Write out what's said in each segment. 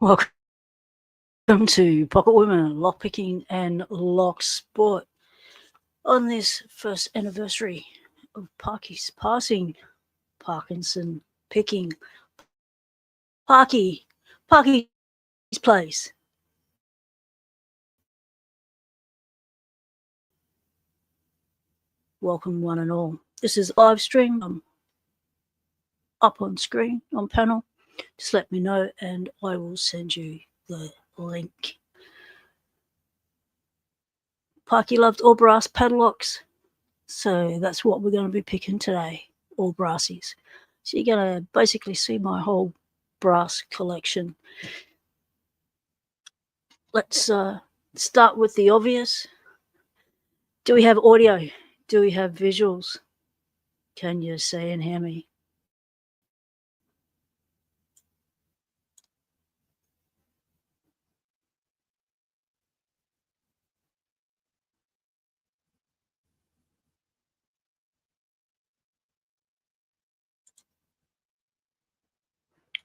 Welcome to Pocket Women, Lockpicking and Locksport. On this first anniversary of Parky's passing, Parkinson picking Parky's place. Welcome one and all. This is live stream. Up on screen on panel. Just let me know and I will send you the link. Parky loved all brass padlocks, so that's what we're going to be picking today, all brassies. So you're going to basically see my whole brass collection. Let's start with the obvious. Do we have audio? Do we have visuals? Can you see and hear me?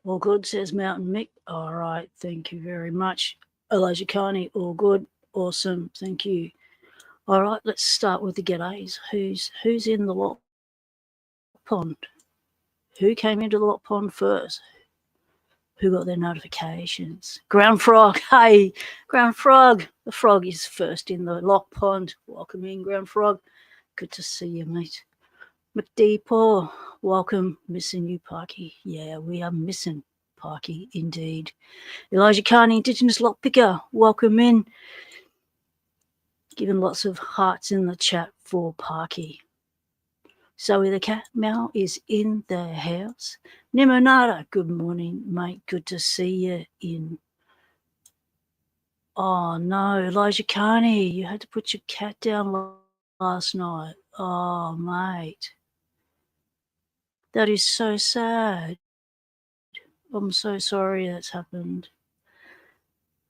All good, says Mountain Mick. All right, thank you very much. Elijah Carney, all good. Awesome, thank you. All right, let's start with the g'days. Who's in the lock pond? Who came into the lock pond first? Who got their notifications? Ground Frog. Hey, Ground Frog. The frog is first in the lock pond. Welcome in, Ground Frog. Good to see you, mate. McD Paul, welcome. Missing you, Parky. Yeah, we are missing Parky, indeed. Elijah Carney, Indigenous Lockpicker, welcome in. Giving lots of hearts in the chat for Parky. Zoe the cat meow is in the house. Nimonada, good morning, mate. Good to see you in. Oh no, Elijah Carney, you had to put your cat down last night. Oh, mate. That is so sad. I'm so sorry that's happened.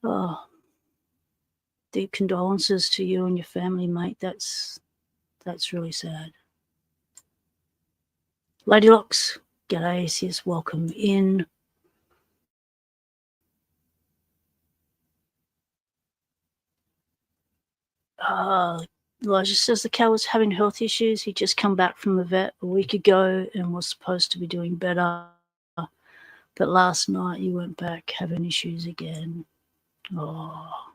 Oh, deep condolences to you and your family, mate. That's really sad. Lady Locks, g'day, sis, welcome in. Elijah says the cat was having health issues. He'd just come back from the vet a week ago and was supposed to be doing better. But last night he went back having issues again. Oh.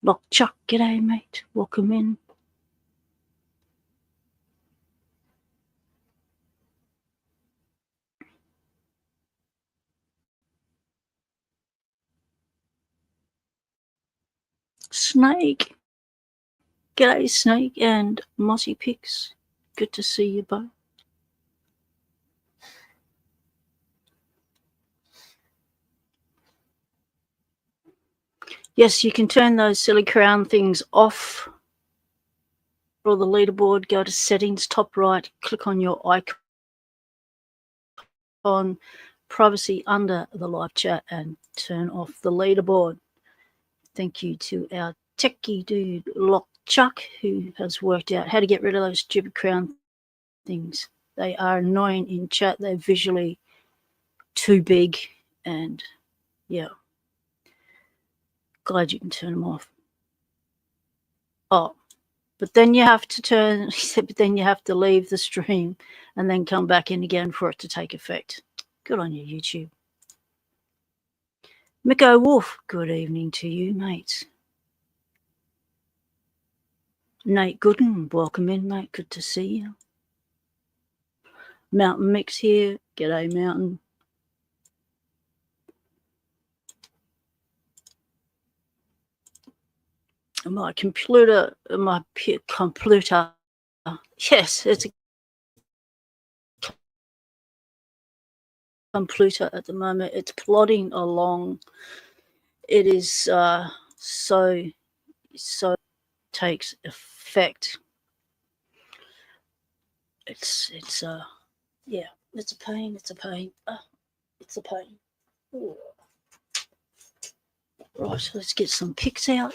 Lock Chuck, g'day, mate. Welcome in. Snake. G'day, Snake and Mossy Pix. Good to see you both. Yes, you can turn those silly crown things off. Or the leaderboard, go to settings, top right, click on your icon, privacy under the live chat and turn off the leaderboard. Thank you to our techie dude, Lock Chuck, who has worked out how to get rid of those stupid crown things. They are annoying in chat. They're visually too big and, yeah. Glad you can turn them off. Oh, but then you have to turn, he said, but then you have to leave the stream and then come back in again for it to take effect. Good on you, YouTube. Miko Wolf, good evening to you, mates. Nate Gooden, welcome in, mate. Good to see you. Mountain Mix here. G'day, Mountain. My computer, yes, it's a computer at the moment. It's plodding along. It is so takes effect. It's yeah, it's a pain. It's a pain. It's a pain. Ooh. Right, so let's get some pics out.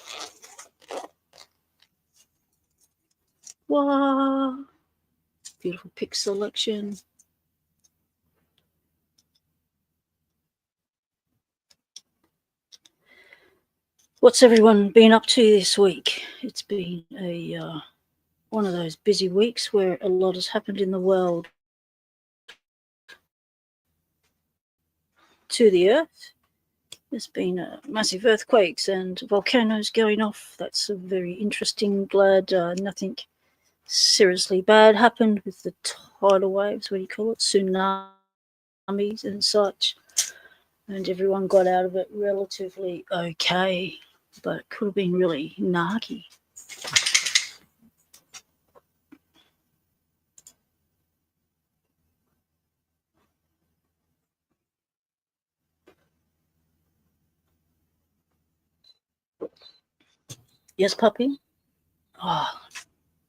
Wow, beautiful pic selection. What's everyone been up to this week? It's been a one of those busy weeks where a lot has happened in the world. To the earth, there's been massive earthquakes and volcanoes going off. That's a very interesting. Glad nothing seriously bad happened with the tidal waves. What do you call it? Tsunamis and such. And everyone got out of it relatively okay, but it could have been really narky. Yes, puppy? Oh,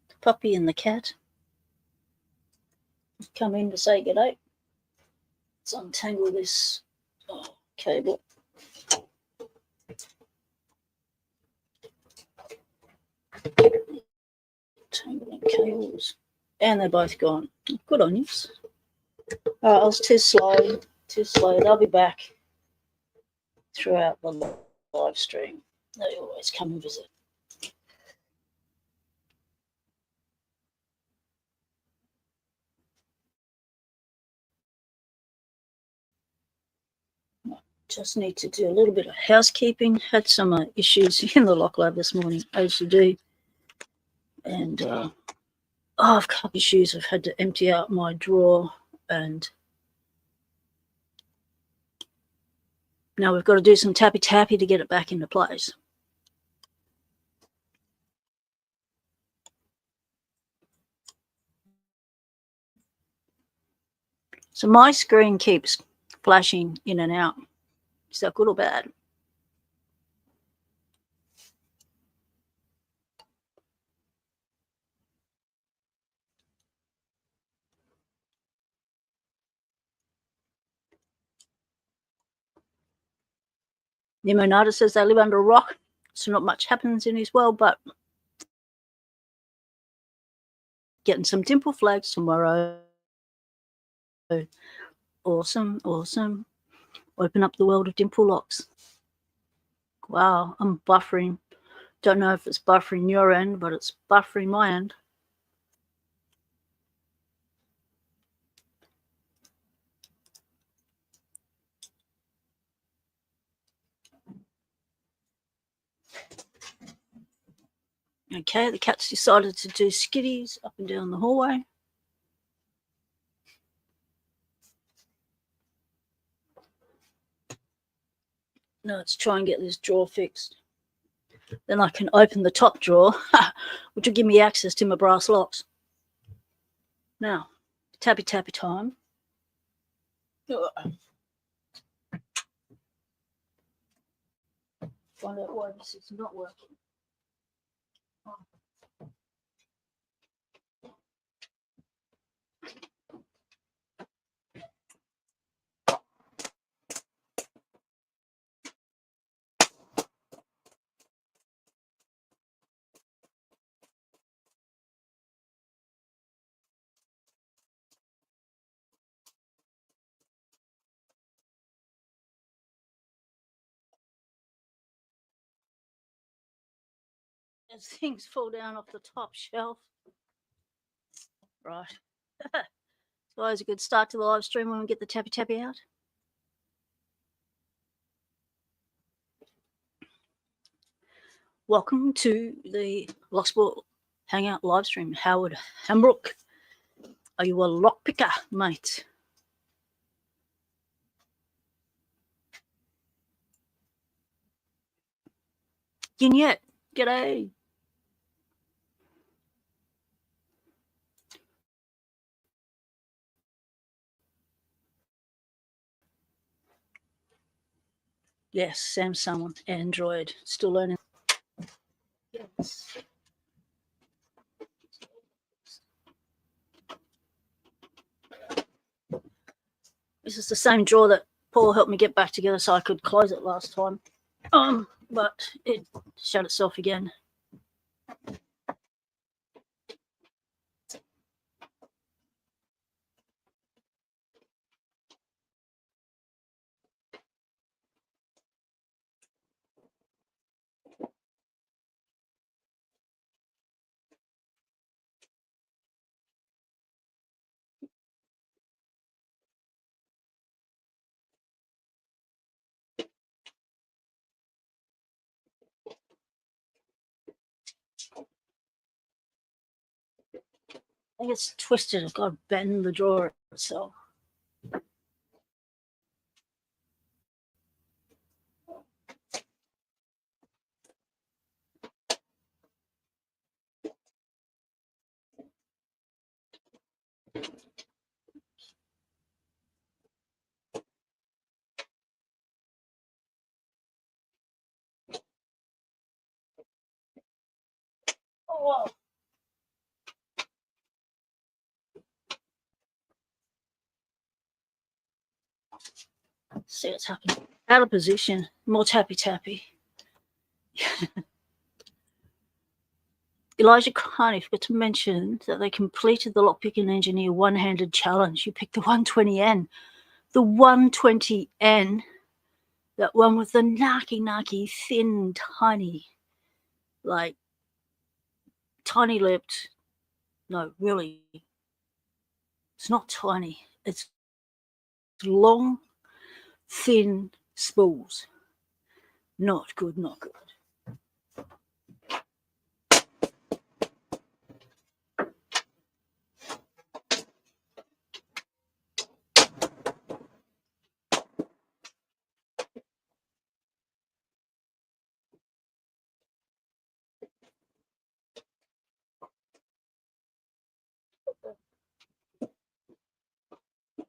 the puppy and the cat come in to say g'day. Let's untangle this cable. Tangling cables. And they're both gone. Good on you. All right, I was too slow. They'll be back throughout the live stream. They always come and visit. Just need to do a little bit of housekeeping. Had some issues in the lock lab this morning, as you do. And I've got issues. I've had to empty out my drawer, and now we've got to do some tappy to get it back into place. So my screen keeps flashing in and out. Is that good or bad? Limonada says they live under a rock, so not much happens in his world, but getting some dimple flags tomorrow. Awesome. Open up the world of dimple locks. Wow, I'm buffering. Don't know if it's buffering your end, but it's buffering my end. Okay, the cat's decided to do skitties up and down the hallway. Now let's try and get this drawer fixed. Then I can open the top drawer, which will give me access to my brass locks. Now, tappy time. Find out why this is not working. As things fall down off the top shelf. Right. It's always a good start to the live stream when we get the tappy out. Welcome to the Locksport Hangout live stream. Howard Hambrook. Are you a lockpicker, mate? Yet. G'day. Yes, Samsung, Android. Still learning. Yes. This is the same drawer that Paul helped me get back together so I could close it last time. But it shut itself again. think it's twisted. It's got to bend the drawer itself. Oh, wow. See what's happening. Out of position. More tappy. Elijah Carney forgot to mention that they completed the lockpicking engineer one-handed challenge. You picked the 120N. The 120N, that one with the narky, thin, tiny, like, tiny-lipped. No, really. It's not tiny. It's long, thin spools. Not good.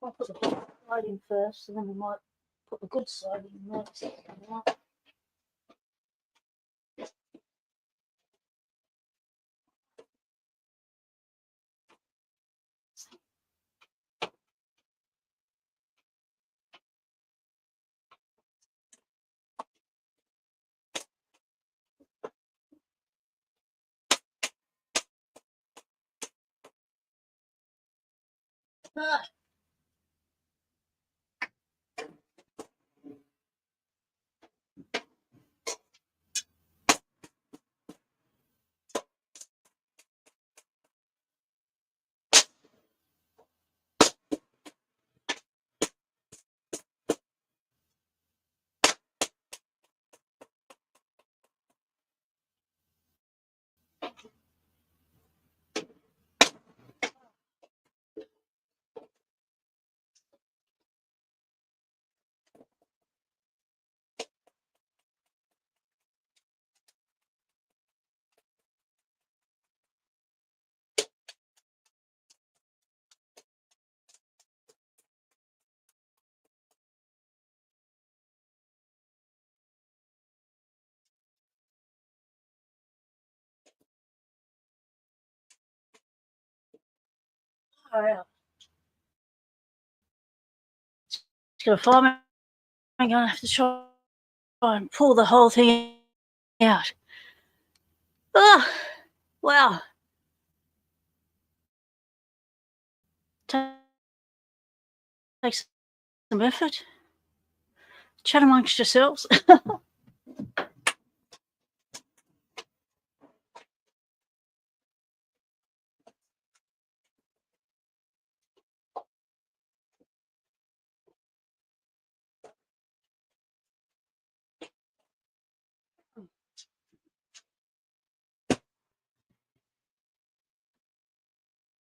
I'll put the bad side in first, and then we might put the good side in next. Ah. All right. It's going to find me. I'm going to have to try and pull the whole thing out. Oh, wow. Takes some effort. Chat amongst yourselves.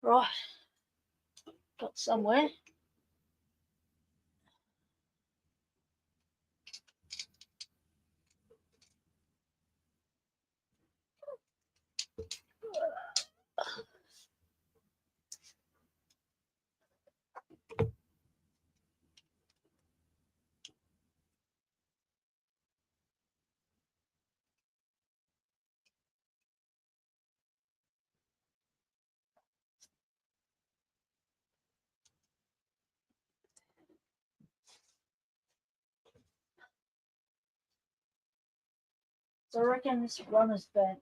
Right. Got somewhere. So I reckon this runner's bent.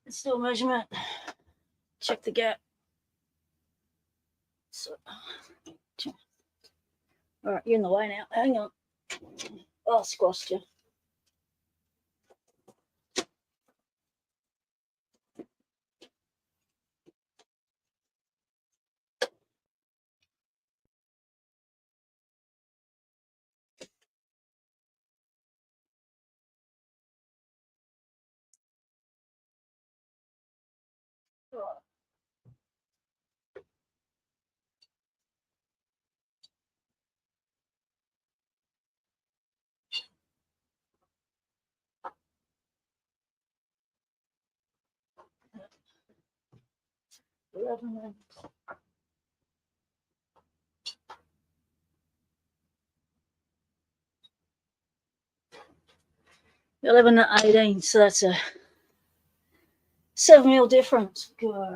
Let's do a measurement. Check the gap. So, all right, you're in the way now. Hang on. Oh, I squashed you. 11 and 18, so that's a 7 mil difference. Good.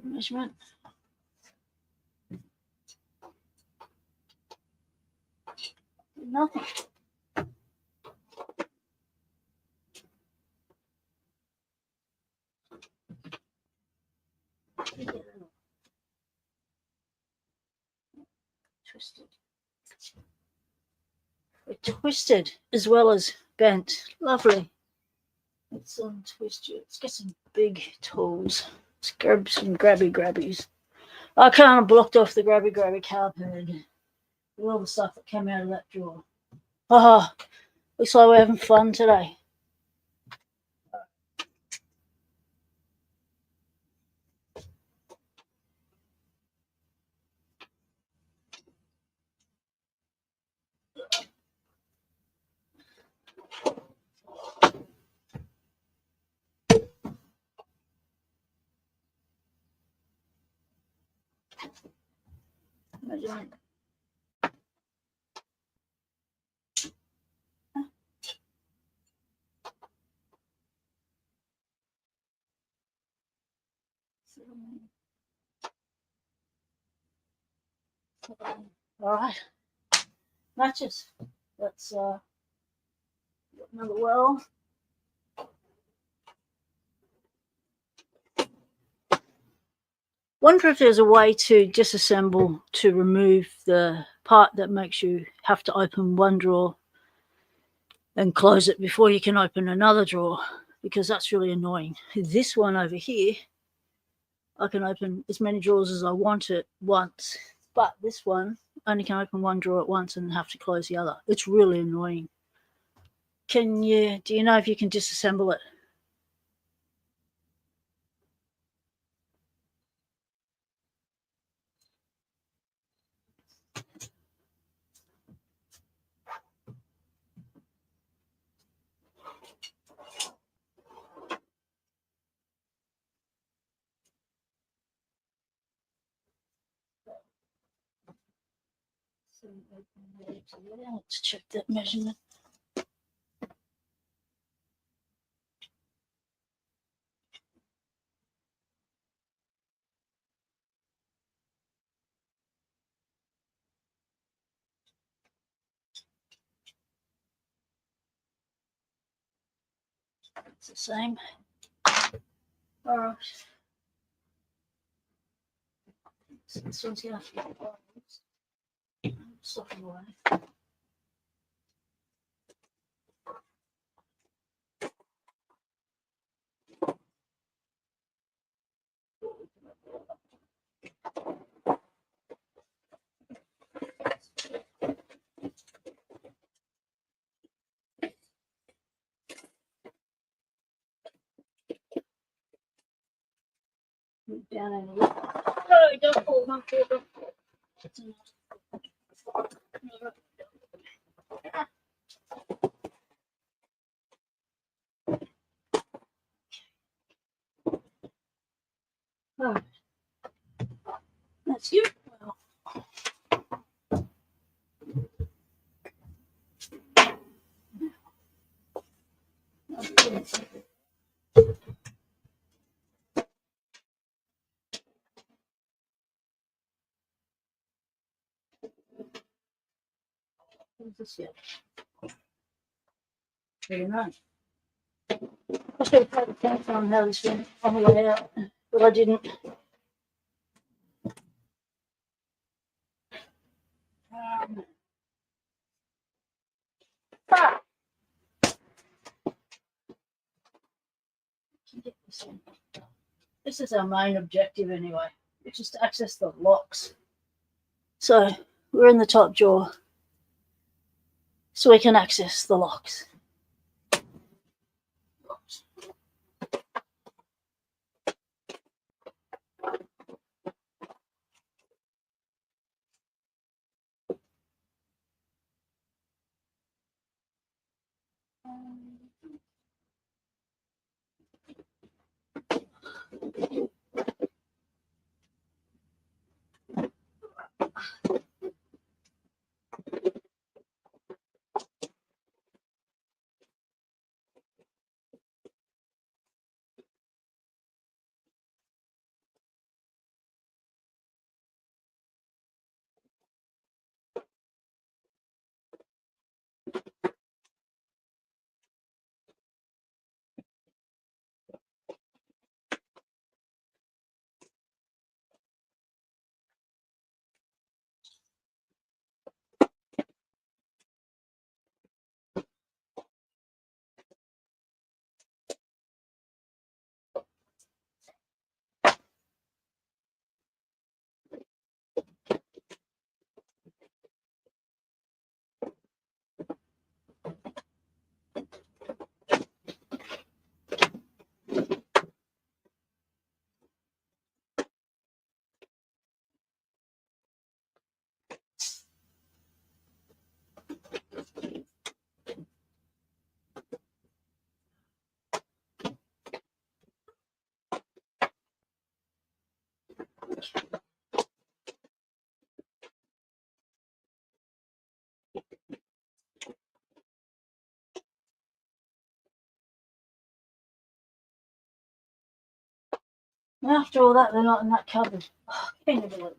Measurement. Nothing. Twisted. We're twisted as well as bent. Lovely. Let's untwist you. Let's get some big tools. Let's grab some grabbies. I kind of blocked off the grabby carpet with all the stuff that came out of that drawer. Oh, looks like we're having fun today. Measurement. All right, matches. Let's get another well. Wonder if there's a way to disassemble to remove the part that makes you have to open one drawer and close it before you can open another drawer, because that's really annoying. This one over here, I can open as many drawers as I want at once, but this one only can open one drawer at once and have to close the other. It's really annoying. Do you know if you can disassemble it? Let's check that measurement. It's the same. All right. So this one's going to have to be soften away. Down in a little. Oh, don't pull, don't pull, don't pull. Oh, that's you. Well, what's this yet? Very nice. I should have paid attention on how this went on the way out, but I didn't. This is our main objective anyway, which is to access the locks. So we're in the top drawer, so we can access the locks. And after all that, they're not in that cupboard. Oh, can't even look.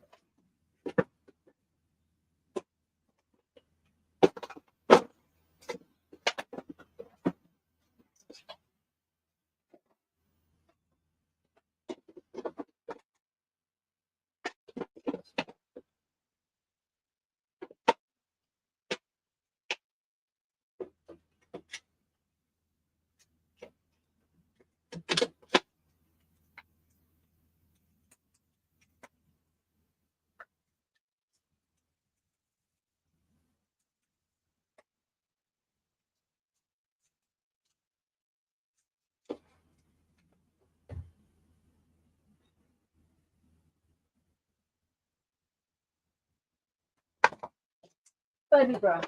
Baby bro.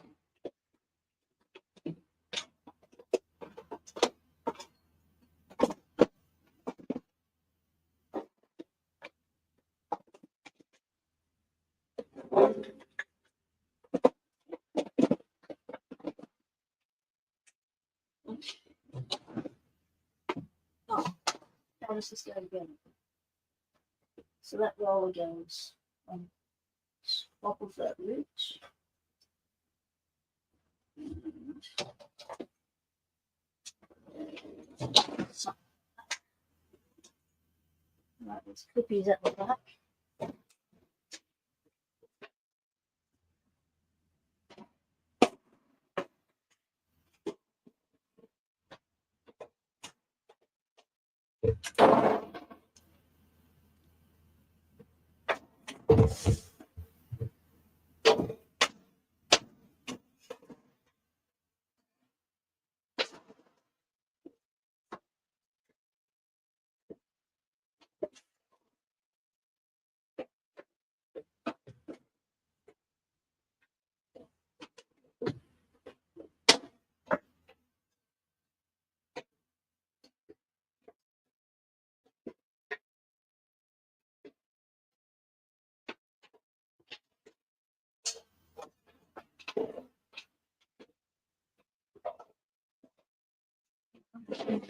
Oh, how does this go again? So that roller goes on top of that ridge. So, right, there's cookies at the back.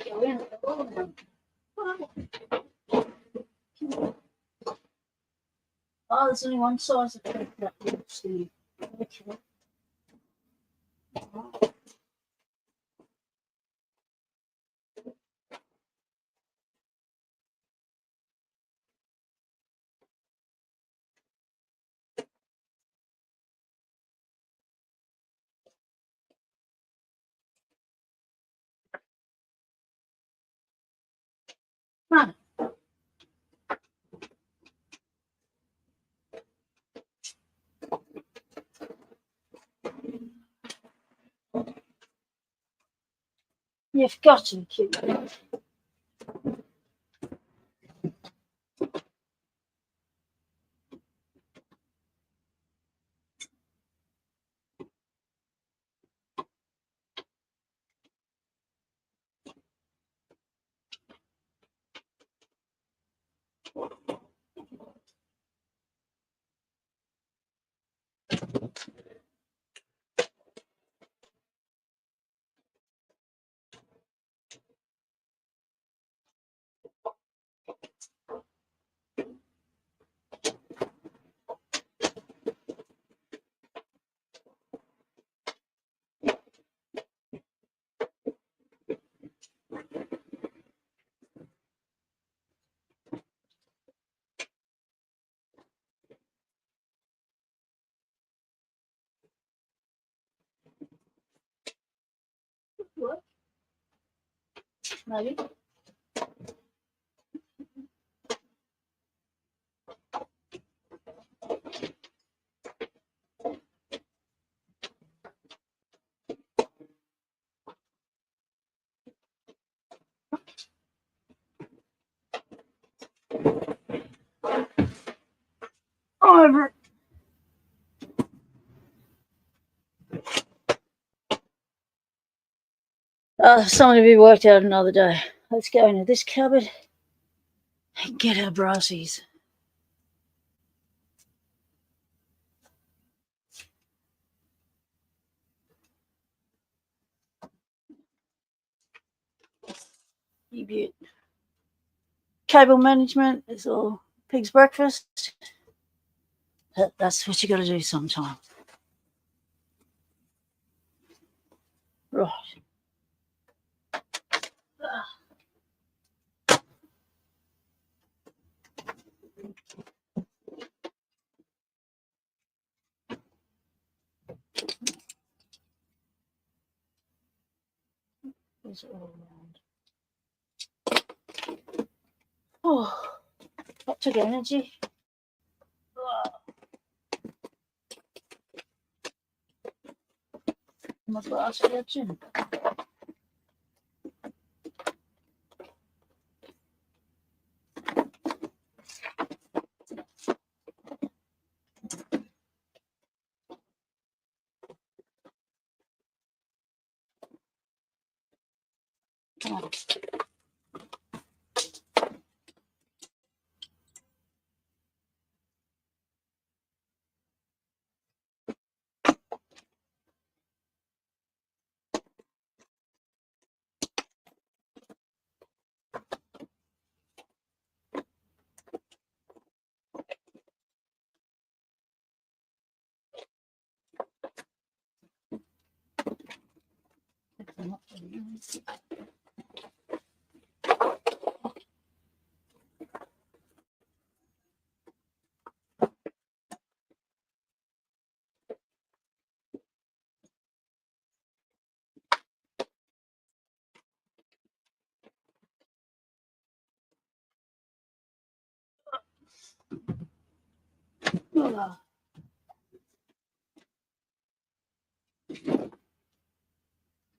Go in at the bottom. Oh, there's only one size of cake that works. Okay. Huh. You've got to be kidding me. What? Maybe. Over. Something to be worked out another day. Let's go into this cupboard and get our brassies. You beaut. Cable management is all pig's breakfast. That's what you got to do sometime. Right. It's all around. Oh, that took energy. My glass reaction. Come on.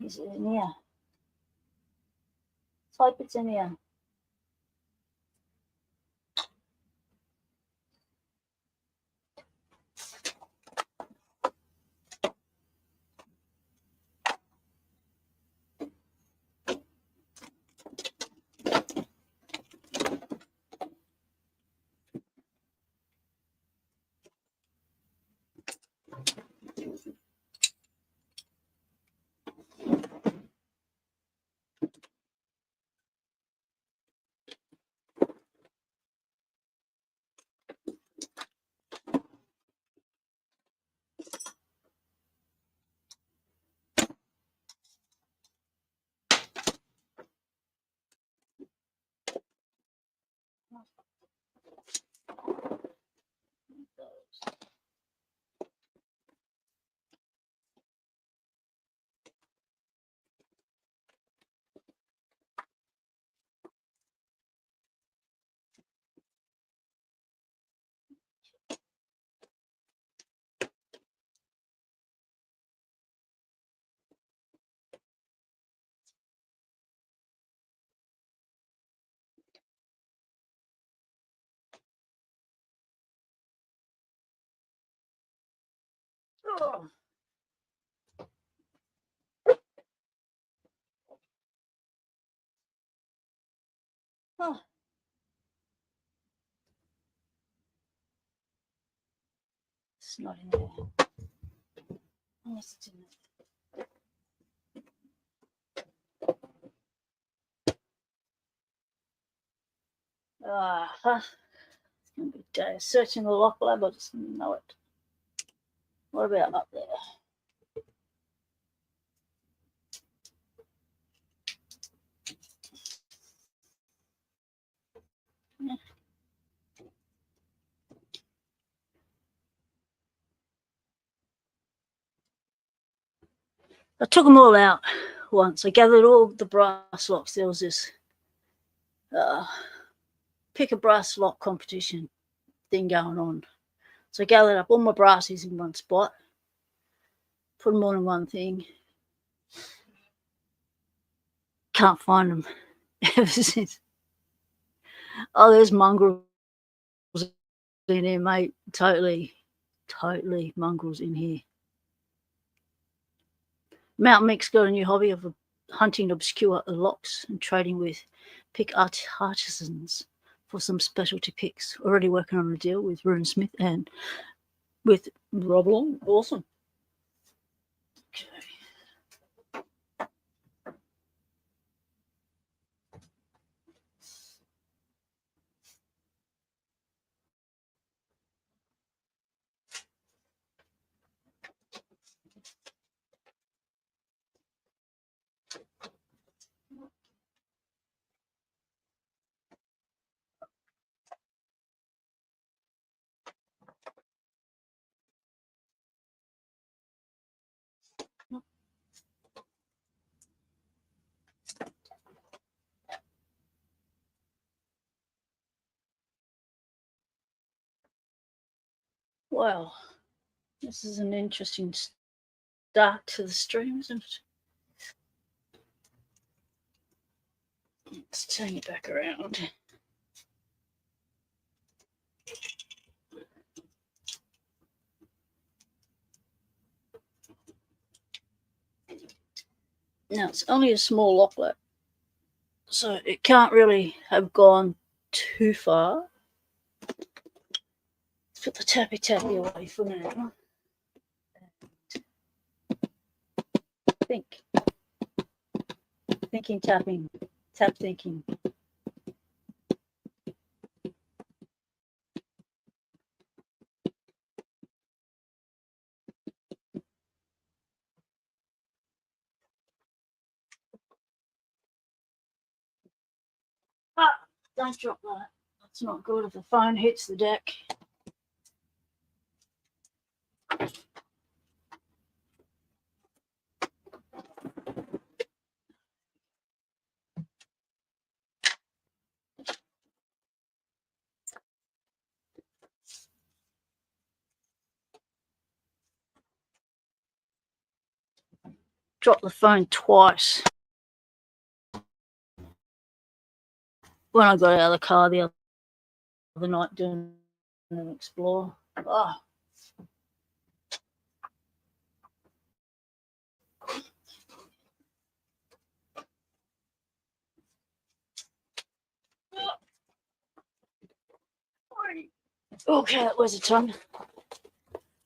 Is it in here? Let's hope it's in here. Oh. Oh. It's not in there. Unless it's in there. It's going to be a day of searching the lock lab. I just know it. What about up there? Yeah. I took them all out once. I gathered all the brass locks. There was this pick a brass lock competition thing going on. So I gathered up all my brassies in one spot, put them all in one thing. Can't find them ever since. Oh, there's mongrels in here, mate. Totally mongrels in here. Mountain Mick's got a new hobby of hunting obscure locks and trading with pick artisans for some specialty picks. Already working on a deal with Rune Smith and with Rob Long. Awesome. Okay. Well, this is an interesting start to the stream, isn't it? Let's turn it back around. Now, it's only a small locklet, so it can't really have gone too far. Let's put the tappy away for now. Thinking, tapping, tap thinking. Don't drop that. That's not good if the phone hits the deck. Drop the phone twice. When I got out of the car the other night doing an explore. Oh. Okay, where's the tongue?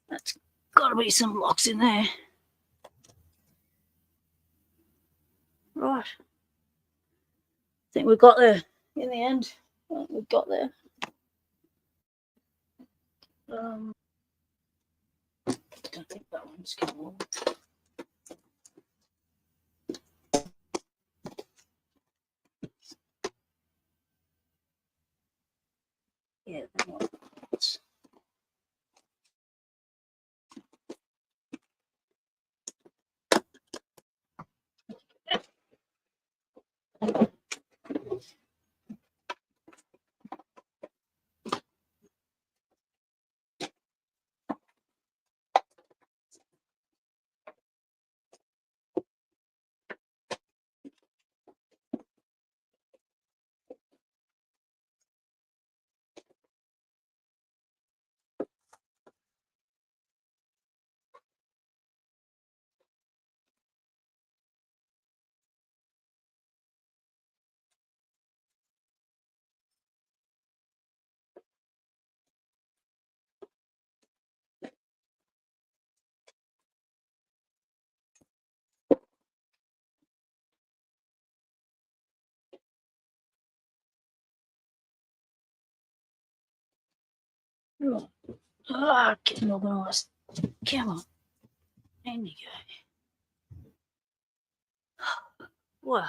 That's got to be some locks in there. Right. I think we got there in the end. We got there. I don't think that one's come on. Yeah, that one. Getting organised. Come on. In you go. Wow.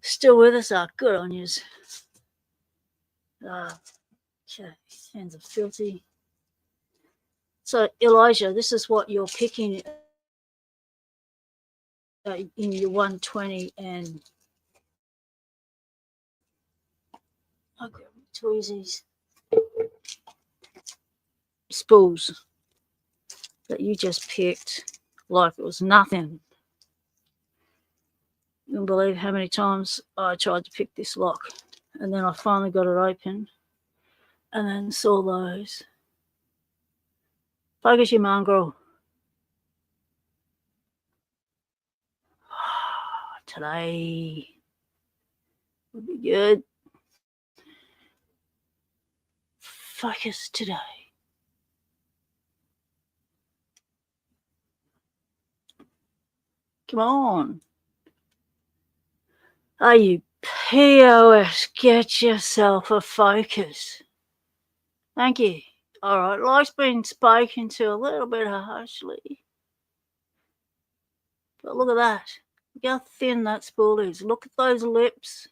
Still with us? Good on yous. Okay. Hands are filthy. So, Elijah, this is what you're picking in your 120 and I'll grab my Tweezies. Spools that you just picked like it was nothing. You wouldn't believe how many times I tried to pick this lock and then I finally got it open and then saw those. Focus your mongrel. Today would be good. Focus today. Come on. Are you POS? Get yourself a focus. Thank you. All right, life's been spoken to a little bit harshly. But look at that. Look how thin that spool is. Look at those lips.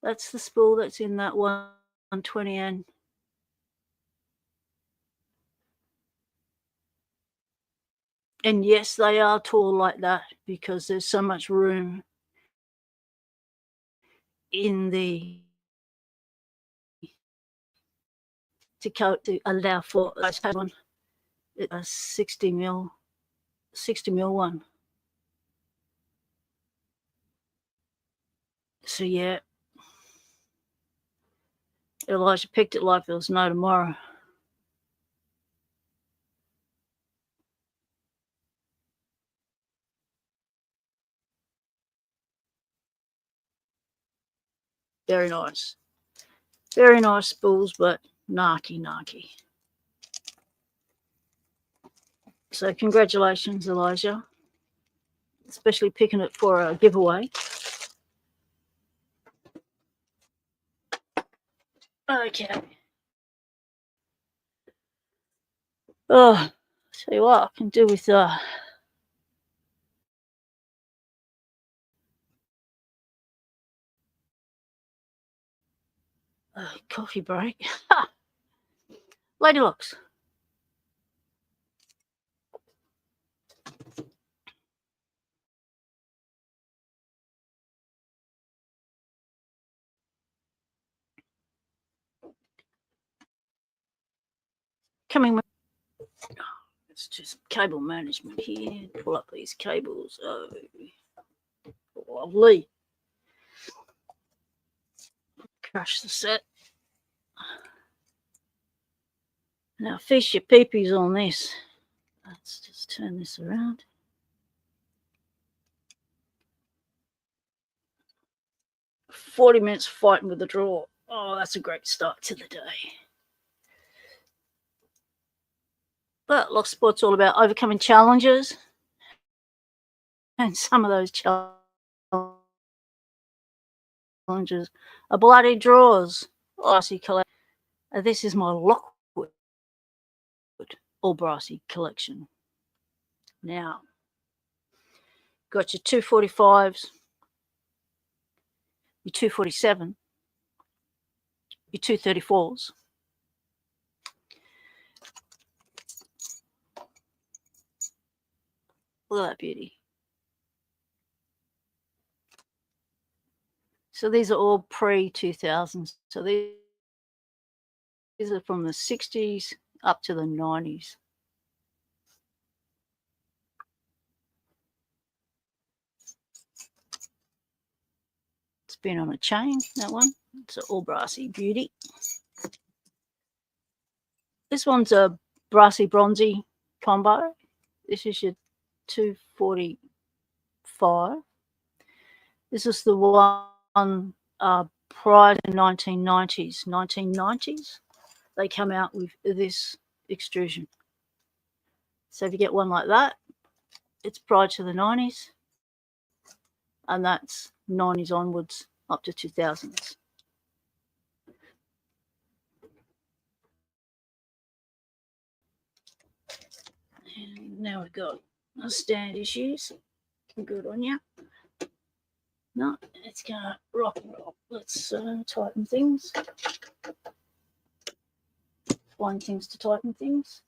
That's the spool that's in that 120N. And yes, they are tall like that because there's so much room in the to allow for one. A 60 mil one. So yeah, Elijah picked it like there was no tomorrow. Very nice. Very nice spools, but narky. So congratulations, Elijah. Especially picking it for a giveaway. Okay. Oh, tell you what, I can do with coffee break. Ladylocks. Coming. It's just cable management here. Pull up these cables. Oh, lovely. Crush the set. Now feast your peepees on this. Let's just turn this around. "40 minutes fighting with the draw." Oh, that's a great start to the day. But Locksport's all about overcoming challenges. And some of those challenges are bloody draws. Brassy collection. This is my Lockwood all brassy collection. Now, got your 245s, your 247, your 234s. Look at that beauty. So these are all pre-2000s. So these are from the 60s up to the 90s. It's been on a chain, that one. It's an all brassy beauty. This one's a brassy bronzy combo. This is your 245. This is the one prior to 1990s. 1990s, they come out with this extrusion. So if you get one like that, it's prior to the 90s, and that's 90s onwards up to 2000s. And now we've got our stand issues. Good on you. No, it's gonna rock and roll. Let's tighten things. Find things to tighten things.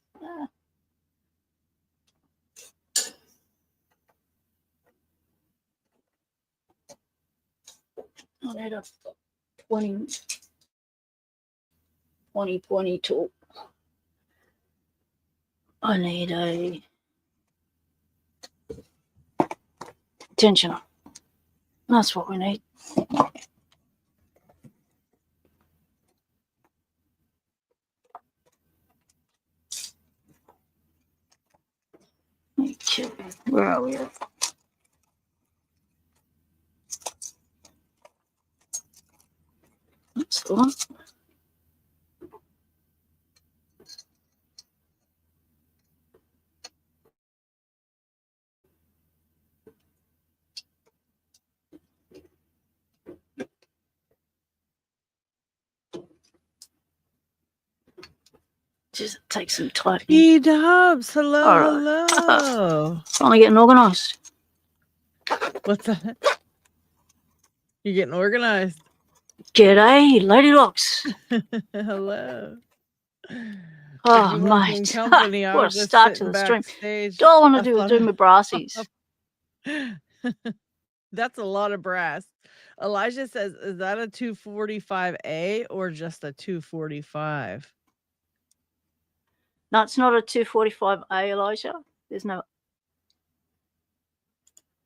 I need a 20 tool. I need a tensioner. That's what we need. Okay, where are we at? That's the one. Just take some tightening. E-dubs, hello, Right. hello. Finally getting organised. What's that? You're getting organized. G'day, Lady Locks. Hello. Oh, If you want some mate. company, I What a was just start to sitting the stream. backstage. All I want to do is do my brassies. That's a lot of brass. Elijah says, is that a 245A or just a 245? No, it's not a 245A, Elijah. There's no.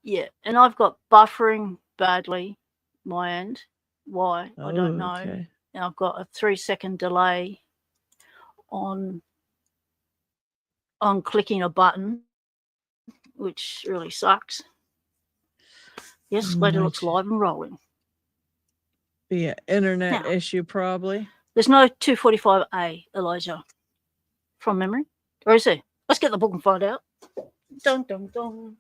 Yeah, and I've got buffering badly, my end. Why? I don't know. Okay. And I've got a 3-second delay on clicking a button, which really sucks. Yes, Lady Locks live and rolling. Be an internet Now, issue, probably. There's no 245A, Elijah, from memory. Or is there? Let's get the book and find out. Dun, dun, dun.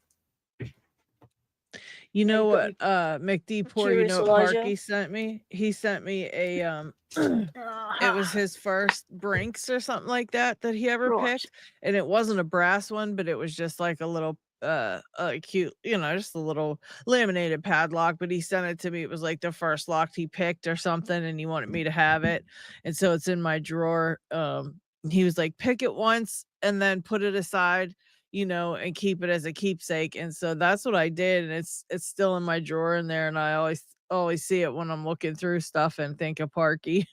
You know what, McD Poor, you know what Parky sent me? He sent me a it was his first Brinks or something like that he ever picked, and it wasn't a brass one, but it was just like a little cute, you know, just a little laminated padlock, but he sent it to me. It was like the first lock he picked or something, and he wanted me to have it, and so it's in my drawer. He was like, pick it once and then put it aside, you know, and keep it as a keepsake. And so that's what I did, and it's still in my drawer in there, and I always see it when I'm looking through stuff and think of Parky.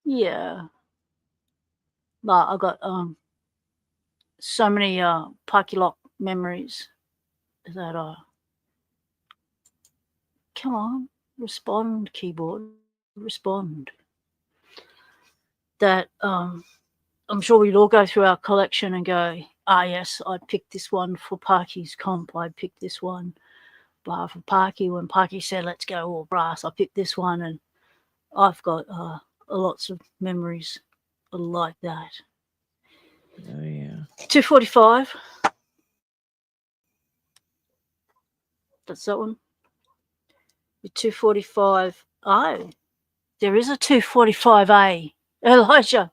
Yeah. But I got so many Parky lock memories that come on, respond, keyboard, respond. That I'm sure we'd all go through our collection and go, yes, I picked this one for Parky's comp. I picked this one for Parky. When Parky said, let's go all brass, I picked this one. And I've got lots of memories like that. Oh, yeah. 245. That's that one. The 245. Oh, there is a 245A. Elijah.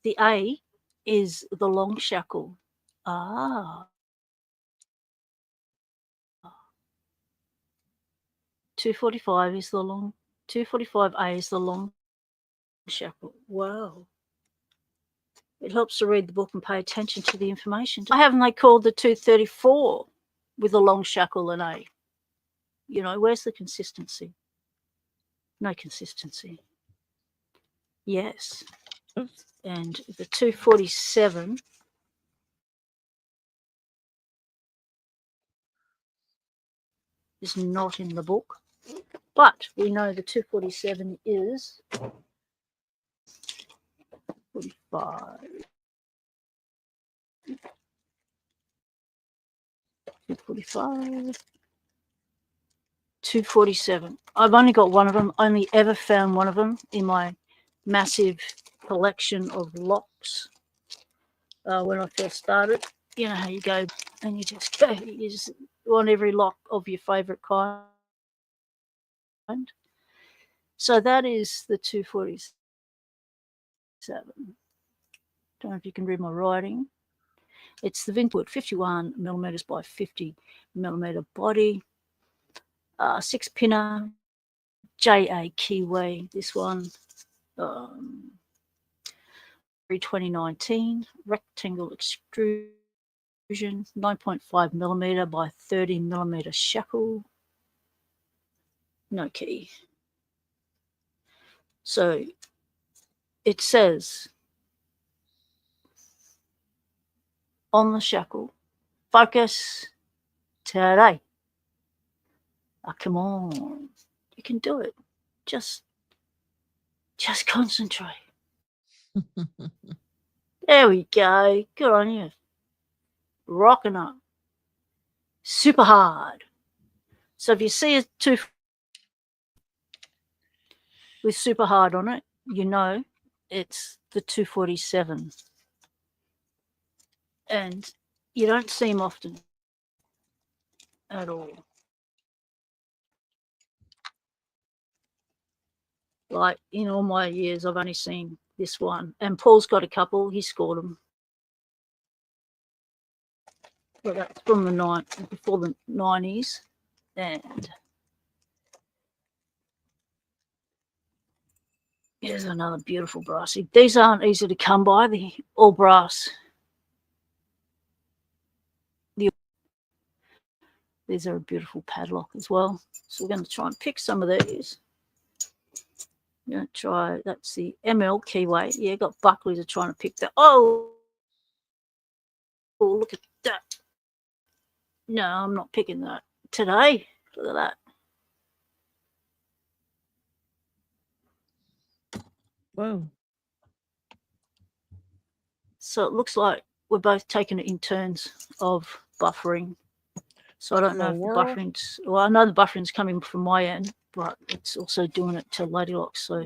The A is the long shackle. 245 is the long. 245A is the long shackle. Wow. It helps to read the book and pay attention to the information. Why haven't they called the 234 with a long shackle and A? You know, where's the consistency? No consistency. Yes. Oops. And the 247 is not in the book, but we know the 247 is 45. 245. 247. I've only got one of them, only ever found one of them in my massive collection of locks. when I first started. You know how you go and you just go, you just want every lock of your favourite kind. So that is the 247. Don't know if you can read my writing. It's the vintage wood, 51 millimeters by 50 millimeter body, 6-pinner, JA Kiwi. This one, 2019, rectangle extrusion, 9.5 millimeter by 30 millimeter shackle. No key. So it says on the shackle, focus today. Oh, come on, you can do it. Just concentrate. There we go. Good on you. Rocking up. Super hard. So if you see a 2 with super hard on it, you know it's the 247. And you don't see them often at all. Like in all my years, I've only seen this one. And Paul's got a couple. He scored them. But that's from the before the 90s. And here's another beautiful brassy. These aren't easy to come by. They're all brass. These are a beautiful padlock as well. So we're going to try and pick some of these. I'm going to try, that's the ML keyway. Yeah, got Buckley's are trying to pick that. Oh, look at that. No, I'm not picking that today. Look at that. Whoa. So it looks like we're both taking it in turns of buffering. So I don't know if the buffering's, well, I know the buffering's coming from my end, but it's also doing it to Ladylock. So,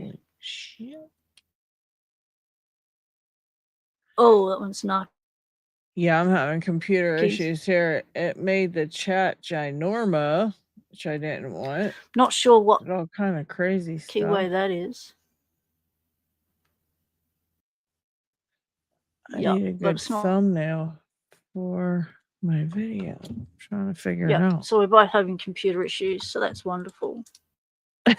oh, that one's not. Yeah, I'm having computer issues here. It made the chat ginorma, which I didn't want. Not sure what all kind of crazy stuff. Keyway that is. I need a good thumbnail for my video. I'm trying to figure it out. So we're both having computer issues, so that's wonderful.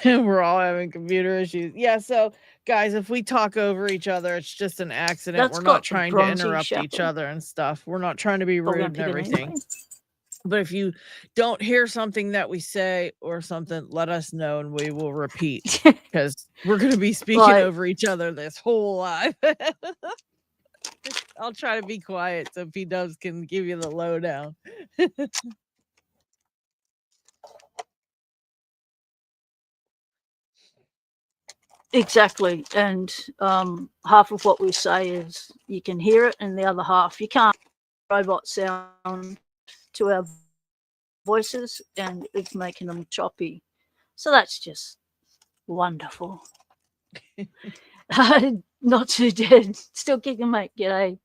We're all having computer issues. Yeah, so guys, if we talk over each other, it's just an accident. We're not trying to interrupt each other and stuff. We're not trying to be rude and everything. Anyway. But if you don't hear something that we say or something, let us know and we will repeat, because we're going to be speaking over each other this whole live. I'll try to be quiet so P-Dubs can give you the lowdown. Exactly. And half of what we say is you can hear it, and the other half you can't. Robot sound to our voices, and it's making them choppy. So that's just wonderful. Not too dead. Still kicking, mate. G'day.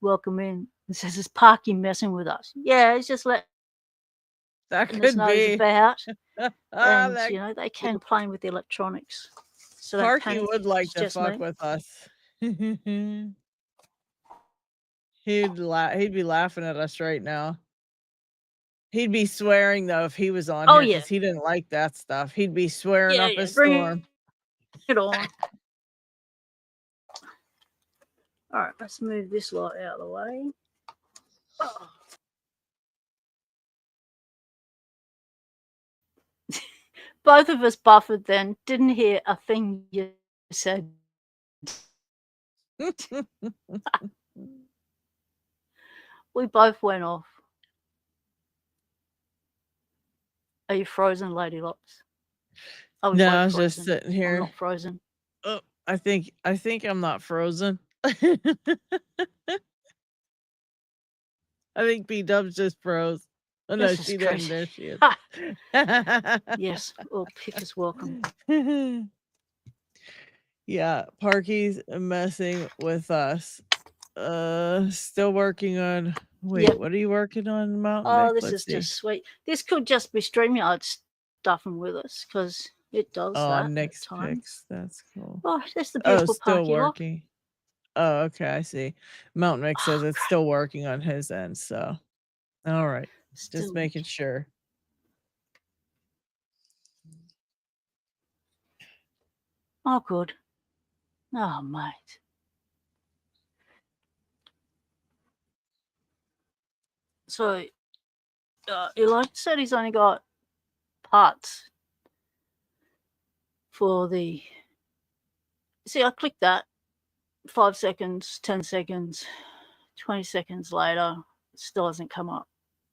Welcome in. It says, is Parky messing with us? Yeah, it's just letting us know he's about. And, you know, they can play with the electronics. So Parky would like to fuck with us. He'd be laughing at us right now. He'd be swearing, though, if he was on here, because he didn't like that stuff. He'd be swearing up a storm. Bring it on. All right, let's move this lot out of the way. Oh. Both of us buffered then, didn't hear a thing you said. We both went off. Are you frozen, Lady Locks? No, I was just sitting here. I'm not frozen. Oh, I think I'm not frozen. I think P-Dubs just froze. Oh no, she didn't. There she is. Yes, well, Pick is welcome. Yeah, Parky's messing with us. Still working on. Wait, Yep. what are you working on, Mountain Oh, Mick? this Let's is see. just sweet. This could just be StreamYard stuffing with us because it does that Nick's at times. picks. That's cool. Oh, that's the beautiful still Parky lock. working. Oh, okay, I see. Mountain Mick says it's still working on his end, so all right. Just making sure. Oh, good. Oh, mate. So, Elijah said he's only got parts for the. See, I clicked that. 5 seconds, 10 seconds, 20 seconds later, it still hasn't come up.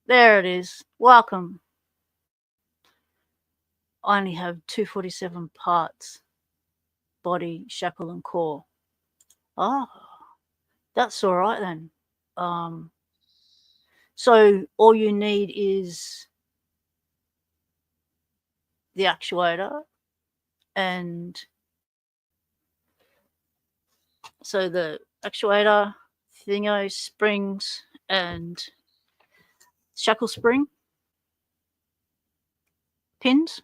There it is. Welcome. I only have 247 parts. Body, shackle, and core. Oh, that's all right then. So all you need is the actuator, and so the actuator, thingo, springs, and shackle spring pins.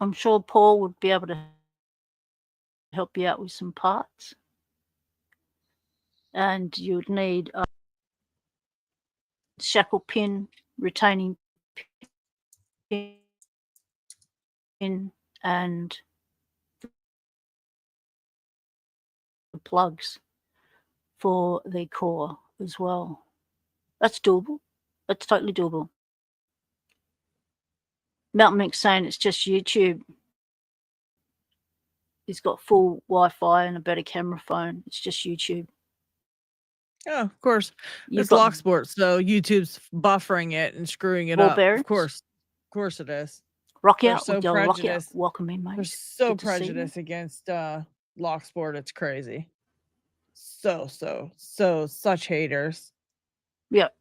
I'm sure Paul would be able to help you out with some parts. And you'd need a shackle pin, retaining pin, and the plugs for the core as well. That's doable. That's totally doable. Mountain Mink's saying it's just YouTube. He's got full Wi-Fi and a better camera phone. It's just YouTube. Yeah, of course. It's Locksport, so YouTube's buffering it and screwing it up. Bearings? Of course it is. Rock out, so prejudiced. Welcome in, mate. They're so prejudiced against Locksport. It's crazy. Such haters. Yep.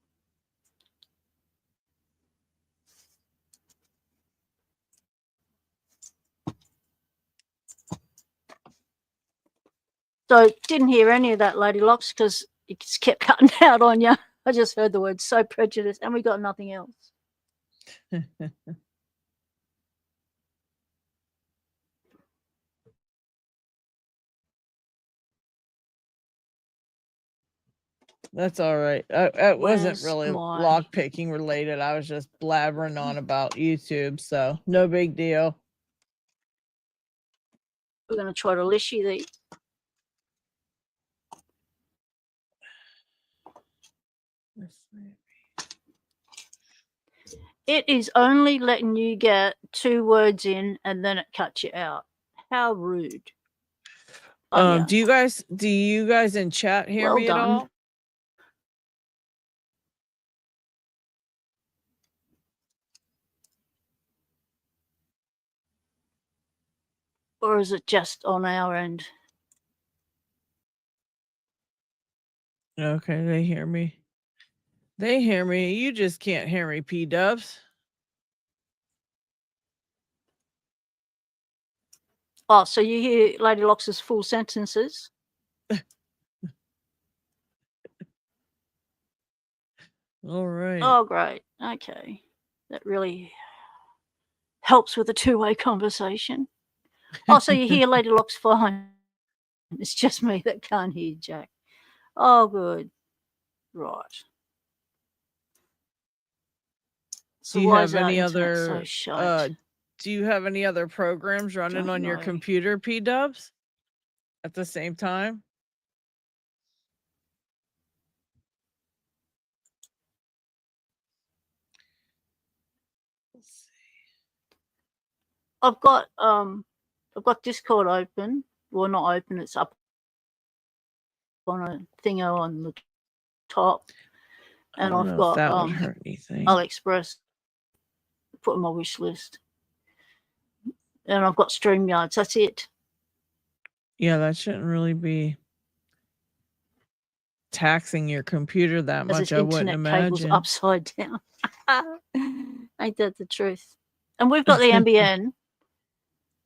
So didn't hear any of that, Lady Locks, because it just kept cutting out on you. I just heard the word so prejudiced, and we got nothing else. That's all right. It wasn't really lock picking related. I was just blabbering on about YouTube, so no big deal. We're going to try to lishy these. It is only letting you get 2 words in and then it cuts you out. How rude. Yeah. Do you guys in chat hear me at all? Or is it just on our end? Okay, they hear me. They hear me. You just can't hear me, P-dubs. Oh, so you hear Lady Locks' full sentences? All right. Oh, great. Okay. That really helps with a two-way conversation. Oh, so you hear Lady Locks fine. It's just me that can't hear Jack. Oh, good. Right. So do you have any other do you have any other programs running on your computer, P-dubs? At the same time? Let's see. I've got Discord open. Well, not open, it's up on a thingo on the top. And I've got AliExpress put on my wish list. And I've got StreamYards. That's it. Yeah, that shouldn't really be taxing your computer that much, I wouldn't imagine. Cable's upside down. Ain't that the truth? And we've got the NBN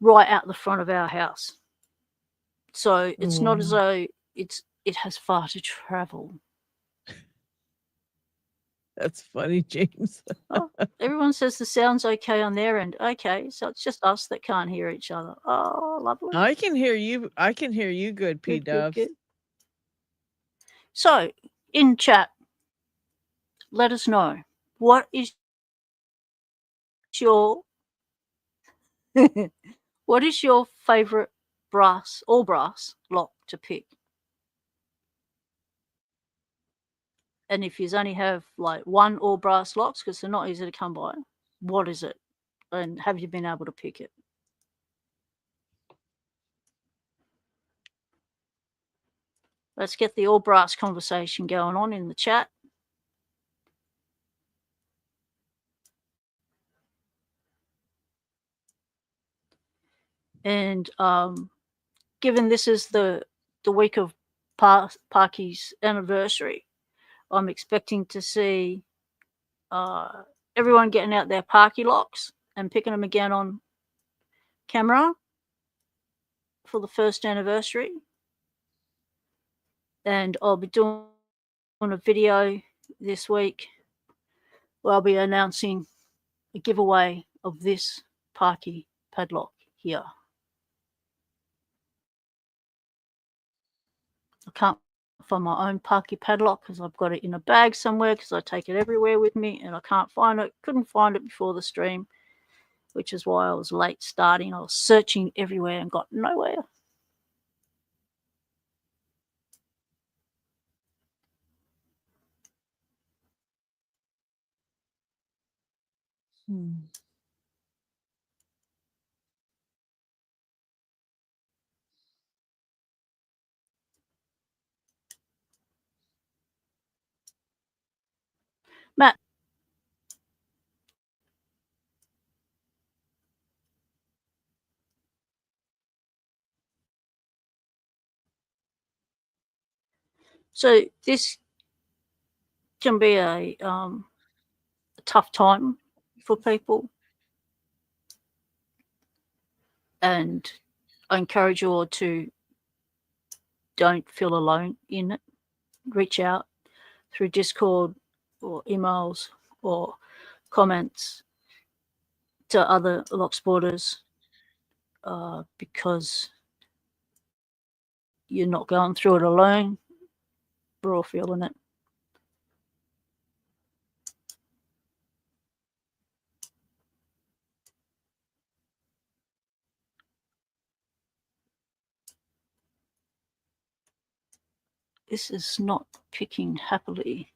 right out the front of our house. So it's not as though it has far to travel. That's funny, James. Oh, everyone says the sound's okay on their end. Okay, so it's just us that can't hear each other. Oh, lovely. I can hear you. I can hear you good, P-Dubs. Good. So, in chat, let us know, what is your what is your favorite all brass lock to pick? And if you only have like one all brass locks, because they're not easy to come by, what is it? And have you been able to pick it? Let's get the all brass conversation going on in the chat. And given this is the week of Parky's anniversary, I'm expecting to see everyone getting out their Parky locks and picking them again on camera for the first anniversary. And I'll be doing a video this week where I'll be announcing a giveaway of this Parky padlock here. I can't find my own Parky padlock because I've got it in a bag somewhere because I take it everywhere with me, and I can't find it. Couldn't find it before the stream, which is why I was late starting. I was searching everywhere and got nowhere. Matt. So this can be a tough time for people, and I encourage you all to don't feel alone in it. Reach out through Discord or emails or comments to other Locksporters because you're not going through it alone. We're all feeling it. This is not picking happily.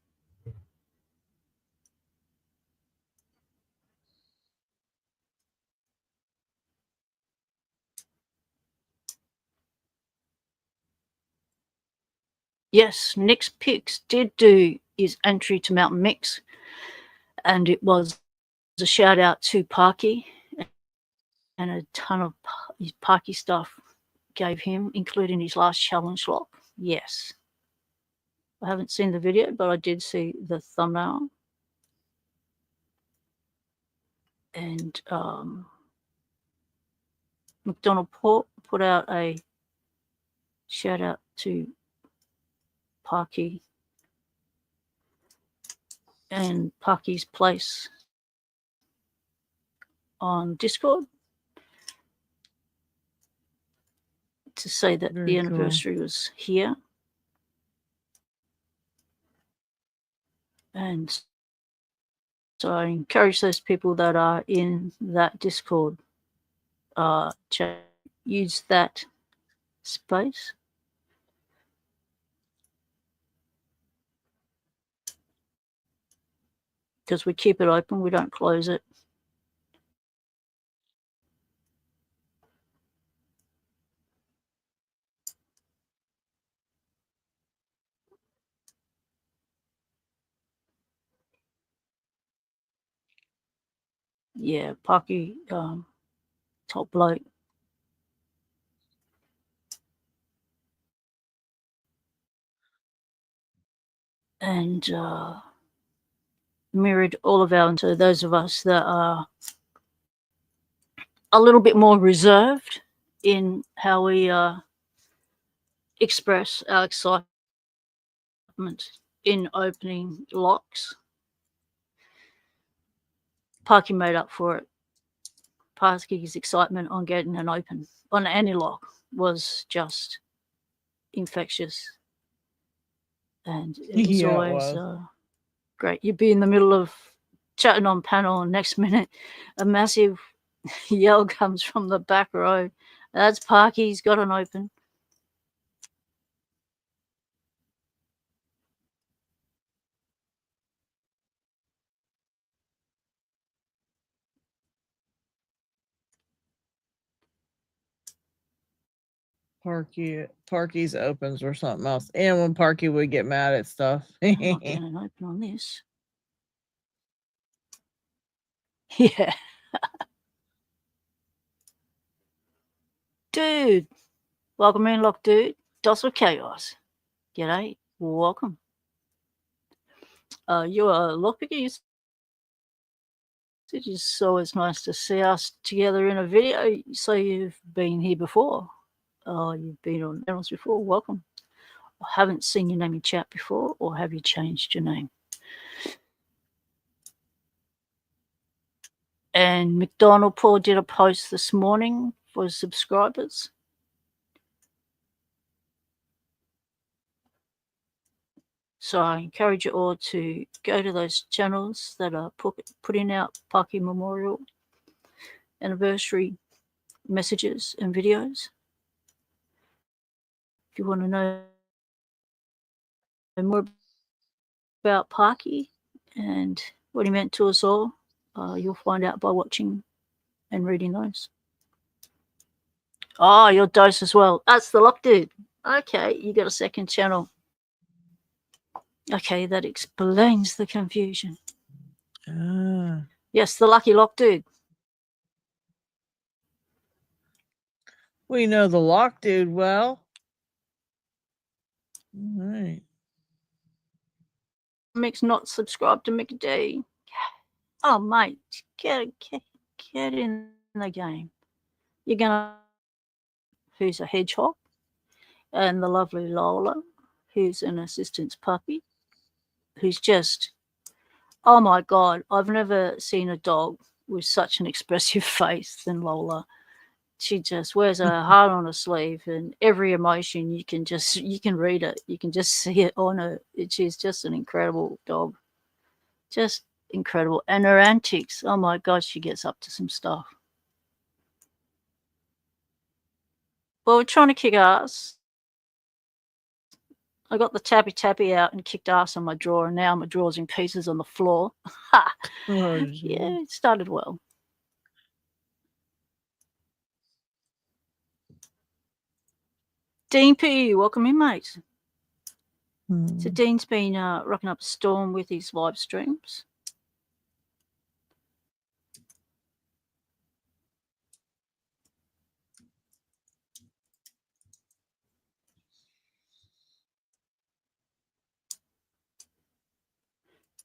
Yes, Nick's Picks did do his entry to Mountain Mix, and it was a shout out to Parky, and a ton of his Parky stuff gave him, including his last challenge lock. Yes. I haven't seen the video, but I did see the thumbnail. And McDonald put out a shout out to Parky and Parky's place on Discord to say that the anniversary was here. And so I encourage those people that are in that Discord to use that space. Because we keep it open, we don't close it. Yeah, Parky, top bloke. And mirrored all of our, so those of us that are a little bit more reserved in how we express our excitement in opening locks. Parky made up for it. Parky's excitement on getting an open on any lock was just infectious, and it was always great. You'd be in the middle of chatting on panel, and next minute a massive yell comes from the back row. That's Parky's got an open. Parky's opens or something else. And when Parky would get mad at stuff. I'm not getting an open on this. Yeah. Dude. Welcome in, Lock Dude. Docile Chaos. G'day. Welcome. You are Lockpicky. It is always nice to see us together in a video. So you've been here before. You've been on channels before. Welcome. I haven't seen your name in chat before, or have you changed your name? And McDonald Paul did a post this morning for subscribers. So I encourage you all to go to those channels that are putting out Parky Memorial anniversary messages and videos. If you want to know more about Parky and what he meant to us all, you'll find out by watching and reading those. Oh, your dose as well. That's the Lock Dude. Okay, you got a second channel. Okay, that explains the confusion. Yes, the Lucky Lock Dude. We know the Lock Dude well. All right. Mick's not subscribed to Mick D. Oh, mate, get in the game. You're gonna who's a hedgehog, and the lovely Lola, who's an assistant's puppy, who's just, oh my God, I've never seen a dog with such an expressive face than Lola. She just wears her heart on her sleeve, and every emotion you can read it. You can just see it on her. She's just an incredible dog. Just incredible. And her antics, oh my God, she gets up to some stuff. Well, we're trying to kick ass. I got the tappy out and kicked ass on my drawer, and now my drawer's in pieces on the floor. Yeah, it started well. Dean P, welcome in, mate. So Dean's been rocking up a storm with his live streams.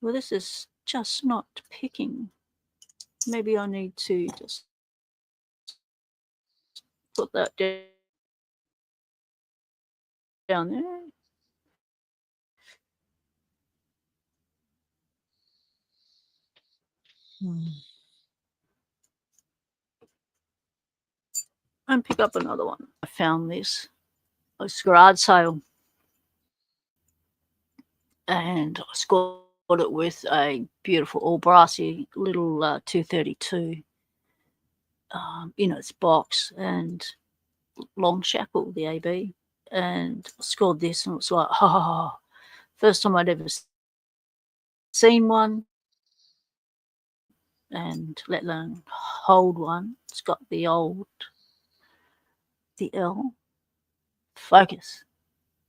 Well, this is just not picking. Maybe I need to just put that down there. And pick up another one. I found this. A garage sale. And I scored it with a beautiful all brassy little 232 in its box, and long shackle, the AB. And I scored this, and it was like, first time I'd ever seen one, and let alone hold one. It's got the L focus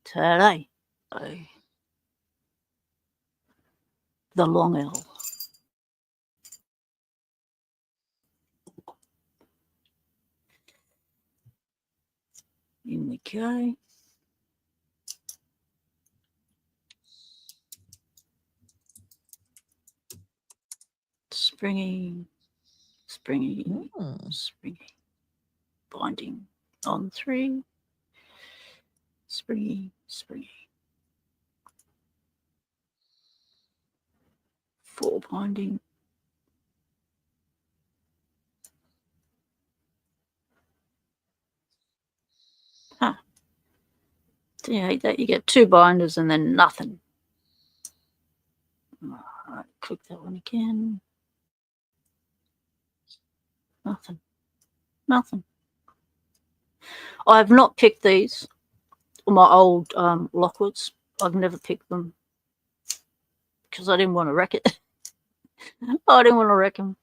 today. The long L. In we go. Springy springy, springy. Binding on 3. Springy, springy. 4 binding. Huh. Do you hate that? You get 2 binders and then nothing. All right, click that one again. Nothing. Nothing. I have not picked these. My old Lockwoods. I've never picked them because I didn't want to wreck it. I didn't want to wreck them.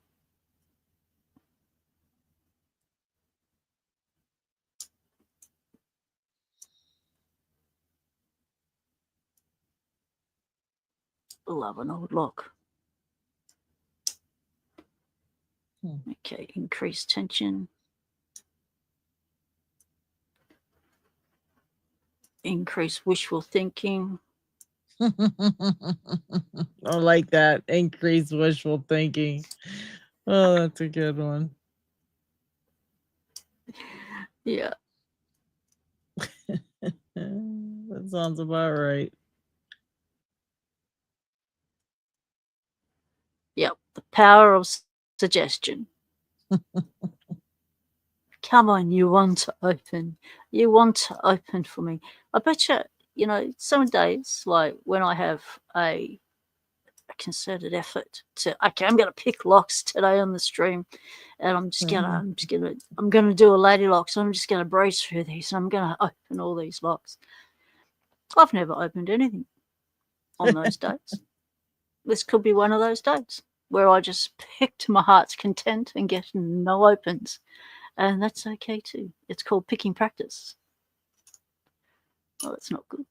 Love an old lock. Okay, increase tension. Increase wishful thinking. I like that. Increase wishful thinking. Oh, that's a good one. Yeah. That sounds about right. Yep, the power of suggestion. Come on, you want to open. You want to open for me. I bet you know, some days, like when I have a concerted effort to, okay, I'm going to pick locks today on the stream, and I'm going to do a lady lock, so I'm just going to breeze through these, and I'm going to open all these locks. I've never opened anything on those days. This could be one of those days where I just pick to my heart's content and get no opens. And that's okay too. It's called picking practice. Oh, that's not good.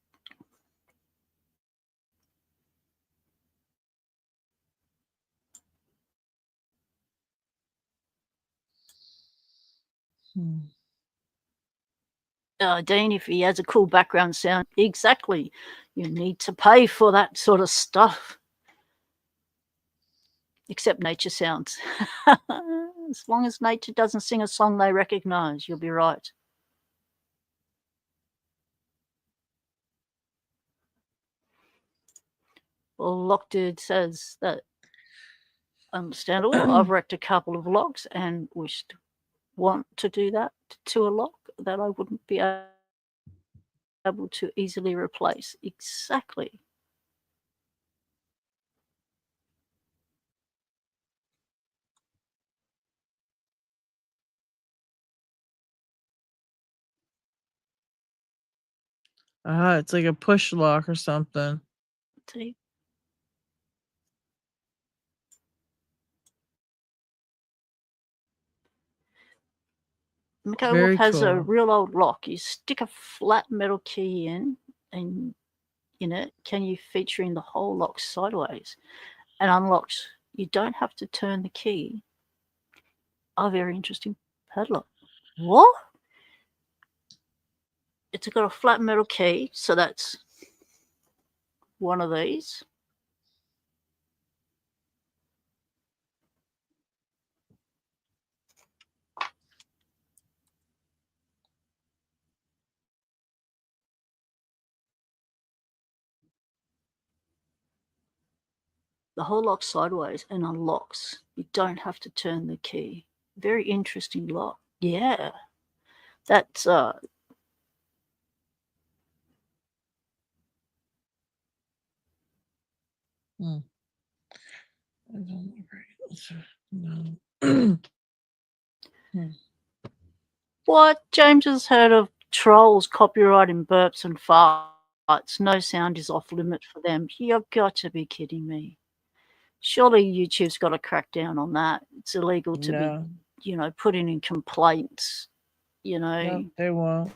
Dean, if he has a cool background sound, exactly. You need to pay for that sort of stuff. Except nature sounds. As long as nature doesn't sing a song they recognize, you'll be right. Well, Lockdude says that understandable. I've wrecked a couple of locks and want to do that to a lock that I wouldn't be able to easily replace. Exactly. It's like a push lock or something. See? Okay, Wolf has a real old lock. You stick a flat metal key in, and in it, can you featuring the whole lock sideways and unlocks. You don't have to turn the key. Oh, very interesting padlock. What? It's got a flat metal key, so that's one of these. The whole lock sideways and unlocks. You don't have to turn the key. Very interesting lock. Yeah. That's What? James has heard of trolls copyrighting burps and farts. No sound is off limit for them. You've got to be kidding me. Surely YouTube's got to crack down on that. It's illegal to be, putting in complaints, No, they won't.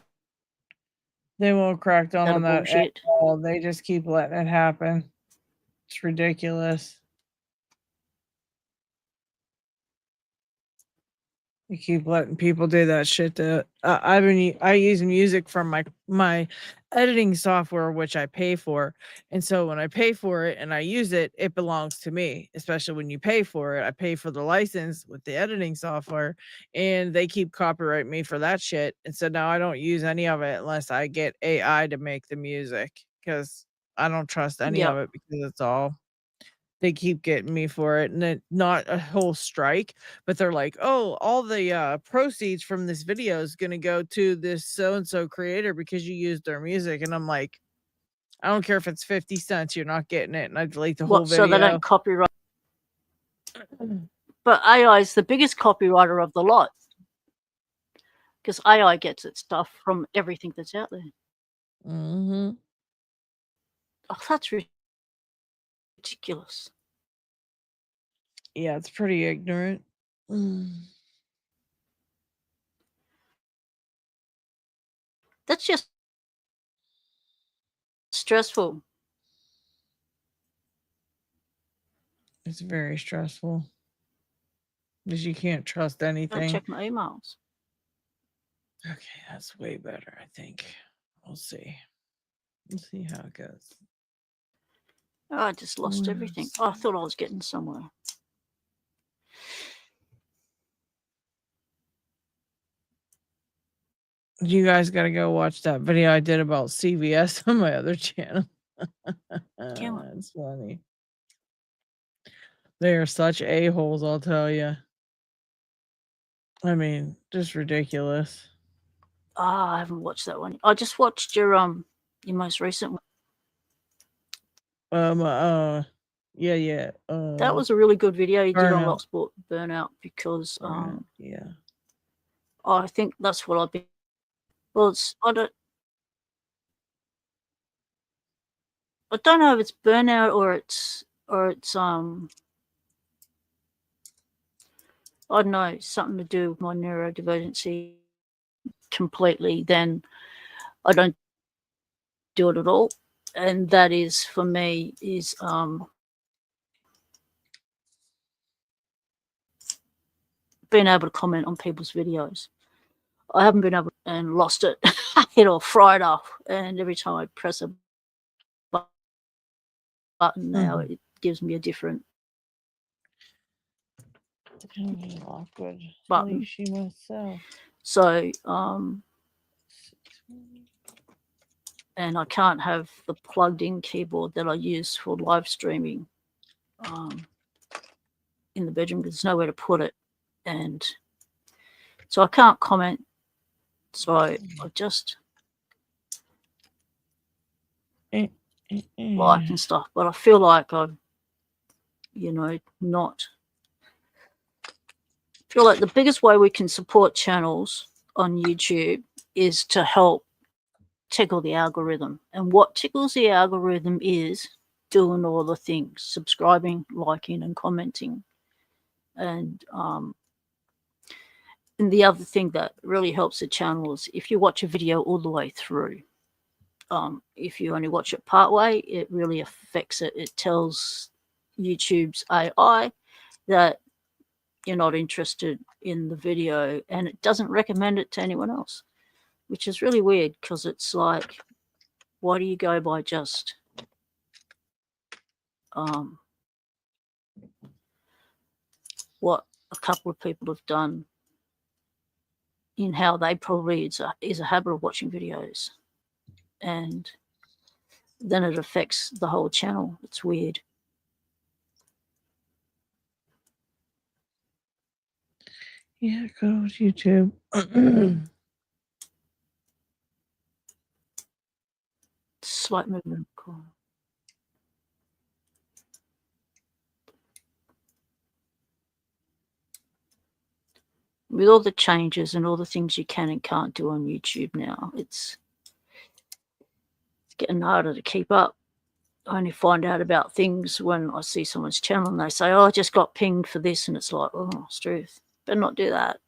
They won't crack down on that at all. They just keep letting it happen. It's ridiculous. You keep letting people do that shit. I use music from my editing software, which I pay for, and so when I pay for it and I use it, it belongs to me. Especially when you pay for it, I pay for the license with the editing software, and they keep copyright me for that shit. And so now I don't use any of it unless I get AI to make the music because I don't trust any of it because it's all. They keep getting me for it, and it not a whole strike, but they're like, "Oh, all the proceeds from this video is gonna go to this so and so creator because you used their music." And I'm like, "I don't care if it's 50 cents, you're not getting it." And I delete the whole So they video. don't copyright. But AI is the biggest copywriter of the lot because AI gets its stuff from everything that's out there. Mm-hmm. Oh, that's ridiculous. Yeah, it's pretty ignorant. That's just stressful. It's very stressful because you can't trust I anything. check my emails. Okay, that's way better, I think. We'll see. We'll see how it goes. Oh, I just lost everything. Oh, I thought I was getting somewhere. You guys got to go watch that video I did about CVS on my other channel. It's funny. They are such a-holes, I'll tell you. I mean, just ridiculous. I haven't watched that one. I just watched your most recent one. Yeah. That was a really good video you did on Burnout. Locksport Burnout because yeah. I think that's what I've been. Well, I don't know if it's burnout or it's I don't know, something to do with my neurodivergency completely. Then I don't do it at all, and that is for me is being able to comment on people's videos. I haven't been able and lost it, hit or fried off, and every time I press a button now, it gives me a different button. So and I can't have the plugged-in keyboard that I use for live streaming in the bedroom because there's nowhere to put it, and so I can't comment. So I just like and stuff, but I feel like I've, not. I feel like the biggest way we can support channels on YouTube is to help tickle the algorithm. And what tickles the algorithm is doing all the things, subscribing, liking, and commenting. And the other thing that really helps the channel is if you watch a video all the way through. If you only watch it part way, it really affects it. It tells YouTube's AI that you're not interested in the video, and it doesn't recommend it to anyone else, which is really weird because it's like, why do you go by just what a couple of people have done in how they probably is a habit of watching videos, and then it affects the whole channel. It's weird. Yeah, go to YouTube. Slight movement. With all the changes and all the things you can and can't do on YouTube now, it's getting harder to keep up. I only find out about things when I see someone's channel and they say, "Oh, I just got pinged for this," and it's like, "Oh, it's truth. Better not do that."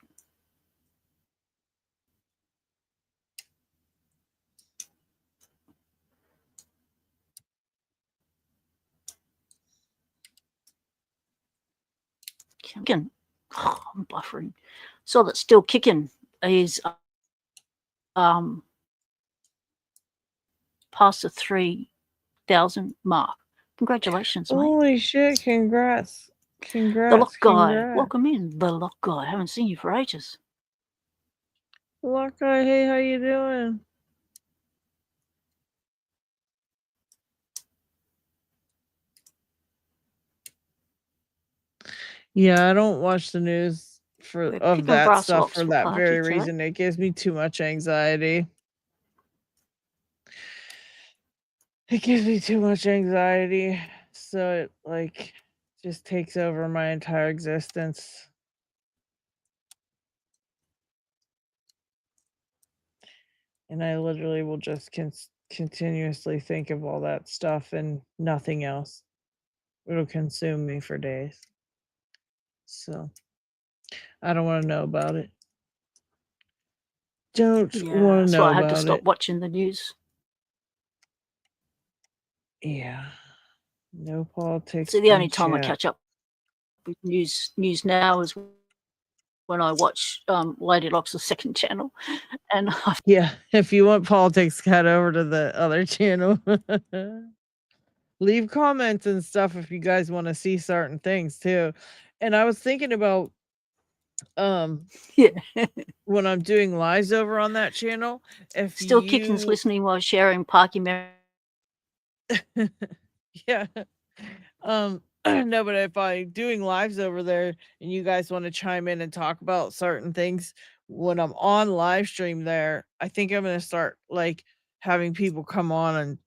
I'm buffering. So that's still kicking is past the 3,000 mark. Congratulations, mate. Holy shit, congrats. Congrats. The Lock Guy. Congrats. Welcome in, the Lock Guy. I haven't seen you for ages. Lock Guy, hey, how you doing? Yeah, I don't watch the news of that stuff for that very reason. It gives me too much anxiety. It gives me too much anxiety. So it like just takes over my entire existence. And I literally will just continuously think of all that stuff and nothing else. It'll consume me for days. So I don't want to know about it. Don't want to know about it. That's why I had to stop watching the news. Yeah. No politics. So the only time I catch up with news now is when I watch Lady Locke's second channel. And yeah, if you want politics, head over to the other channel. Leave comments and stuff if you guys want to see certain things too. And I was thinking about yeah, when I'm doing lives over on that channel, if still Kicking's listening while sharing Parky yeah. No, but if I'm doing lives over there and you guys want to chime in and talk about certain things when I'm on live stream there, I think I'm going to start like having people come on and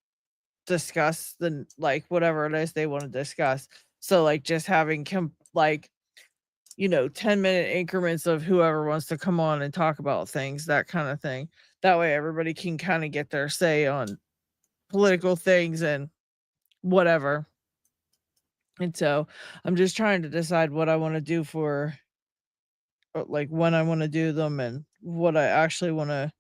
discuss the like whatever it is they want to discuss. So like just having 10-minute increments of whoever wants to come on and talk about things, that kind of thing. That way everybody can kind of get their say on political things and whatever. And so I'm just trying to decide what I want to do for like when I want to do them and what I actually want to,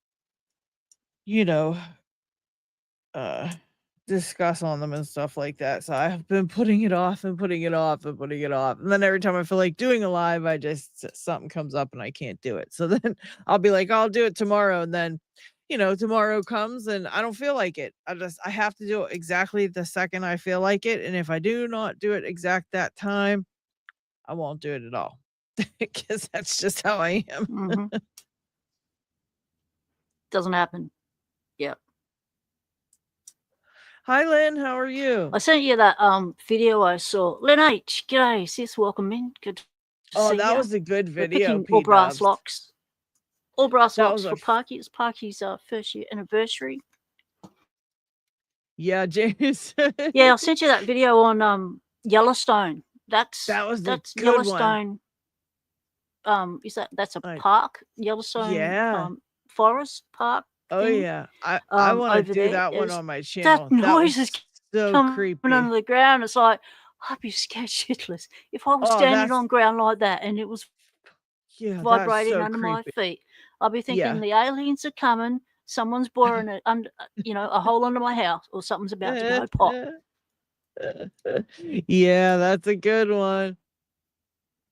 discuss on them and stuff like that. So I've been putting it off and putting it off and putting it off. And then every time I feel like doing a live, something comes up and I can't do it. So then I'll be like, I'll do it tomorrow. And then, tomorrow comes and I don't feel like it. I have to do it exactly the second I feel like it. And if I do not do it exact that time, I won't do it at all. Because that's just how I am. Mm-hmm. Doesn't happen. Yep. Hi, Lynn. How are you? I sent you that video I saw. Lynn H. G'day, sis. Welcome in. Good to see you. That was a good video. All brass locks. All brass locks for Parky. It's Parky's first year anniversary. Yeah, James. Yeah, I sent you that video on Yellowstone. That's Yellowstone. One. That's a park, Yellowstone forest park. Oh thing, yeah, I want to do that one on my channel. That noise is so coming creepy under the ground. It's like I'd be scared shitless if I was standing on ground like that and it was vibrating under my feet. I'd be thinking the aliens are coming. Someone's boring it under, a hole under my house, or something's about to go pop. Yeah, that's a good one.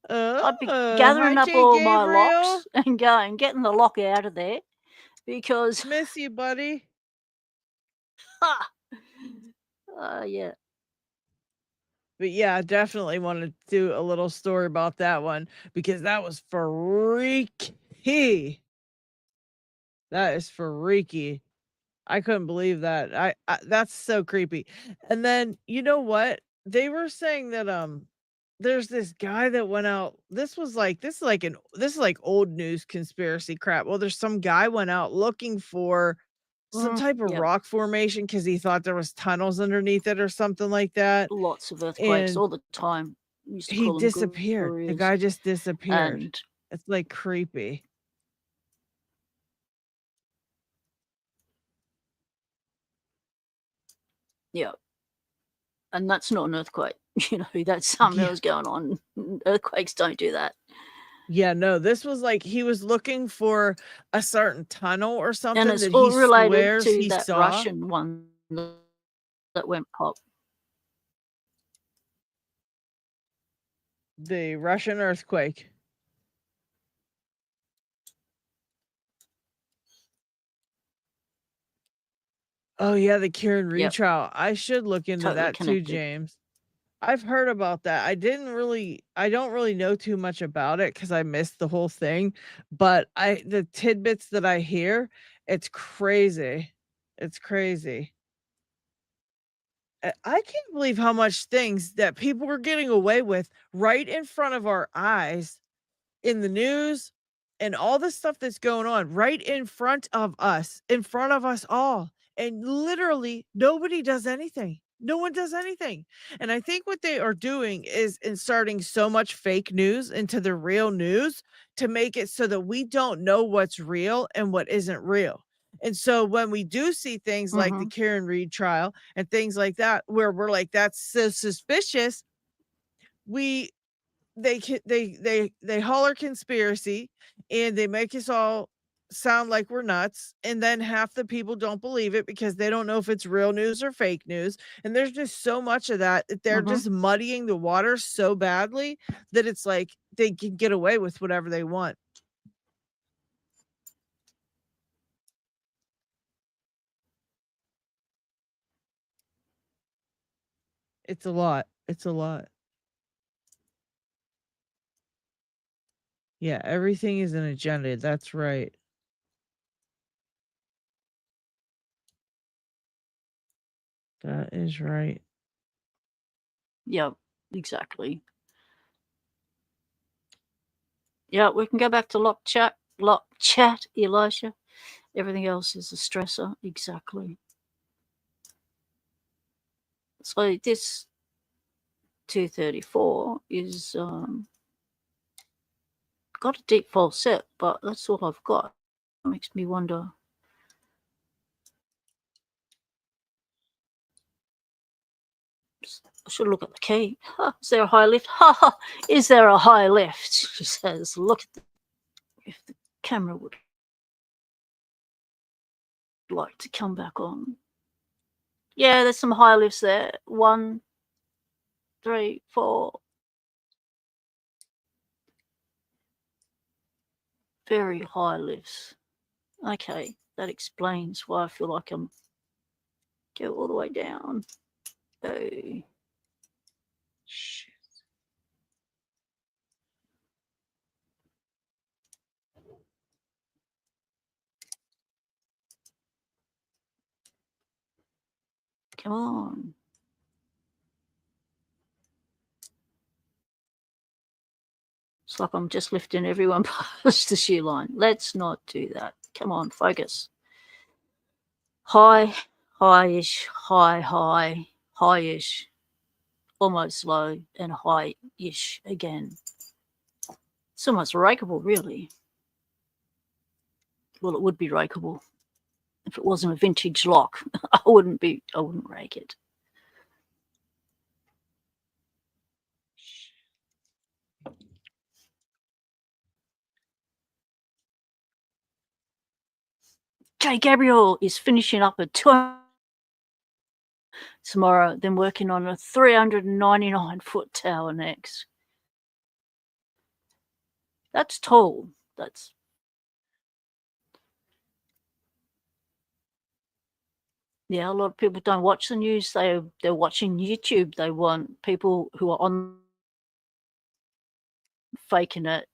I'd be gathering up all my locks and getting the lock out of there because miss you, buddy. Yeah. But yeah, I definitely want to do a little story about that one because that was freaky. That is freaky. I couldn't believe that. I that's so creepy. And then you know what? They were saying that there's this guy that went out. This is like old news conspiracy crap. Well, there's some guy went out looking for some type of rock formation because he thought there was tunnels underneath it or something like that. Lots of earthquakes all the time. He disappeared. The guy just disappeared. It's like creepy. Yeah. And that's not an earthquake. That's something else going on. Earthquakes don't do that. Yeah, no, this was like he was looking for a certain tunnel or something. And it's that all he related to he that saw. Russian one that went pop. The Russian earthquake. Oh yeah, the Kieran Reed Yep. trial. I should look into Totally that connected. too, James. I've heard about that. I don't really know too much about it because I missed the whole thing. But the tidbits that I hear, it's crazy. It's crazy. I can't believe how much things that people were getting away with right in front of our eyes in the news and all the stuff that's going on right in front of us all. And literally nobody does anything. No one does anything. And I think what they are doing is inserting so much fake news into the real news to make it so that we don't know what's real and what isn't real. And so when we do see things like the Kieran Reed trial and things like that, where we're like, that's so suspicious, they holler conspiracy and they make us all sound like we're nuts, and then half the people don't believe it because they don't know if it's real news or fake news. And there's just so much of that they're just muddying the water so badly that it's like they can get away with whatever they want. It's a lot. It's a lot. Yeah, everything is an agenda. That's right. That is right. Yep, exactly. Yeah, we can go back to lock chat, Elijah. Everything else is a stressor. Exactly. So this 234 is got a deep falset, but that's all I've got. It makes me wonder. I should look at the key. Is there a high lift? Is there a high lift? She says, look at if the camera would like to come back on. Yeah, there's some high lifts there. 1, 3, 4. Very high lifts. Okay, that explains why I feel like I'm go all the way down. Oh. Shit. Come on. It's like I'm just lifting everyone past the shear line. Let's not do that. Come on, focus. High, high-ish, high, high, high-ish, almost low, and high-ish again. It's almost rakeable, really. Well, it would be rakeable. If it wasn't a vintage lock, I wouldn't rake it. Jay Gabriel is finishing up a 200 tomorrow, then working on a 399-foot tower next. That's tall. That's yeah, a lot of people don't watch the news. They're watching YouTube. They want people who are on faking it,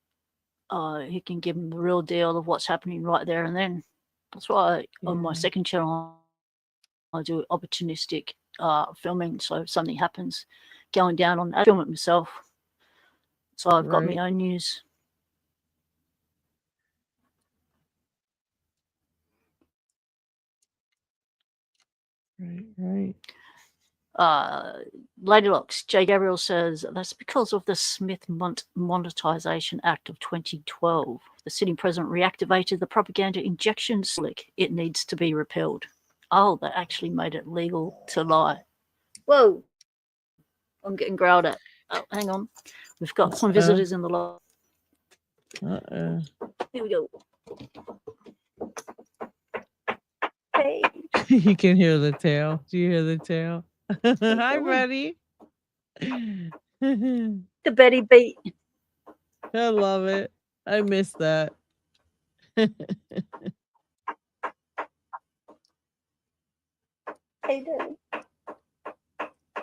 who can give them the real deal of what's happening right there and then. That's why on my second channel I do opportunistic filming. So if something happens going down on that, I film it myself. So I've got my own news. Right. Ladylocks, Jay Gabriel says that's because of the Smith Monetization Act of 2012. The sitting president reactivated the propaganda injection slick. It needs to be repealed. Oh, they actually made it legal to lie. Whoa, I'm getting growled at. Oh, hang on. We've got some visitors in the lobby. Here we go. Hey. You can hear the tail. Do you hear the tail? Hi, Betty. The Betty beat. I love it. I miss that. Hey, Daddy.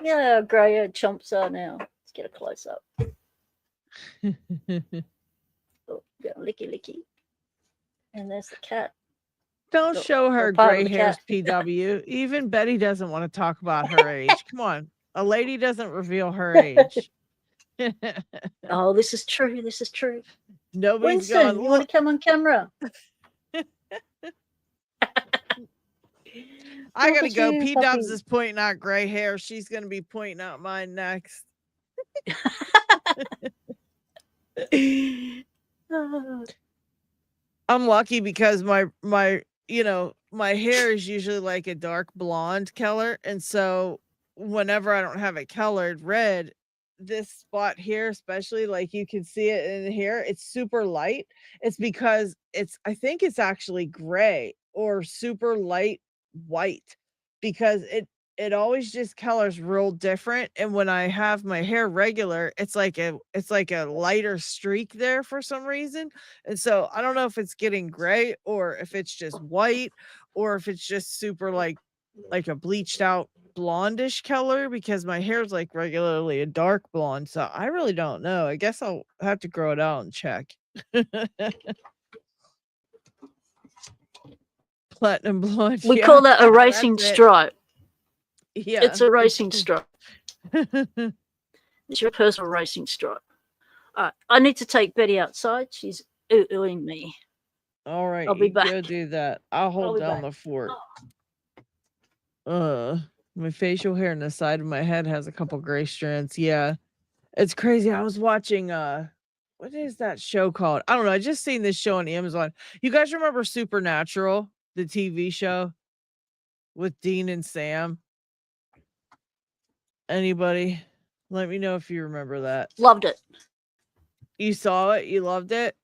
Yeah, how grey-haired chomps are now. Let's get a close-up. Oh, yeah, licky. And there's the cat. Don't show her gray hairs, PW. Even Betty doesn't want to talk about her age. Come on. A lady doesn't reveal her age. Oh, this is true. Nobody's Winston, going, you want to come on camera? I gotta go. P-Dubs is pointing out gray hair. She's gonna be pointing out mine next. I'm lucky because my hair is usually like a dark blonde color, and so whenever I don't have it colored red, this spot here, especially, like you can see it in here, it's super light. It's because I think it's actually gray or super light white, because it always just colors real different. And when I have my hair regular, it's like a lighter streak there for some reason. And so I don't know if it's getting gray or if it's just white or if it's just super like a bleached out blondish color, because my hair is like regularly a dark blonde. So I really don't know. I guess I'll have to grow it out and check. Platinum blonde. We call that a racing stripe. Yeah. It's a racing stripe. It's your personal racing stripe. All right. I need to take Betty outside. She's oohing me. All right. I'll be back. Go do that. I'll hold down the fort. My facial hair on the side of my head has a couple gray strands. Yeah. It's crazy. I was watching what is that show called? I don't know. I just seen this show on Amazon. You guys remember Supernatural, the TV show with Dean and Sam? Anybody? Let me know if you remember that. Loved it. You saw it? You loved it?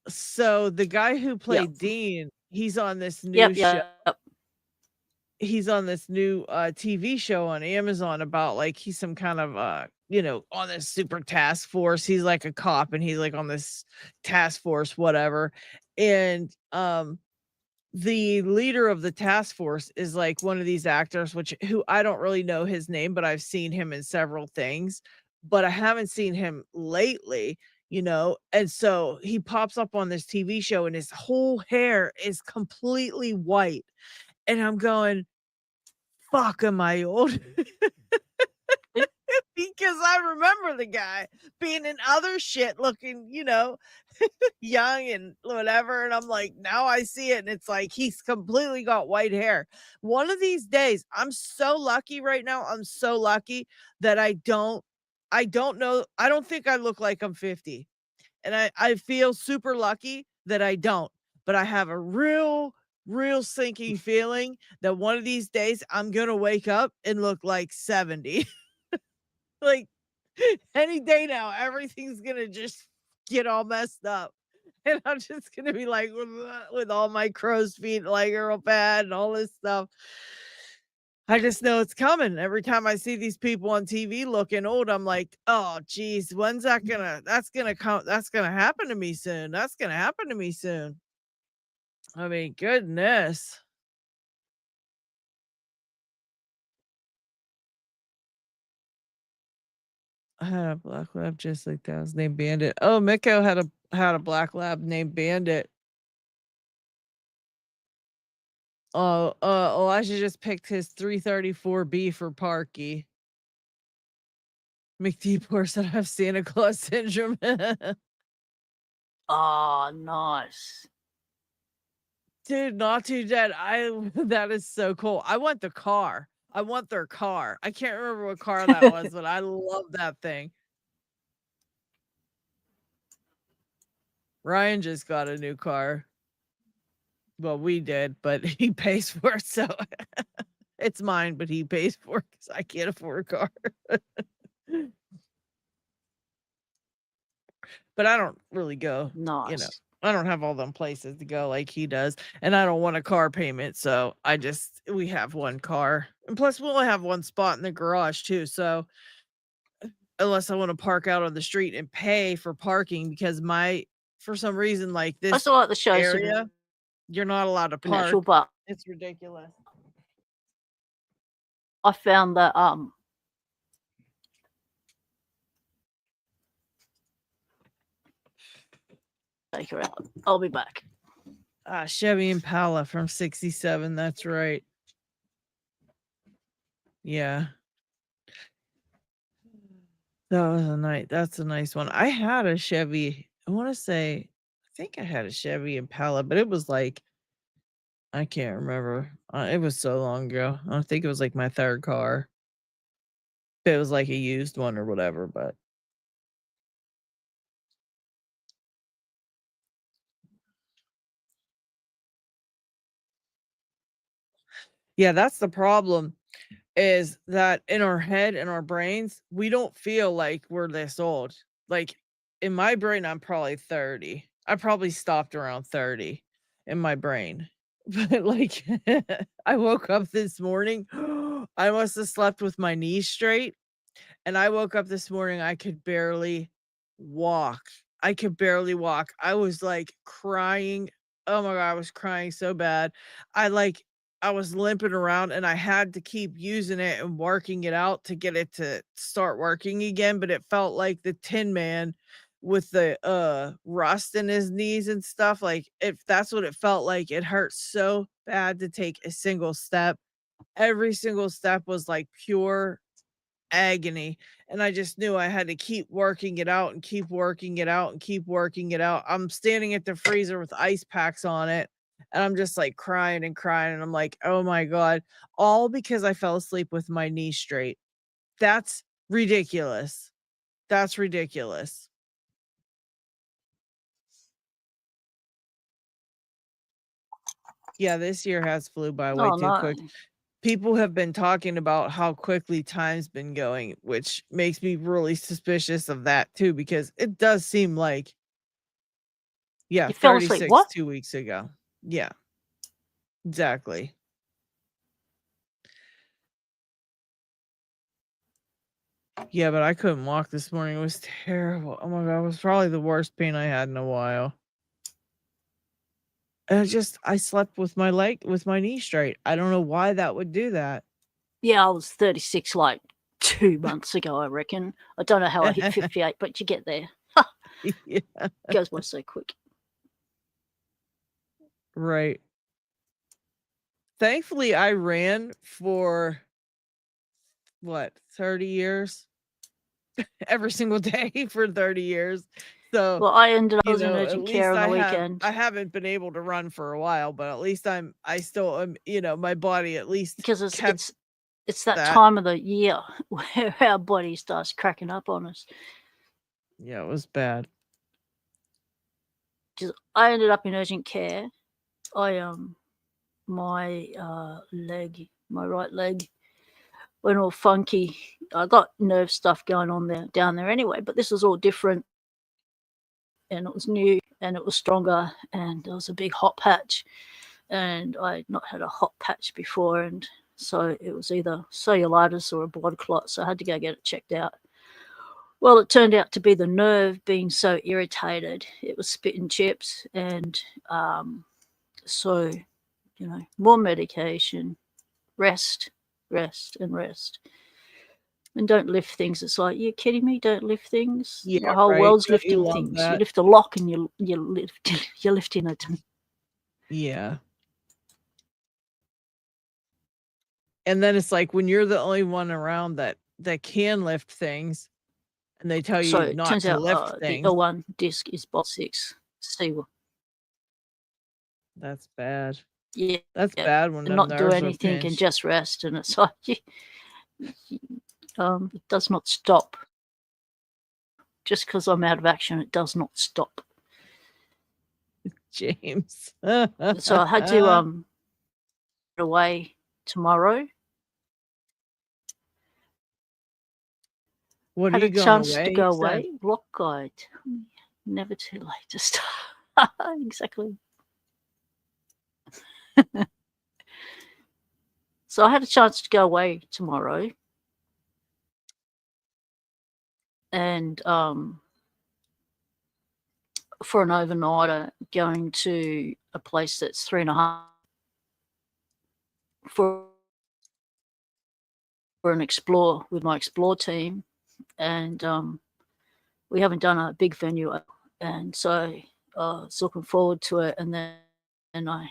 So the guy who played Dean, he's on this new show. He's on this new TV show on Amazon about, like, he's some kind of on this super task force. He's like a cop and he's like on this task force, whatever. And the leader of the task force is like one of these actors, who I don't really know his name, but I've seen him in several things, but I haven't seen him lately, and so he pops up on this TV show and his whole hair is completely white. And I'm going, fuck, am I old? Because I remember the guy being in other shit looking, young and whatever. And I'm like, now I see it. And it's like, he's completely got white hair. One of these days, I'm so lucky right now. I'm so lucky that I don't know. I don't think I look like I'm 50. And I feel super lucky that I don't. But I have a real sinking feeling that one of these days I'm going to wake up and look like 70. Like any day now, everything's going to just get all messed up. And I'm just going to be like with all my crow's feet, like real bad and all this stuff. I just know it's coming. Every time I see these people on TV looking old, I'm like, oh, geez, when's that's going to happen to me soon. That's going to happen to me soon. I mean, goodness. I had a black lab just like that. It was named Bandit. Oh, Miko had a black lab named Bandit. Oh, Elijah just picked his 334B for Parky. McDeepore said I have Santa Claus syndrome. Oh, nice. Dude, not too dead. That is so cool. I want the car. I want their car. I can't remember what car that was, but I love that thing. Ryan just got a new car. Well, we did, but he pays for it, so it's mine, but he pays for it because I can't afford a car. But I don't really go. Nice. I don't have all them places to go like he does, and I don't want a car payment, so we have one car, and plus we only have one spot in the garage too. So unless I want to park out on the street and pay for parking, because for some reason, like this I still like the show area, you're not allowed to park. It's ridiculous. I found that take her out. I'll be back. Chevy Impala from 67. That's right. Yeah. That's a nice one. I had a Chevy. I want to say, I think I had a Chevy Impala, but it was like, I can't remember. It was so long ago. I think it was like my third car. It was like a used one or whatever, but yeah, that's the problem, is that in our head, in our brains, we don't feel like we're this old. Like in my brain, I'm probably 30. I probably stopped around 30 in my brain. But like I woke up this morning, I must have slept with my knees straight. And I woke up this morning, I could barely walk. I could barely walk. I was like crying. Oh my God, I was crying so bad. I was limping around and I had to keep using it and working it out to get it to start working again. But it felt like the Tin Man with the rust in his knees and stuff. Like, if that's what it felt like, it hurt so bad to take a single step. Every single step was like pure agony, and I just knew I had to keep working it out and keep working it out and keep working it out. I'm standing at the freezer with ice packs on it, and I'm just like crying and crying, and I'm like, oh my God, all because I fell asleep with my knee straight. That's ridiculous. That's ridiculous. Yeah, this year has flew by way too quick. People have been talking about how quickly time's been going, which makes me really suspicious of that too, because it does seem like, yeah, you fell asleep. 36 What? 2 weeks ago. Yeah, exactly. Yeah, but I couldn't walk this morning. It was terrible. Oh my God, it was probably the worst pain I had in a while. And I slept with my knee straight. I don't know why that would do that. Yeah, I was 36 like 2 months ago, I reckon. I don't know how I hit 58, but you get there. Yeah. Goes by so quick. Right. Thankfully, I ran for what, 30 years? Every single day for 30 years. So, well, I ended up you in know, at urgent care least on the weekend. I haven't been able to run for a while, but at least I still am, you know, my body at least because kept it's that that. time of the year where our body starts cracking up on us. Yeah, it was bad. I ended up in urgent care. My leg, my right leg went all funky. I got nerve stuff going on down there anyway, but this was all different, and it was new and it was stronger, and there was a big hot patch, and I had not had a hot patch before, and so it was either cellulitis or a blood clot, so I had to go get it checked out. Well, it turned out to be the nerve being so irritated. It was spitting chips, and so, you know, more medication, rest, and rest. And don't lift things. It's like, you kidding me? Don't lift things. Yeah, My whole right. world's Don't you lifting love things. that? You lift a lock and you're lifting it. Yeah. And then it's like when you're the only one around that can lift things, and they tell So you it not turns to out lift the things. L1 disc is bot 6. See, That's bad. yeah, That's bad when and the not do nerves are anything and pinched. just rest, and it's like it does not stop. Just because I'm out of action, it does not stop. James. So I had to get away tomorrow. What are Had you a going chance away? to You go said? away. Rock guide. Never too late to start. Exactly. So I had a chance to go away tomorrow, and for an overnighter, going to a place that's 3.5 for an explore with my explore team, and we haven't done a big venue, and so I was looking forward to it. And then I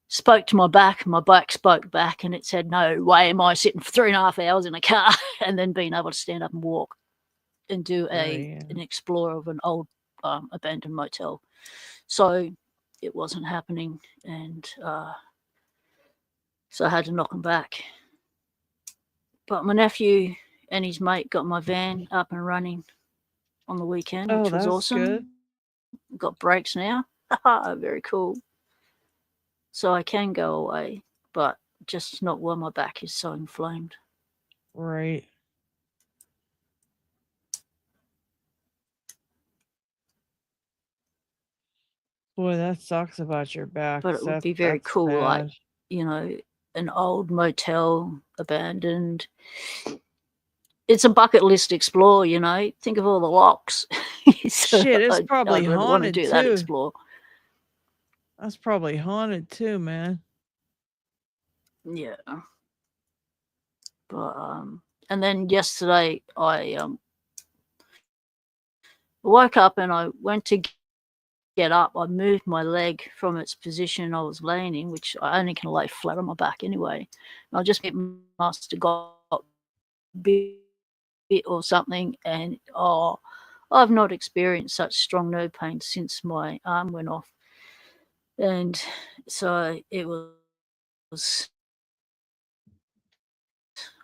spoke to my back, and my back spoke back, and it said, "No way am I sitting for 3.5 hours in a car," and then being able to stand up and walk and do an explore of an old abandoned motel. So it wasn't happening, and so I had to knock them back. But my nephew and his mate got my van up and running on the weekend, which was awesome. Good. Got brakes now. Very cool. So I can go away, but just not while my back is so inflamed. Right. Boy, that sucks about your back. But it would be very cool, bad. Like, you know, an old motel, abandoned. It's a bucket list explore, you know. Think of all the locks. So shit, it's probably haunted want to do too. That explore. That's probably haunted too, man. Yeah. But and then yesterday I woke up and I went to get up. I moved my leg from its position I was laying in, which I only can lay flat on my back anyway. And I just must have got bit or something, and I've not experienced such strong nerve pain since my arm went off. And so it was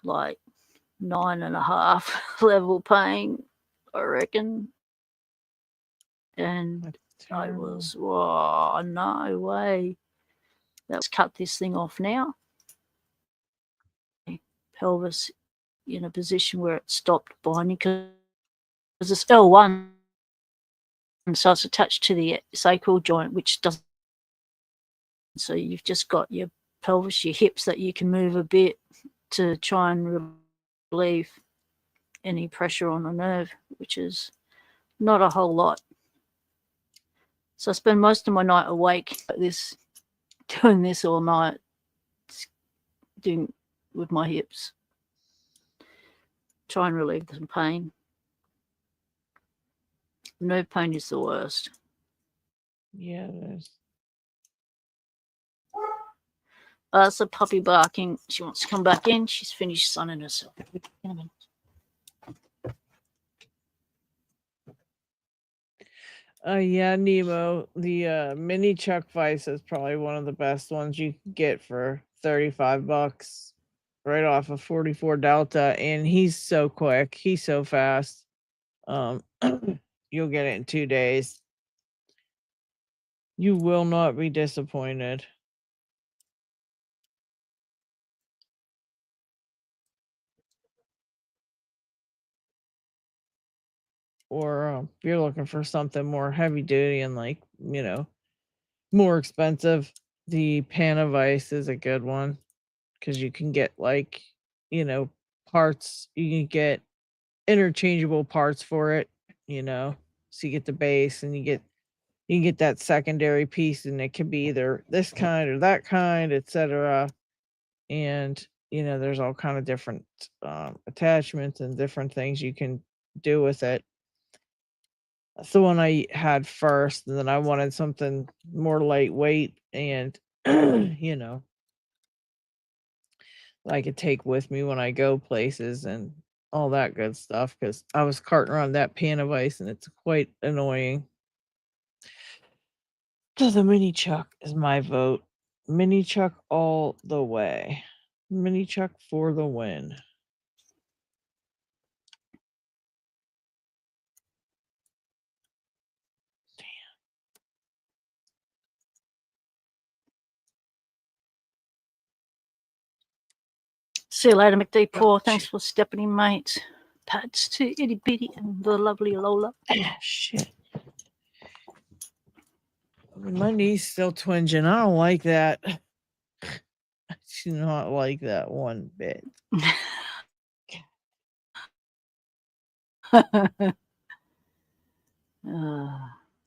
like 9.5 level pain, I reckon. And I was, whoa, no way. Let's cut this thing off now. Pelvis in a position where it stopped binding, because it's L1, so it's attached to the sacral joint, which doesn't. So you've just got your pelvis, your hips that you can move a bit to try and relieve any pressure on the nerve, which is not a whole lot. So I spend most of my night awake like this, doing this all night, doing with my hips, try and relieve some pain. Nerve pain is the worst. Yeah, it is. That's a puppy barking. She wants to come back in. She's finished sunning herself. In a minute. Yeah, Nemo, the mini chuck vise is probably one of the best ones you can get for $35 right off of 44 Delta, and he's so quick. He's so fast. You'll get it in 2 days. You will not be disappointed. Or if you're looking for something more heavy duty and, like, you know, more expensive, the Panavice is a good one, because you can get, like, you know, parts. You can get interchangeable parts for it, you know. So you get the base, and you can get that secondary piece, and it can be either this kind or that kind, etc. And, you know, there's all kind of different attachments and different things you can do with it. That's the one I had first, and then I wanted something more lightweight and, you know, that I could take with me when I go places and all that good stuff, because I was carting around that Panavice, and it's quite annoying. So the mini chuck is my vote. Mini chuck all the way. Mini chuck for the win. See you later, McD4. Thanks for stepping in, mate. Pats to Itty Bitty and the lovely Lola. Shit. My knee's still twinging. I don't like that. I do not like that one bit. The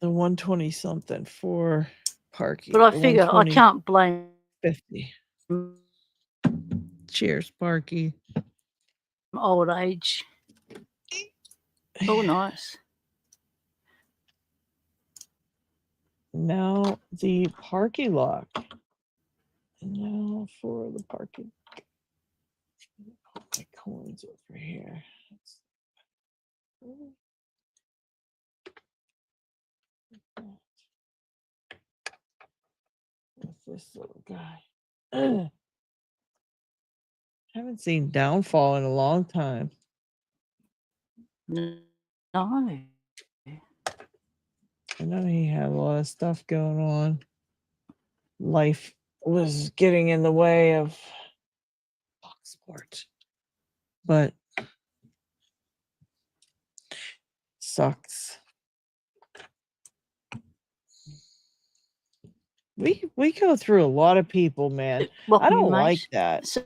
120 something for Parky. But I figure I can't blame 50. Cheers, Parky. Old age. Oh, nice. Now the Parky lock. Now for the Parky. Put my coins over here. With this little guy. Haven't seen Downfall in a long time. No. I know he had a lot of stuff going on. Life was getting in the way of Locksport. But sucks. We go through a lot of people, man. Welcome, I don't like that. So,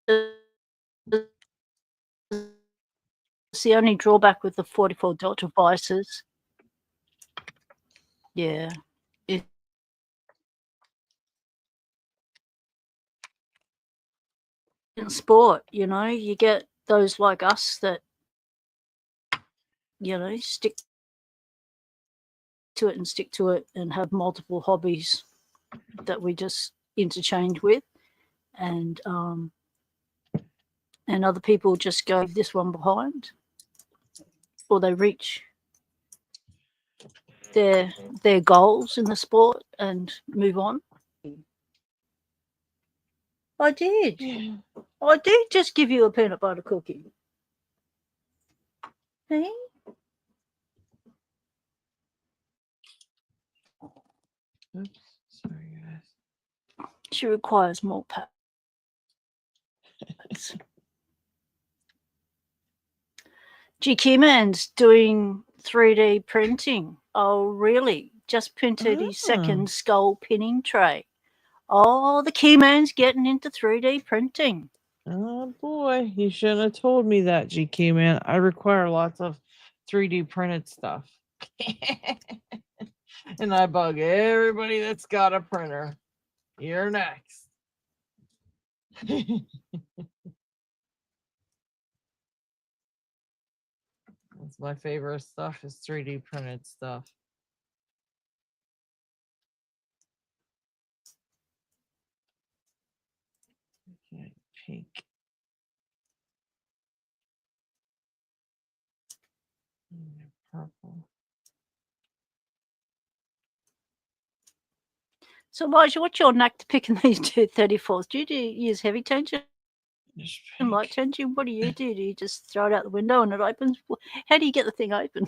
it's the only drawback with the 44 Delta devices. Yeah. In sport, you know, you get those like us that, you know, stick to it and have multiple hobbies that we just interchange with, and other people just go this one behind, or they reach their goals in the sport and move on. I did. Yeah. I did just give you a peanut butter cookie. Hey? Oops, sorry guys. She requires more pats. GQ-Man's doing 3D printing. Oh, really? Just printed his second skull pinning tray. Oh, the Keyman's getting into 3D printing. Oh boy, you shouldn't have told me that, GK man. I require lots of 3D printed stuff. And I bug everybody that's got a printer. You're next. That's my favorite stuff, is 3D printed stuff. Okay, pink. Purple. So, Elijah, what's your knack to picking these 234s? Do you use heavy tension? Light tension? What do? Do you just throw it out the window and it opens? How do you get the thing open?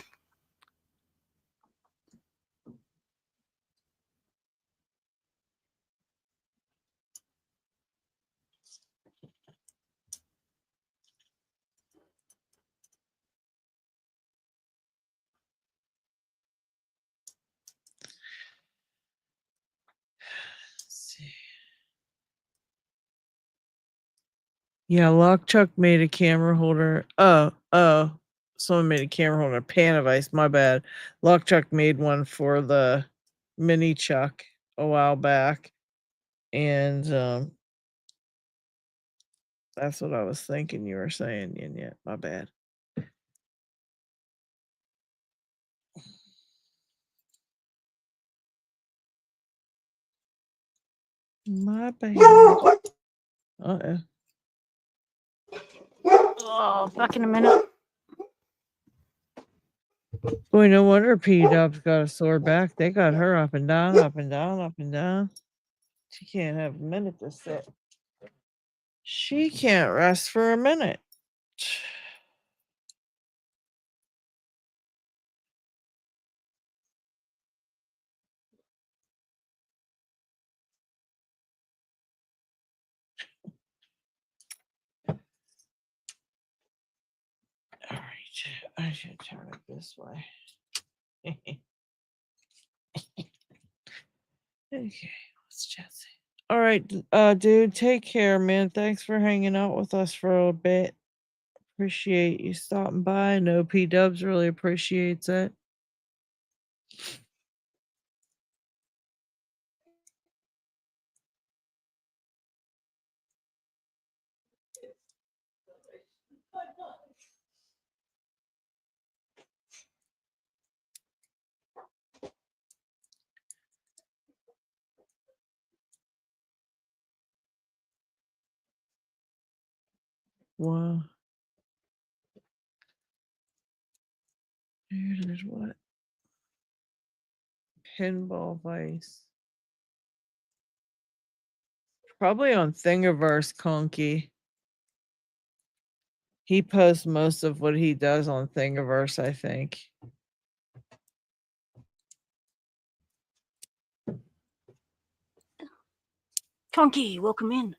Yeah, Lockchuck made a camera holder. Someone made a camera holder, a pan of ice. My bad. Lockchuck made one for the mini chuck a while back, and that's what I was thinking you were saying. Yeah, my bad. My bad. Uh-oh. Oh, back in a minute. Boy, no wonder P-Dub's got a sore back. They got her up and down, up and down, up and down. She can't have a minute to sit. She can't rest for a minute. All right, I should turn it this way. Okay, what's Jesse? All right, dude, take care, man. Thanks for hanging out with us for a bit. Appreciate you stopping by. I know P-Dubs really appreciates it. Wow. There's what? Pinball Vice. Probably on Thingiverse, Conky. He posts most of what he does on Thingiverse, I think. Conky, welcome in.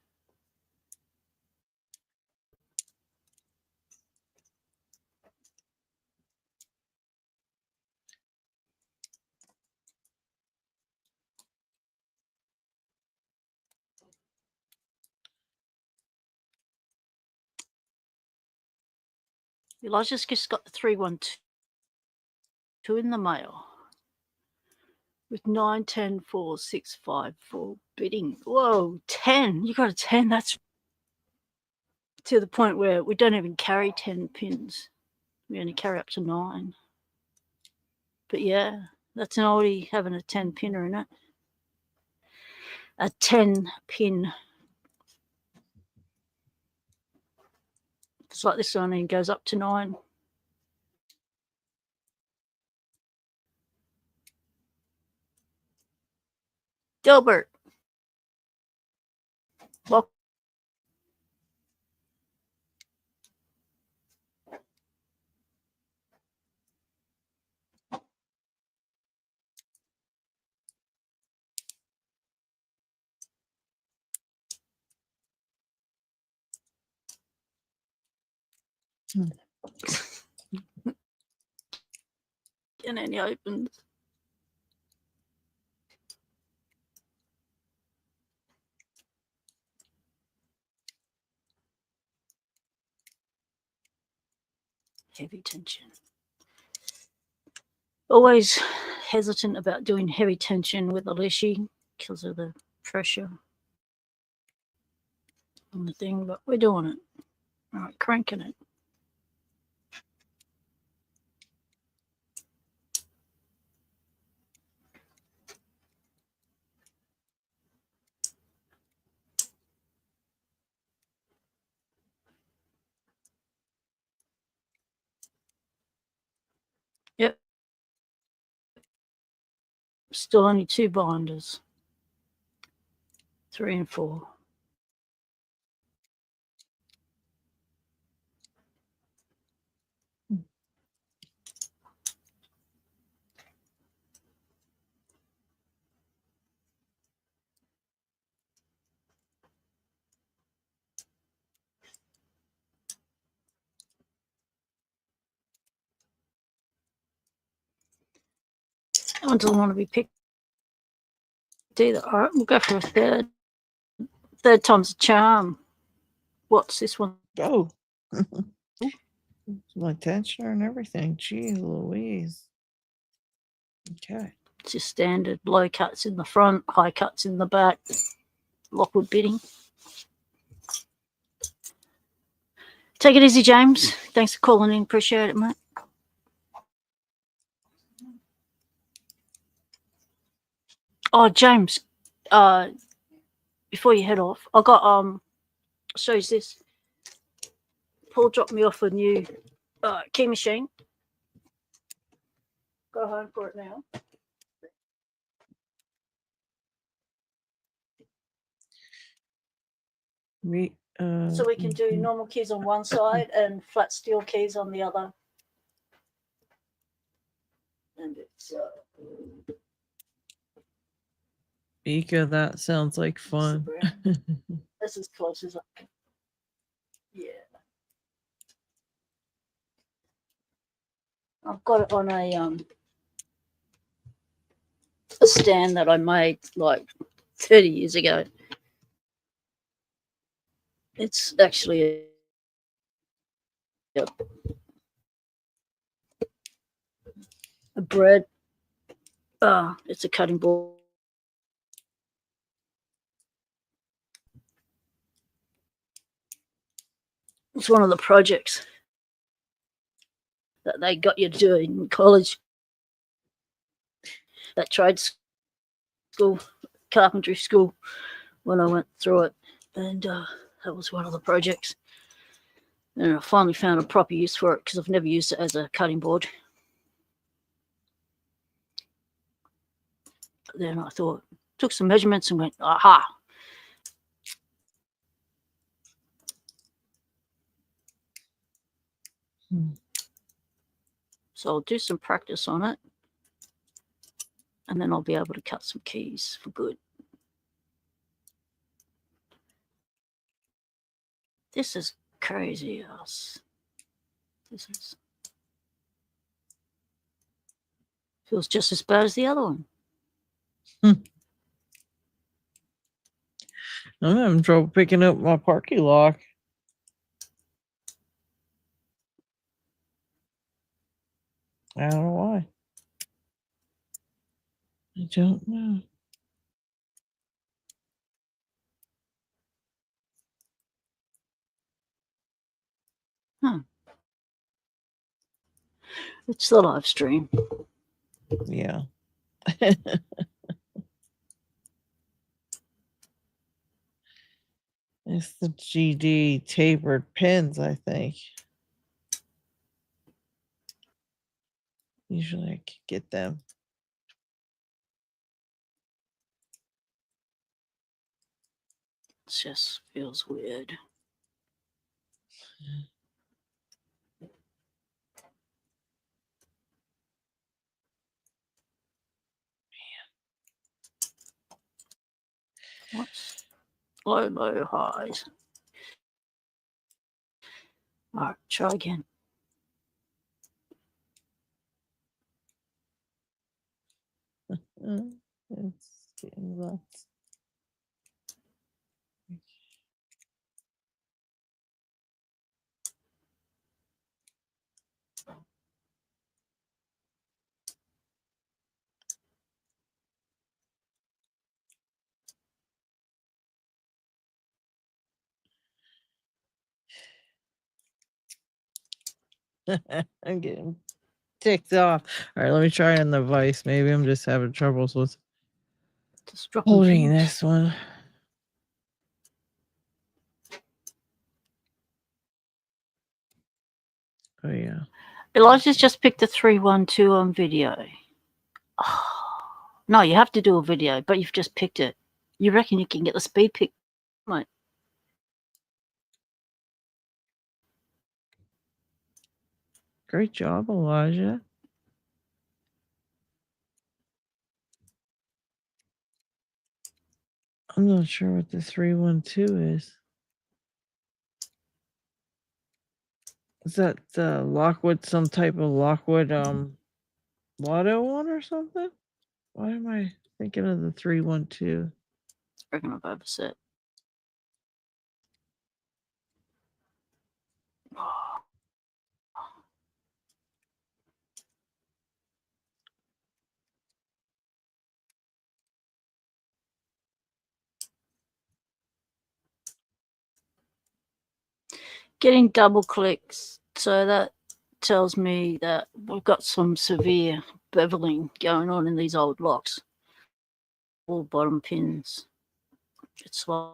Elijah's just got the 312 in the mail with 9, 10, 4, 6, 5, 4 bidding. Whoa, 10. You got a 10. That's to the point where we don't even carry 10 pins. We only carry up to 9. But yeah, that's an oldie having a 10 pinner in it. A 10 pin. It's like this one, and it goes up to 9. Delbert. Lock. And then he opens. Heavy tension. Always hesitant about doing heavy tension with a leashy because of the pressure on the thing, but we're doing it. All right, cranking it. Yep. Still only 2 binders. 3 and 4. That one doesn't want to be picked either. All right, we'll go for a third. Third time's a charm. What's this one? Oh. My tensioner and everything. Gee Louise. Okay. It's just standard low cuts in the front, high cuts in the back. Lockwood bidding. Take it easy, James. Thanks for calling in. Appreciate it, mate. Oh, James, before you head off, I got shows this. Paul dropped me off a new key machine. Go home for it now. So we can do normal keys on one side and flat steel keys on the other. And it's Ika, that sounds like fun. That's as close as I can. Yeah. I've got it on a stand that I made like 30 years ago. It's actually a bread. It's a cutting board. It's one of the projects that they got you to do in college. That trade school, carpentry school, when I went through it. And that was one of the projects. And I finally found a proper use for it because I've never used it as a cutting board. But then I thought, took some measurements and went, aha. So I'll do some practice on it. And then I'll be able to cut some keys for good. This is crazy ass. This is feels just as bad as the other one. I'm having trouble picking up my Parky lock. I don't know why. I don't know. It's the live stream. Yeah. It's the GD tapered pins, I think. Usually I can get them. It just feels weird. What's low highs? All right, try again. It's getting lots. I'm getting ticked off. All right, let me try on the vise. Maybe I'm just having troubles with holding this one. Oh yeah. Elijah's just picked the 312 on video. Oh, no, you have to do a video, but you've just picked it. You reckon you can get the speed pick, mate? Great job, Elijah. I'm not sure what the 312 is. Is that Lockwood, some type of Lockwood Lotto one or something? Why am I thinking of the 312? I reckon I've overset. Getting double clicks, so that tells me that we've got some severe beveling going on in these old locks. All bottom pins. It's like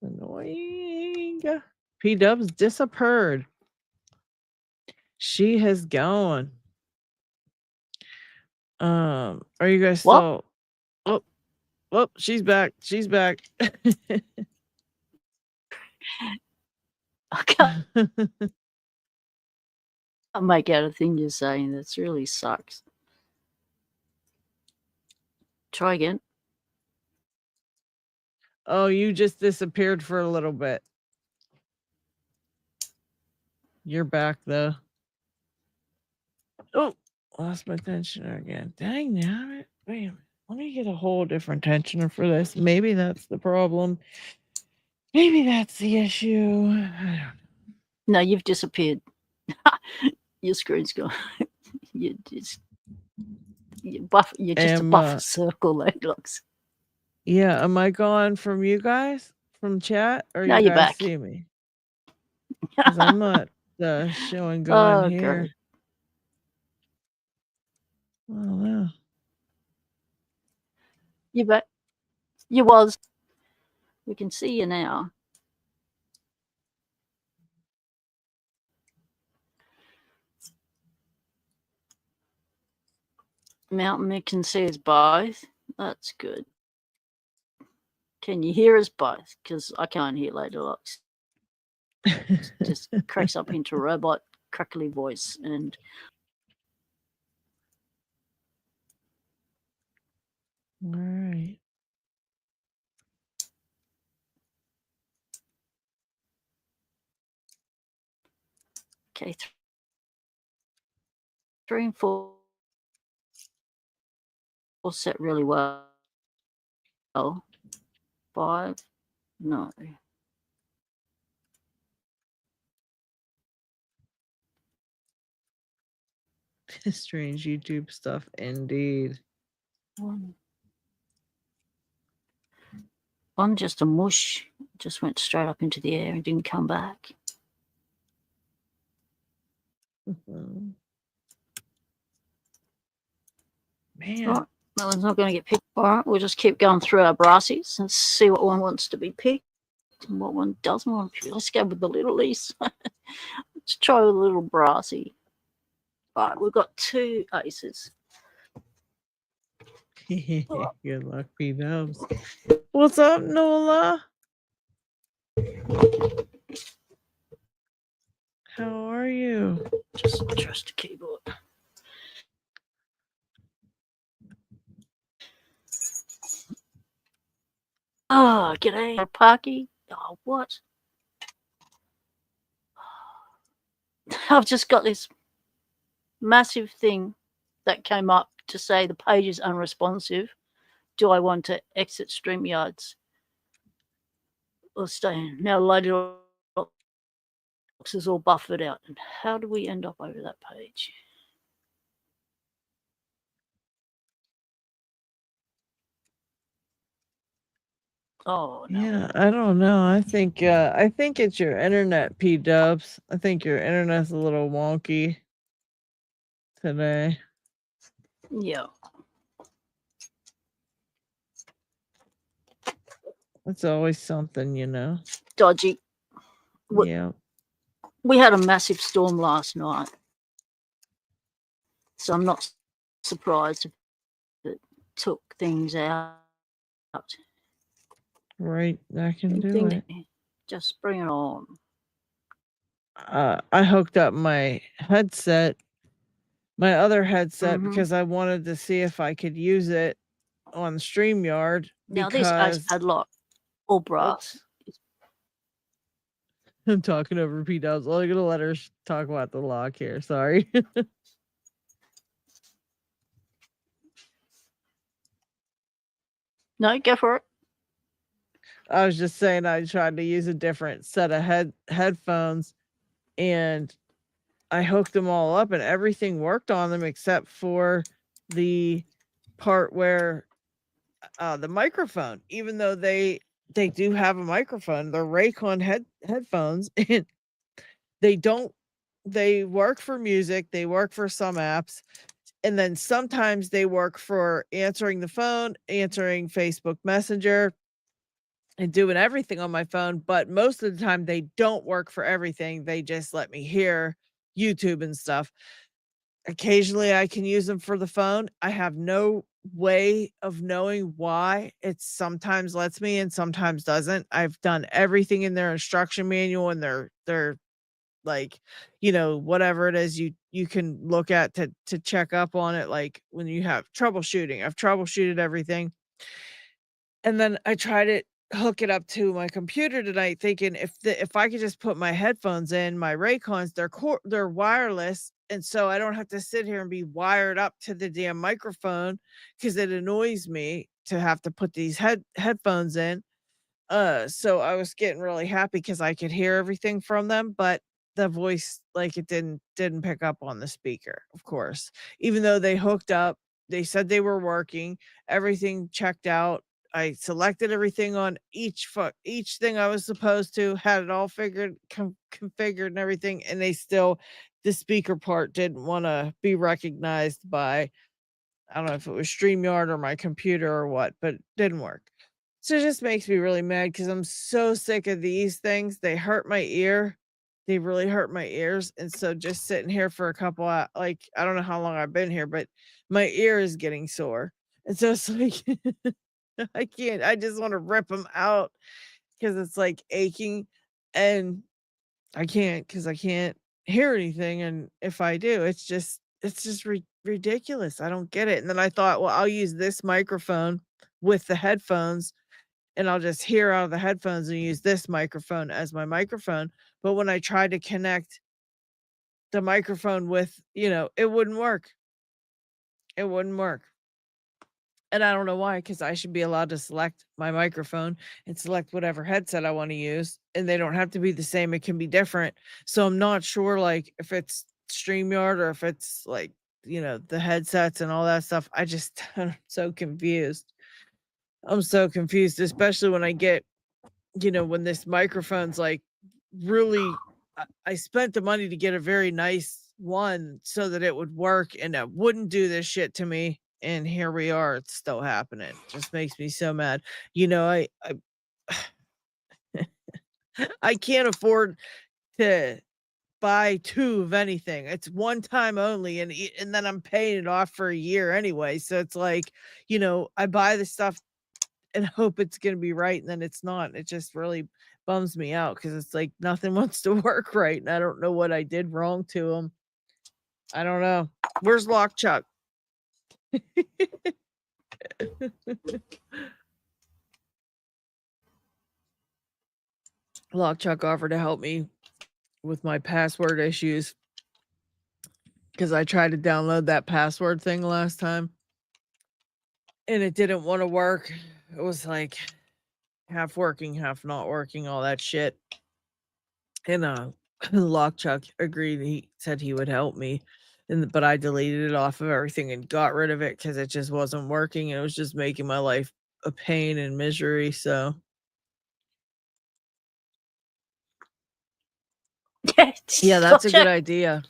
Annoying. P-Dub's disappeared. She has gone. Are you guys still? Oh, she's back. She's back. I can't make out a thing you're saying. That really sucks. Try again. Oh, you just disappeared for a little bit. You're back though. Oh, lost my tensioner again. Dang it. Wait a minute. Let me get a whole different tensioner for this. Maybe that's the problem. Maybe that's the issue. I don't know. No, you've disappeared. Your screen's gone. You're just a buffer circle, it looks. Yeah, am I gone from you guys? From chat? Or no, you you're guys back. See me? Because I'm not showing going here. God. Oh no. You bet. You was. We can see you now. Mountain Mick can see us both. That's good. Can you hear us both? Because I can't hear Lady Locks. Just cracks up into robot crackly voice and all right. Okay, 3 and 4 set really well. 5, no. Strange YouTube stuff, indeed. One just a mush, just went straight up into the air and didn't come back. Mm-hmm. Man. Right, that one's not going to get picked. All right, we'll just keep going through our brassies and see what one wants to be picked and what one doesn't want to be. Let's go with the little Lisa. Let's try with a little brassy. All right, we've got 2 aces. Good luck, P-Dubs. What's up, Nola? How are you? Just trust the keyboard. Oh, g'day, Parky. Oh, what? I've just got this massive thing that came up to say the page is unresponsive. Do I want to exit StreamYards or stay in? Now, Lady Locks is all buffered out. And how do we end up over that page? Oh, no. Yeah, I don't know. I think it's your internet, P-Dubs. I think your internet's a little wonky today. Yeah. It's always something, you know. Dodgy. Yeah. We had a massive storm last night. So I'm not surprised if it took things out. Right, I can do it. Just bring it on. I hooked up my headset, my other headset, because I wanted to see if I could use it on StreamYard. Now this is padlock or brass. I'm talking over P-Dubs. I'm gonna let her talk about the lock here. Sorry. No, go for it. I was just saying I tried to use a different set of headphones, and I hooked them all up and everything worked on them except for the part where the microphone, even though they do have a microphone, they're Raycon headphones, and they work for music, they work for some apps, and then sometimes they work for answering the phone, answering Facebook Messenger, and doing everything on my phone, but most of the time they don't work for everything. They just let me hear YouTube and stuff. Occasionally I can use them for the phone. I have no way of knowing why it sometimes lets me and sometimes doesn't. I've done everything in their instruction manual and their like, you know, whatever it is you can look at to check up on it, like when you have troubleshooting. I've troubleshooted everything. And then I tried it, hook it up to my computer tonight, thinking if I could just put my headphones in, my Raycons, they're wireless, and so I don't have to sit here and be wired up to the damn microphone because it annoys me to have to put these headphones in. So I was getting really happy because I could hear everything from them, but the voice, like, it didn't pick up on the speaker, of course. Even though they hooked up, they said they were working, everything checked out. I selected everything on each thing I was supposed to, had it all configured and everything, and the speaker part didn't want to be recognized by I don't know if it was StreamYard or my computer or what, but it didn't work. So it just makes me really mad because I'm so sick of these things. They hurt my ear. They really hurt my ears. And so just sitting here for a couple of, like, I don't know how long I've been here, but my ear is getting sore. And so it's like, I can't, I just want to rip them out because it's like aching and I can't because I can't hear anything. And if I do, it's just ridiculous. I don't get it. And then I thought, well, I'll use this microphone with the headphones and I'll just hear out of the headphones and use this microphone as my microphone. But when I tried to connect the microphone with, it wouldn't work. It wouldn't work. And I don't know why, because I should be allowed to select my microphone and select whatever headset I want to use. And they don't have to be the same. It can be different. So I'm not sure like if it's StreamYard or if it's like, the headsets and all that stuff. I'm so confused. I'm so confused, especially when I get, when this microphone's like really, I spent the money to get a very nice one so that it would work and it wouldn't do this shit to me. And here we are. It's still happening. It just makes me so mad. I I can't afford to buy two of anything. It's one time only, and then I'm paying it off for a year anyway. So it's like, I buy the stuff and hope it's gonna be right, and then it's not. It just really bums me out because it's like nothing wants to work right, and I don't know what I did wrong to them. I don't know. Where's Lock Chuck? Lock Chuck offered to help me with my password issues because I tried to download that password thing last time and it didn't want to work. It was like half working, half not working, all that shit. And Lock Chuck agreed. He said he would help me. But I deleted it off of everything and got rid of it because it just wasn't working and it was just making my life a pain and misery. So yeah, that's a good idea.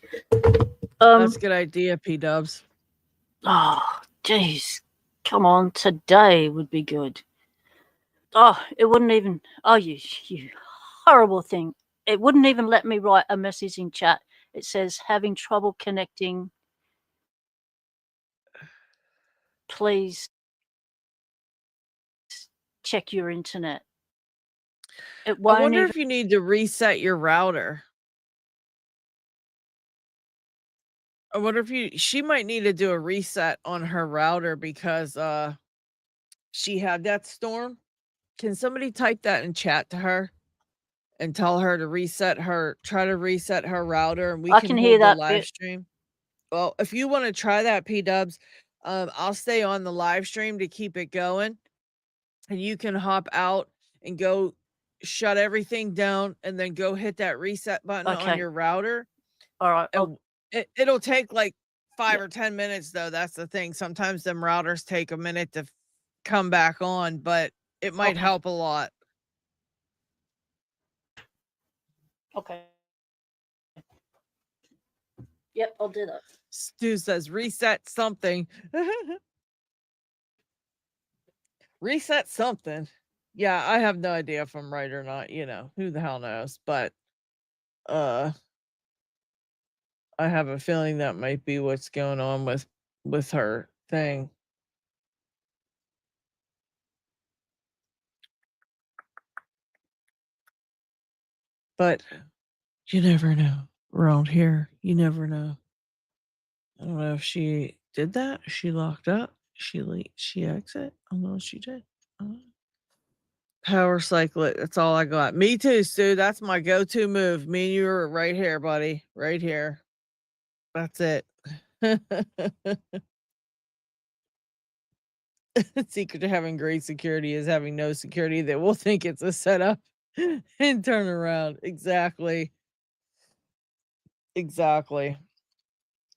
That's a good idea, P-dubs. Oh, jeez. Come on, today would be good. Oh, it wouldn't even, you horrible thing. It wouldn't even let me write a message in chat. It says, having trouble connecting. Please check your internet. I wonder if you need to reset your router. I wonder if she might need to do a reset on her router because she had that storm. Can somebody type that in chat to her and tell her to try to reset her router and we can hear that live stream? Well, if you want to try that, P-dubs, I'll stay on the live stream to keep it going. And you can hop out and go shut everything down and then go hit that reset button on your router. All right. It'll take like 5 or 10 minutes though. That's the thing. Sometimes them routers take a minute to come back on, but it might help a lot. Okay. Yep, I'll do that. Stu says reset something. Reset something. Yeah, I have no idea if I'm right or not, who the hell knows, but I have a feeling that might be what's going on with her thing. But you never know. Around here, you never know. I don't know if she did that. She locked up. She exit. I don't know what she did. Power cycle it. That's all I got. Me too, Stu. That's my go-to move. Me and you are right here, buddy. Right here. That's it. Secret to having great security is having no security that will think it's a setup and turn around. Exactly. Exactly.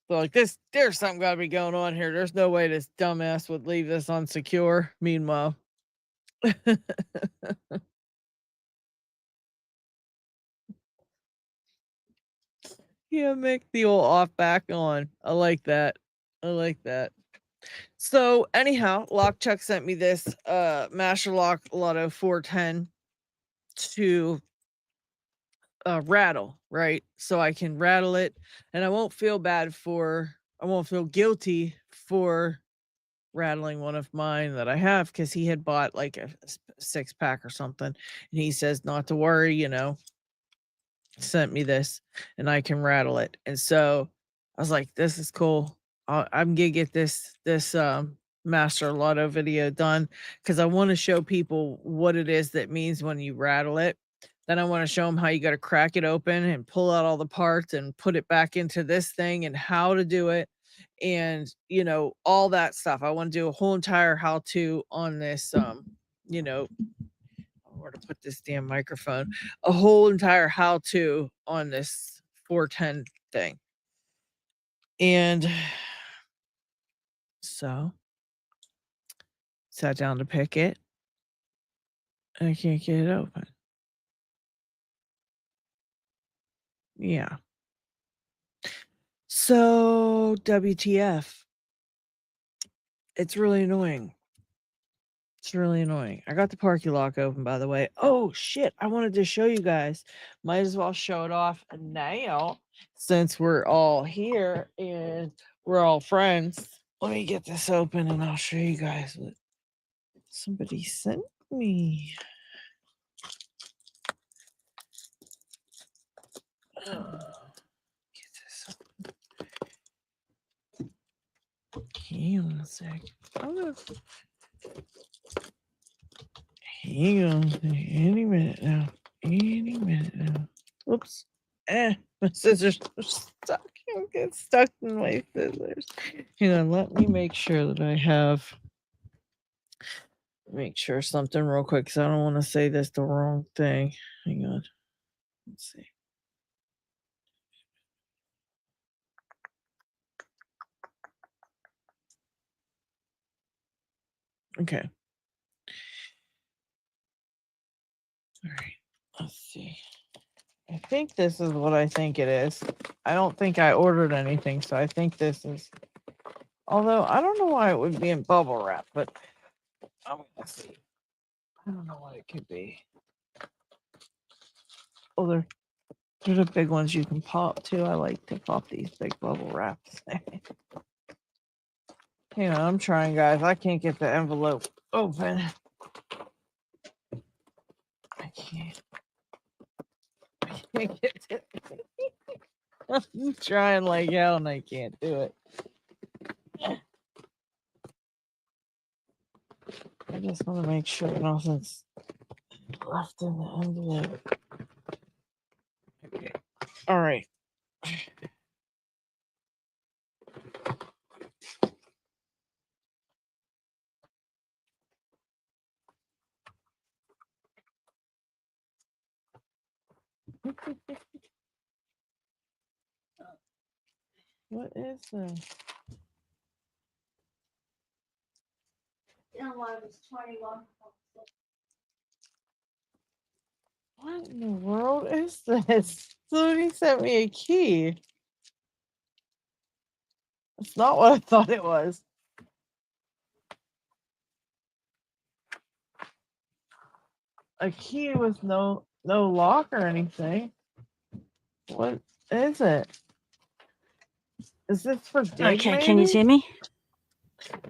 So like this, there's something gotta be going on here. There's no way this dumbass would leave this unsecure. Meanwhile. Yeah, make the old off back on. I like that. I like that. So anyhow, Lockchuck sent me this Master Lock Lotto 410 to rattle, right? So I can rattle it and I won't feel guilty for rattling one of mine that I have, because he had bought like a 6-pack or something. And he says not to worry, sent me this and I can rattle it. And so I was like, this is cool. I'm gonna get this Master Lotto video done, because I want to show people what it is that means when you rattle it. Then I want to show them how you got to crack it open and pull out all the parts and put it back into this thing and how to do it, and all that stuff. I want to do a whole entire how-to on this where to put this damn microphone, a whole entire how-to on this 410 thing. And so sat down to pick it. I can't get it open. Yeah. So WTF. It's really annoying. It's really annoying. I got the Parky lock open, by the way. Oh shit, I wanted to show you guys. Might as well show it off now, since we're all here and we're all friends. Let me get this open and I'll show you guys what somebody sent me. Get this open. Hang on a sec. Hang on. Any minute now. Any minute now. Oops. My scissors are stuck. I get stuck in my scissors. Hang on, let me make sure that I have. Make sure something real quick, because I don't want to say this the wrong thing. Hang on. Let's see. Okay. All right. Let's see. I think this is what I think it is. I don't think I ordered anything, so I think this is. Although I don't know why it would be in bubble wrap, but I'm gonna see. I don't know what it could be. Oh, they're the big ones you can pop too. I like to pop these big bubble wraps. Hang on, I'm trying, guys. I can't get the envelope open. I can't get it. I'm trying like hell and I can't do it. I just want to make sure nothing's left in the envelope. Okay. All right. What is this? What in the world is this? Somebody sent me a key. That's not what I thought it was. A key with no lock or anything. What is it? Is this for Dig? Okay, maybe? can you see me?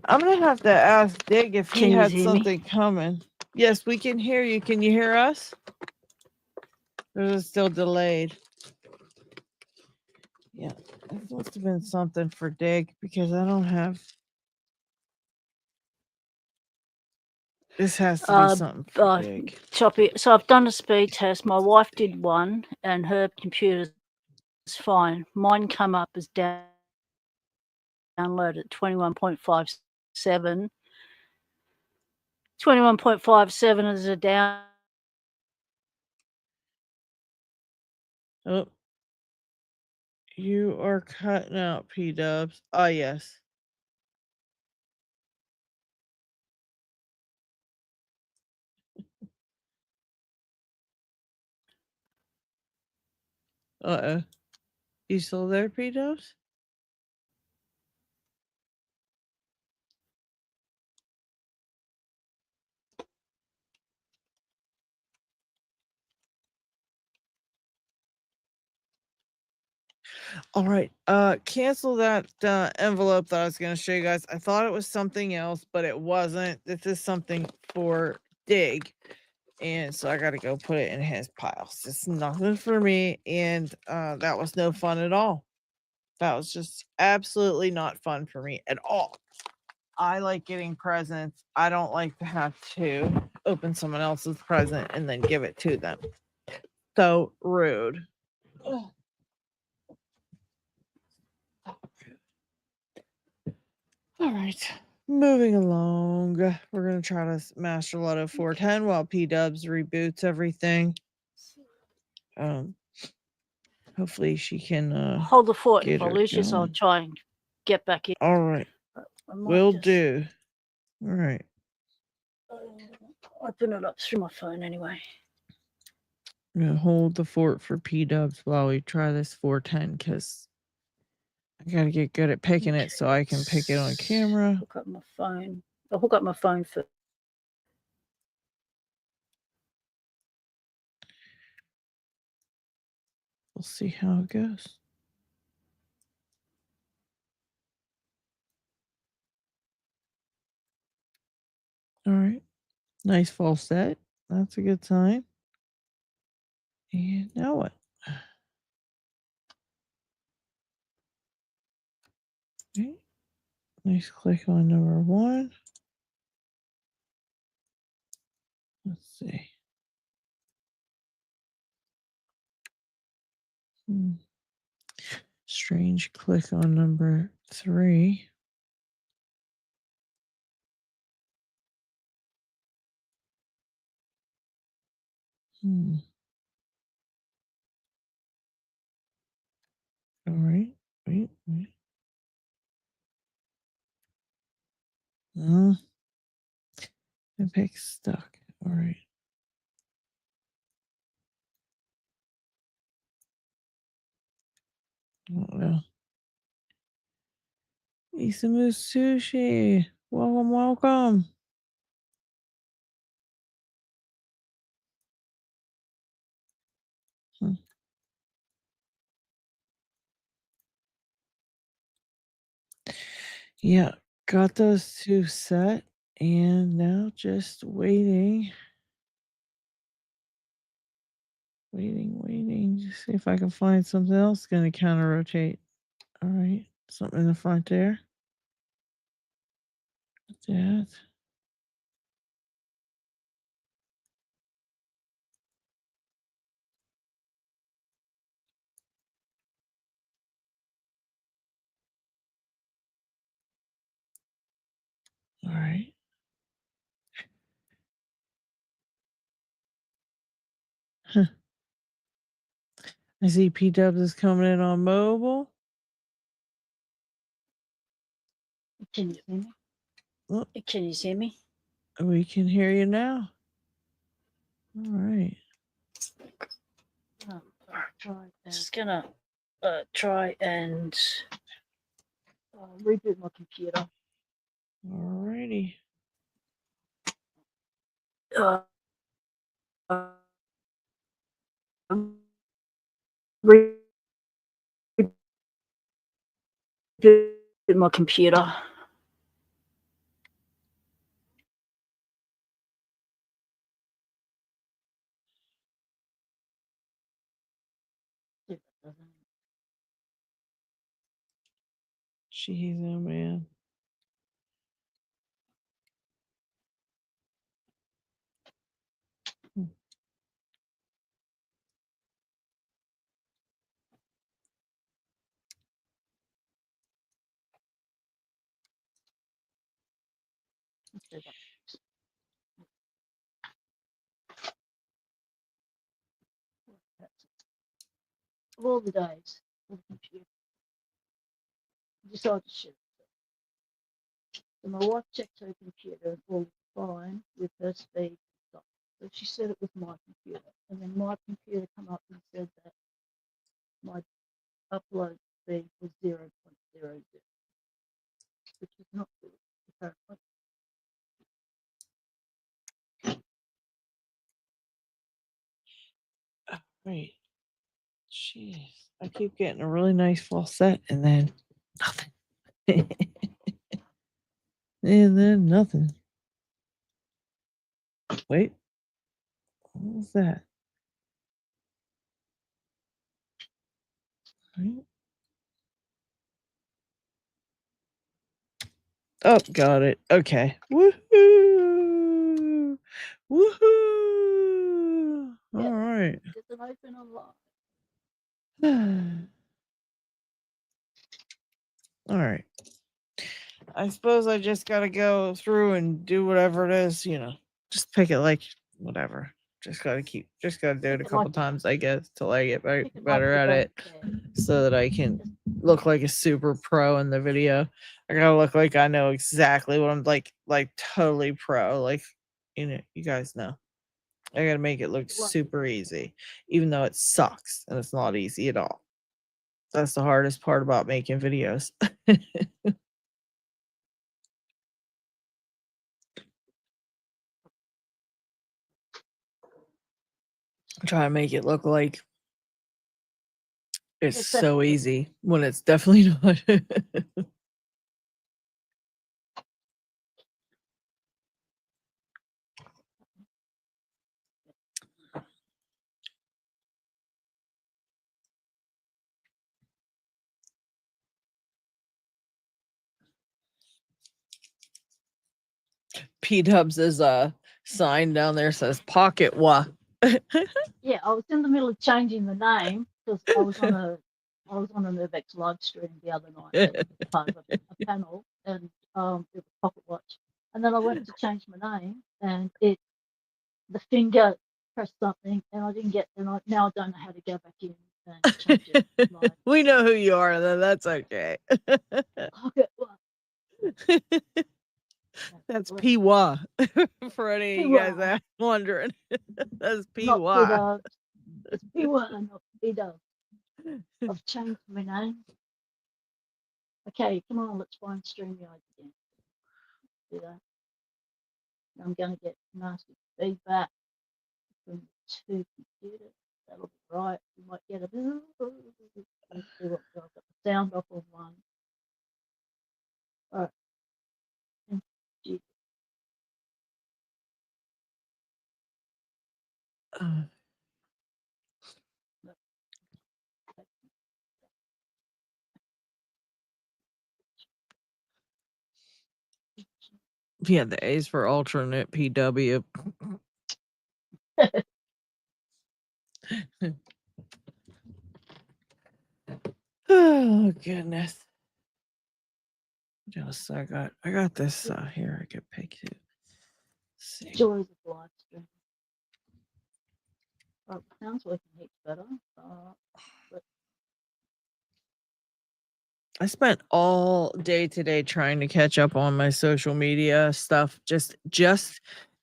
I'm gonna have to ask Dig if he had hear me? something coming. Yes, we can hear you. Can you hear us? Or is it still delayed? Yeah, this must have been something for Dig, because I don't have. This has to be something for Dig. Choppy. So I've done a speed test. My wife did one, and her computer's fine. Mine come up as download at 21.57. 21.57 is a down. Oh, you are cutting out, P-dubs. Ah, yes. Uh-oh. You still there, P-dubs? All right. Cancel that envelope that I was going to show you guys. I thought it was something else, but it wasn't. This is something for Dig. And so I got to go put it in his piles. It's nothing for me. And that was no fun at all. That was just absolutely not fun for me at all. I like getting presents. I don't like to have to open someone else's present and then give it to them. So rude. Ugh. All right. Moving along. We're going to try to master Lotto 410 while P-Dubs reboots everything. Hopefully she can hold the fort. If I lose this, I'll try and get back in. All right. Will do. All right. Open it up through my phone anyway. I'm going to hold the fort for P-Dubs while we try this 410 because I got to get good at picking it so I can pick it on camera. Hook up my phone. I'll hook up my phone first. We'll see how it goes. All right. Nice false set. That's a good sign. And now what? Okay. Nice click on number 1. Let's see. Strange click on number 3. All right. Wait. The pick's stuck. All right. Oh, well. Isamu Sushi. Welcome. Yeah, got those 2 set, and now just waiting. Waiting to see if I can find something else going to counter rotate. All right, something in the front there. That. All right. I see P-Dubs is coming in on mobile. Can you hear me? Oh. Can you see me? We can hear you now. All right. Just gonna try and reboot my computer. All righty. Reboot my computer. Jeez, oh man. Of all the days of the computer, I decided to shoot. So my wife checked her computer and all fine with her speed and stuff. So she said it was my computer. And then my computer come up and said that my upload speed was 0.00, which is not good apparently. Right. Jeez, I keep getting a really nice full set and then nothing. And then nothing. Wait, what was that? Right. Oh, got it. Okay. Woohoo! Woohoo! Yeah, All right. it's an open unlock. All right. I suppose I just got to go through and do whatever it is, just pick it like whatever. Just got to do it a couple times, I guess, till I get better at it so that I can look like a super pro in the video. I got to look like I know exactly what I'm like totally pro. Like, you guys know. I got to make it look super easy, even though it sucks and it's not easy at all. That's the hardest part about making videos. Try to make it look like it's so easy when it's definitely not. P-Dubs is a sign down there says pocket wa. Yeah, I was in the middle of changing the name because I was on an Urbex live stream the other night as part of a panel, and it was Pocket Watch. And then I went to change my name, and the finger pressed something, and I didn't get. And now I don't know how to go back in and change it. We know who you are, though. That's okay. Pocket Watch. That's P-Wa for any of you guys that are wondering. That's P-Wa. It's P-Wa, not P-Dub. I've changed my name. Okay, come on, let's find StreamYard again. Do that. I'm going to get nasty feedback from two computers. That'll be right. You might get a bit. Let's see what I've got the sound off of one. All right. Yeah, the A's for alternate PW. Oh goodness. Just I got this here I could pick it. See. Joys of live stream. Oh, sounds like it heaps better. I spent all day today trying to catch up on my social media stuff, just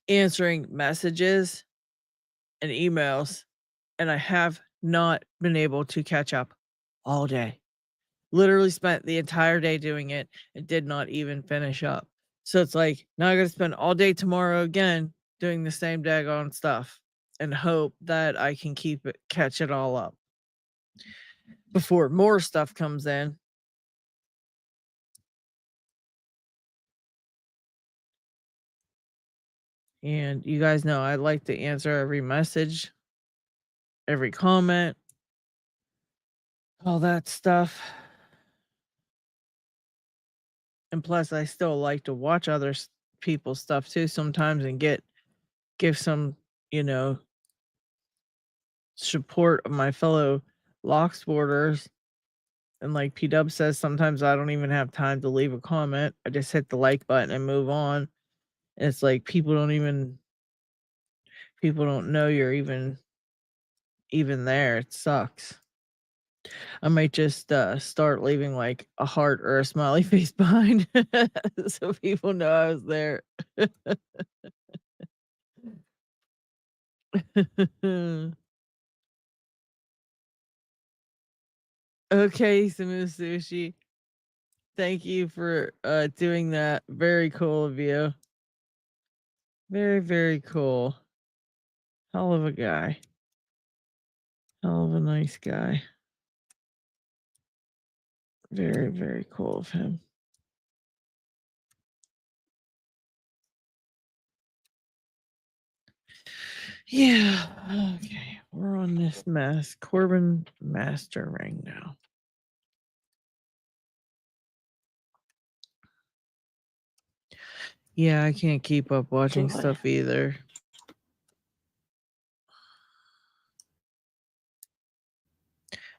answering messages and emails, and I have not been able to catch up all day. Literally spent the entire day doing it and did not even finish up. So it's like, now I got to spend all day tomorrow again doing the same daggone stuff and hope that I can catch it all up before more stuff comes in. And you guys know I like to answer every message, every comment, all that stuff. And plus, I still like to watch other people's stuff too sometimes and give some, support of my fellow Locksporters. And like P-Dub says, sometimes I don't even have time to leave a comment. I just hit the like button and move on. And it's like people don't know you're even there. It sucks. I might just start leaving like a heart or a smiley face behind so people know I was there. Okay, Samu Sushi. Thank you for doing that. Very cool of you. Very, very cool. Hell of a guy. Hell of a nice guy. Very, very cool of him. Yeah. Okay. We're on this Corbin Master ring now. Yeah, I can't keep up watching stuff either.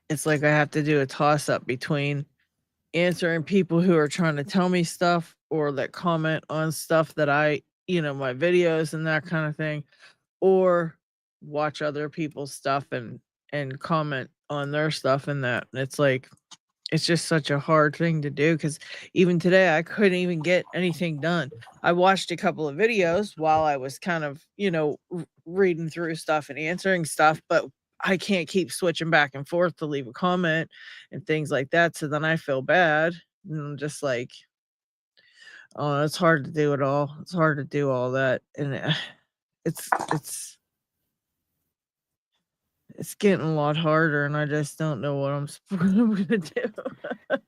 It's like I have to do a toss up between answering people who are trying to tell me stuff or that comment on stuff that my videos and that kind of thing, or watch other people's stuff and comment on their stuff and that. And it's like, it's just such a hard thing to do because even today I couldn't even get anything done. I watched a couple of videos while I was kind of, reading through stuff and answering stuff, but I can't keep switching back and forth to leave a comment and things like that. So then I feel bad. And I'm just like, oh, it's hard to do it all. It's hard to do all that. And it's getting a lot harder, and I just don't know what I'm going to do. All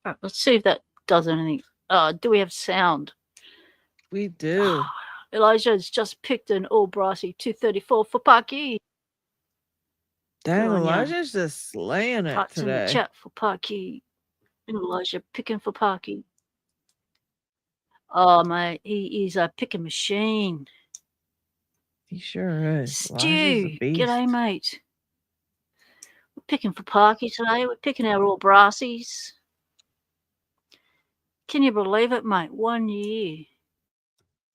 right, let's see if that does anything. Do we have sound? We do. Elijah's just picked an all brassy 234 for Parky. Dang, Elijah's just slaying it Parts today. In the chat for Parky. And Elijah picking for Parky. Oh, mate, he is a picking machine. He sure is. Stu, g'day, mate. We're picking for Parky today. We're picking our all brassies. Can you believe it, mate? 1 year.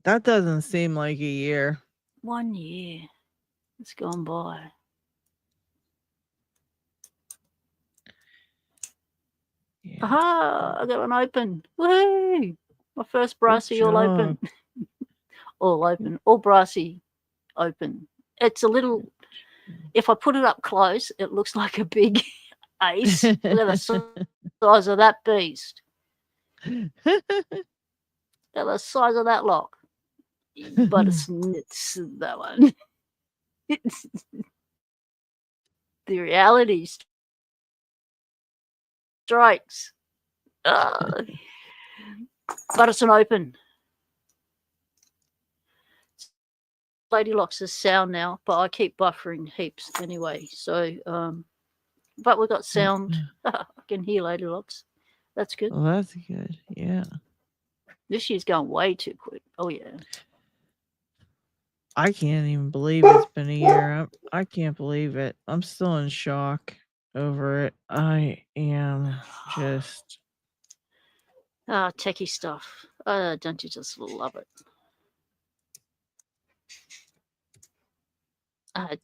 That doesn't seem like a year. 1 year. It's gone by. Yeah. Aha! I got one open. Woohoo! My first brassy all open. All open. All brassy open. It's a little... If I put it up close, it looks like a big ace. Look at the size of that beast. Look at the size of that lock. But it's that one. The reality strikes. But it's an open. Lady Locks is sound now, but I keep buffering heaps anyway. So, but we've got sound. I can hear Lady Locks. That's good. Well, that's good. Yeah. This year's going way too quick. Oh, yeah. I can't even believe it's been a year. I can't believe it. I'm still in shock over it. I am just... techie stuff. Don't you just love it?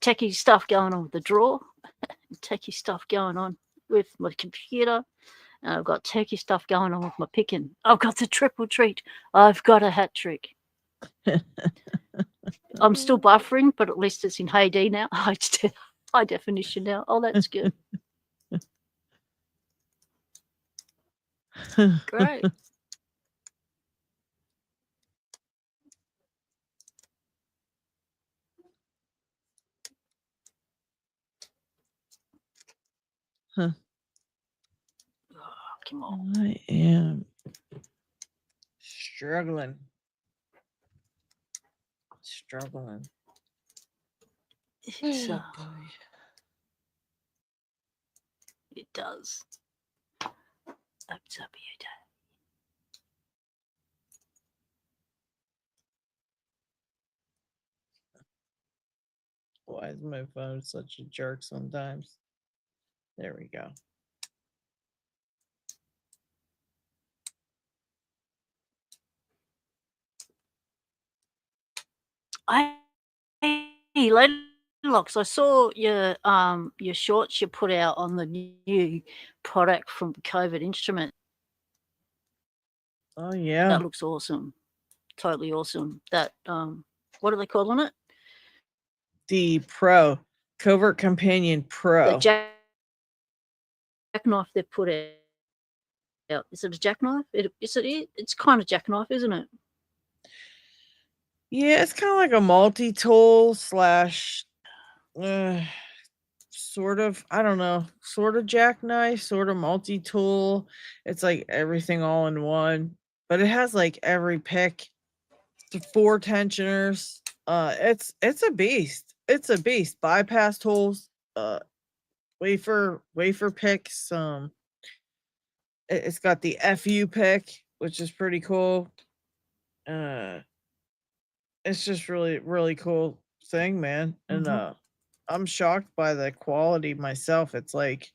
Techie stuff going on with the drawer. Techie stuff going on with my computer. And I've got techie stuff going on with my picking. I've got the triple treat. I've got a hat trick. I'm still buffering, but at least it's in HD now. High definition now. Oh, that's good. Great. Huh. Oh, come on. I am struggling. It does. Opens up your day. Why is my phone such a jerk sometimes? There we go. Hey, Lady Locks, I saw your shorts you put out on the new product from COVID Instrument. Oh yeah, that looks awesome, totally awesome. That what are they calling it? The Pro Covert Companion Pro. The jackknife they put out. Is it a jackknife? It's kind of jackknife, isn't it? Yeah, it's kind of like a multi-tool slash sort of, I don't know, sort of jackknife, sort of multi-tool. It's like everything all in one, but it has like every pick, the 4 tensioners. It's a beast. It's a beast. Bypass tools, wafer picks. It's got the FU pick, which is pretty cool. Uh, it's just really cool thing, man. And I'm shocked by the quality myself. It's like,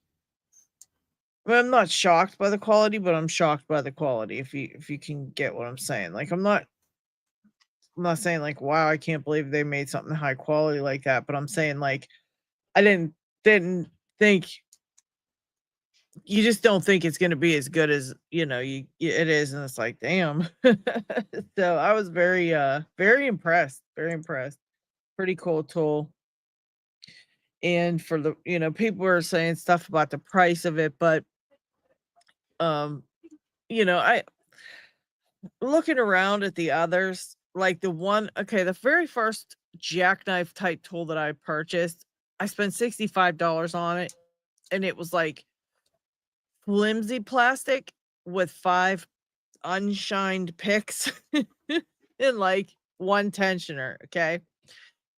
I mean, I'm not shocked by the quality, but I'm shocked by the quality. If you can get what I'm saying. Like I'm not saying like, wow, I can't believe they made something high quality like that, but I'm saying like I didn't think, you just don't think it's gonna be as good as, it is, and it's like, damn. So I was very impressed, very impressed. Pretty cool tool. And for the, people were saying stuff about the price of it, but um, I looking around at the others, like the very first jackknife type tool that I purchased, I spent $65 on it, and it was like flimsy plastic with 5 unshined picks and like 1 tensioner, okay?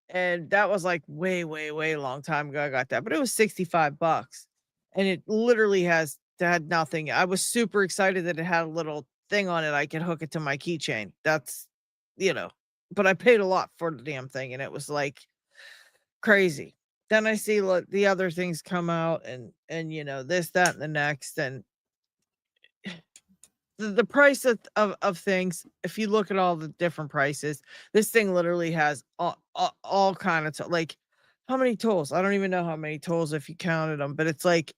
And that was like way, way, way long time ago I got that, but it was 65 bucks. And it literally had nothing. I was super excited that it had a little thing on it I could hook it to my keychain. That's, but I paid a lot for the damn thing, and it was like crazy. Then I see the other things come out, and this, that, and the next, and the price of things, if you look at all the different prices, this thing literally has all kind of like, how many tools? I don't even know how many tools if you counted them, but it's like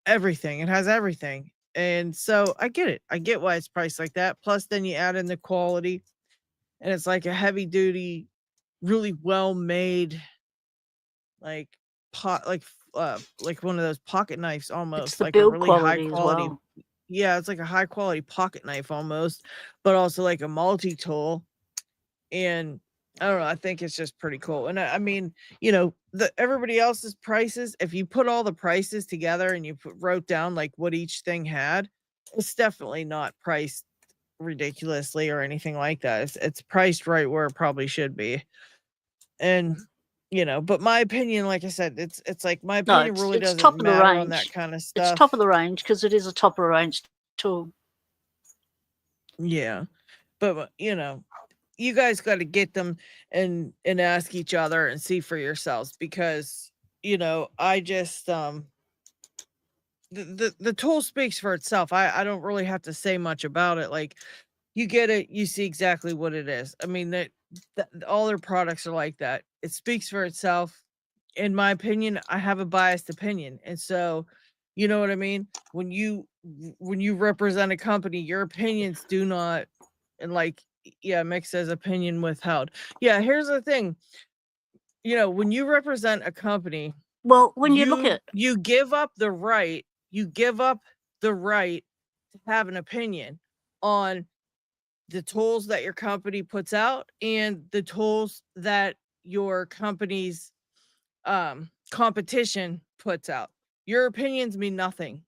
everything. It has everything. And so I get it. I get why it's priced like that. Plus then you add in the quality, and it's like a heavy duty, really well made, like like one of those pocket knives, It's almost the like a build really high quality as quality. well. Yeah, it's like a high quality pocket knife almost, but also like a multi-tool. And I don't know, I think it's just pretty cool. And I mean, everybody else's prices, if you put all the prices together and you wrote down like what each thing had, it's definitely not priced ridiculously or anything like that. It's priced right where it probably should be. And but my opinion, like I said, it's like my opinion really it's doesn't top of the matter on range. that kind of It's stuff. top of the range because it is a top of the range tool. Yeah. But you guys got to get them and ask each other and see for yourselves, because I just the tool speaks for itself. I don't really have to say much about it. Like, you get it, you see exactly what it is. I mean, that all their products are like that. It speaks for itself. In my opinion, I have a biased opinion, and so, you know what I mean? When you represent a company, your opinions do not, and like, yeah, Mick says opinion withheld. Yeah, here's the thing. When you represent a company, well, when you look at, you give up the right, to have an opinion on the tools that your company puts out and the tools that your company's competition puts out. Your opinions mean nothing.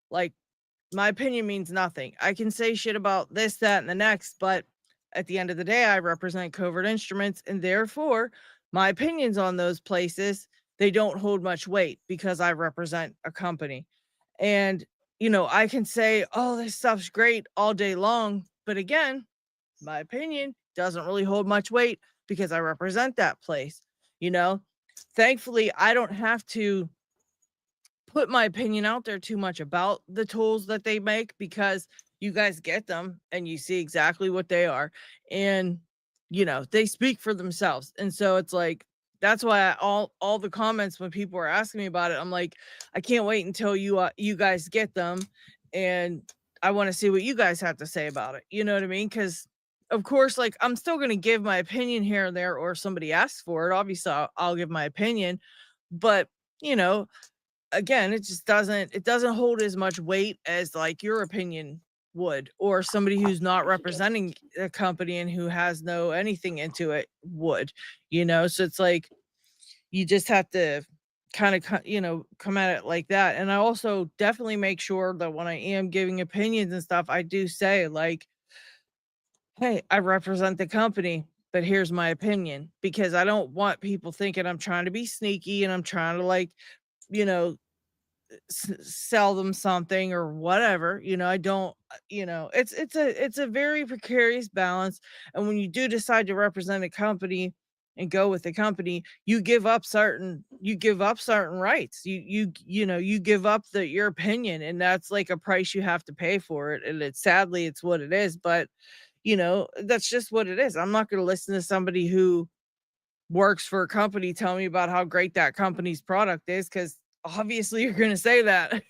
Like, my opinion means nothing. I can say shit about this, that, and the next, but at the end of the day, I represent Covert Instruments, and therefore my opinions on those places, they don't hold much weight because I represent a company. And I can say, oh, this stuff's great all day long, but again, my opinion doesn't really hold much weight because I represent that place. Thankfully, I don't have to put my opinion out there too much about the tools that they make, because you guys get them and you see exactly what they are, and they speak for themselves. And so it's like, that's why all the comments when people are asking me about it, I'm like, I can't wait until you guys get them, and I want to see what you guys have to say about it. You know what I mean? Because of course, like, I'm still going to give my opinion here and there, or if somebody asks for it, obviously I'll give my opinion. But you know again, it just doesn't hold as much weight as like your opinion would, or somebody who's not representing a company and who has no anything into it would, so it's like you just have to kind of come at it like that. And I also definitely make sure that when I am giving opinions and stuff, I do say like, hey, I represent the company, but here's my opinion, because I don't want people thinking I'm trying to be sneaky and I'm trying to like, you know sell them something or whatever. I don't, it's a very precarious balance. And when you do decide to represent a company and go with the company, you give up certain rights. You give up your opinion, and that's like a price you have to pay for it. And it's sadly it's what it is, but that's just what it is. I'm not going to listen to somebody who works for a company tell me about how great that company's product is, because obviously you're going to say that.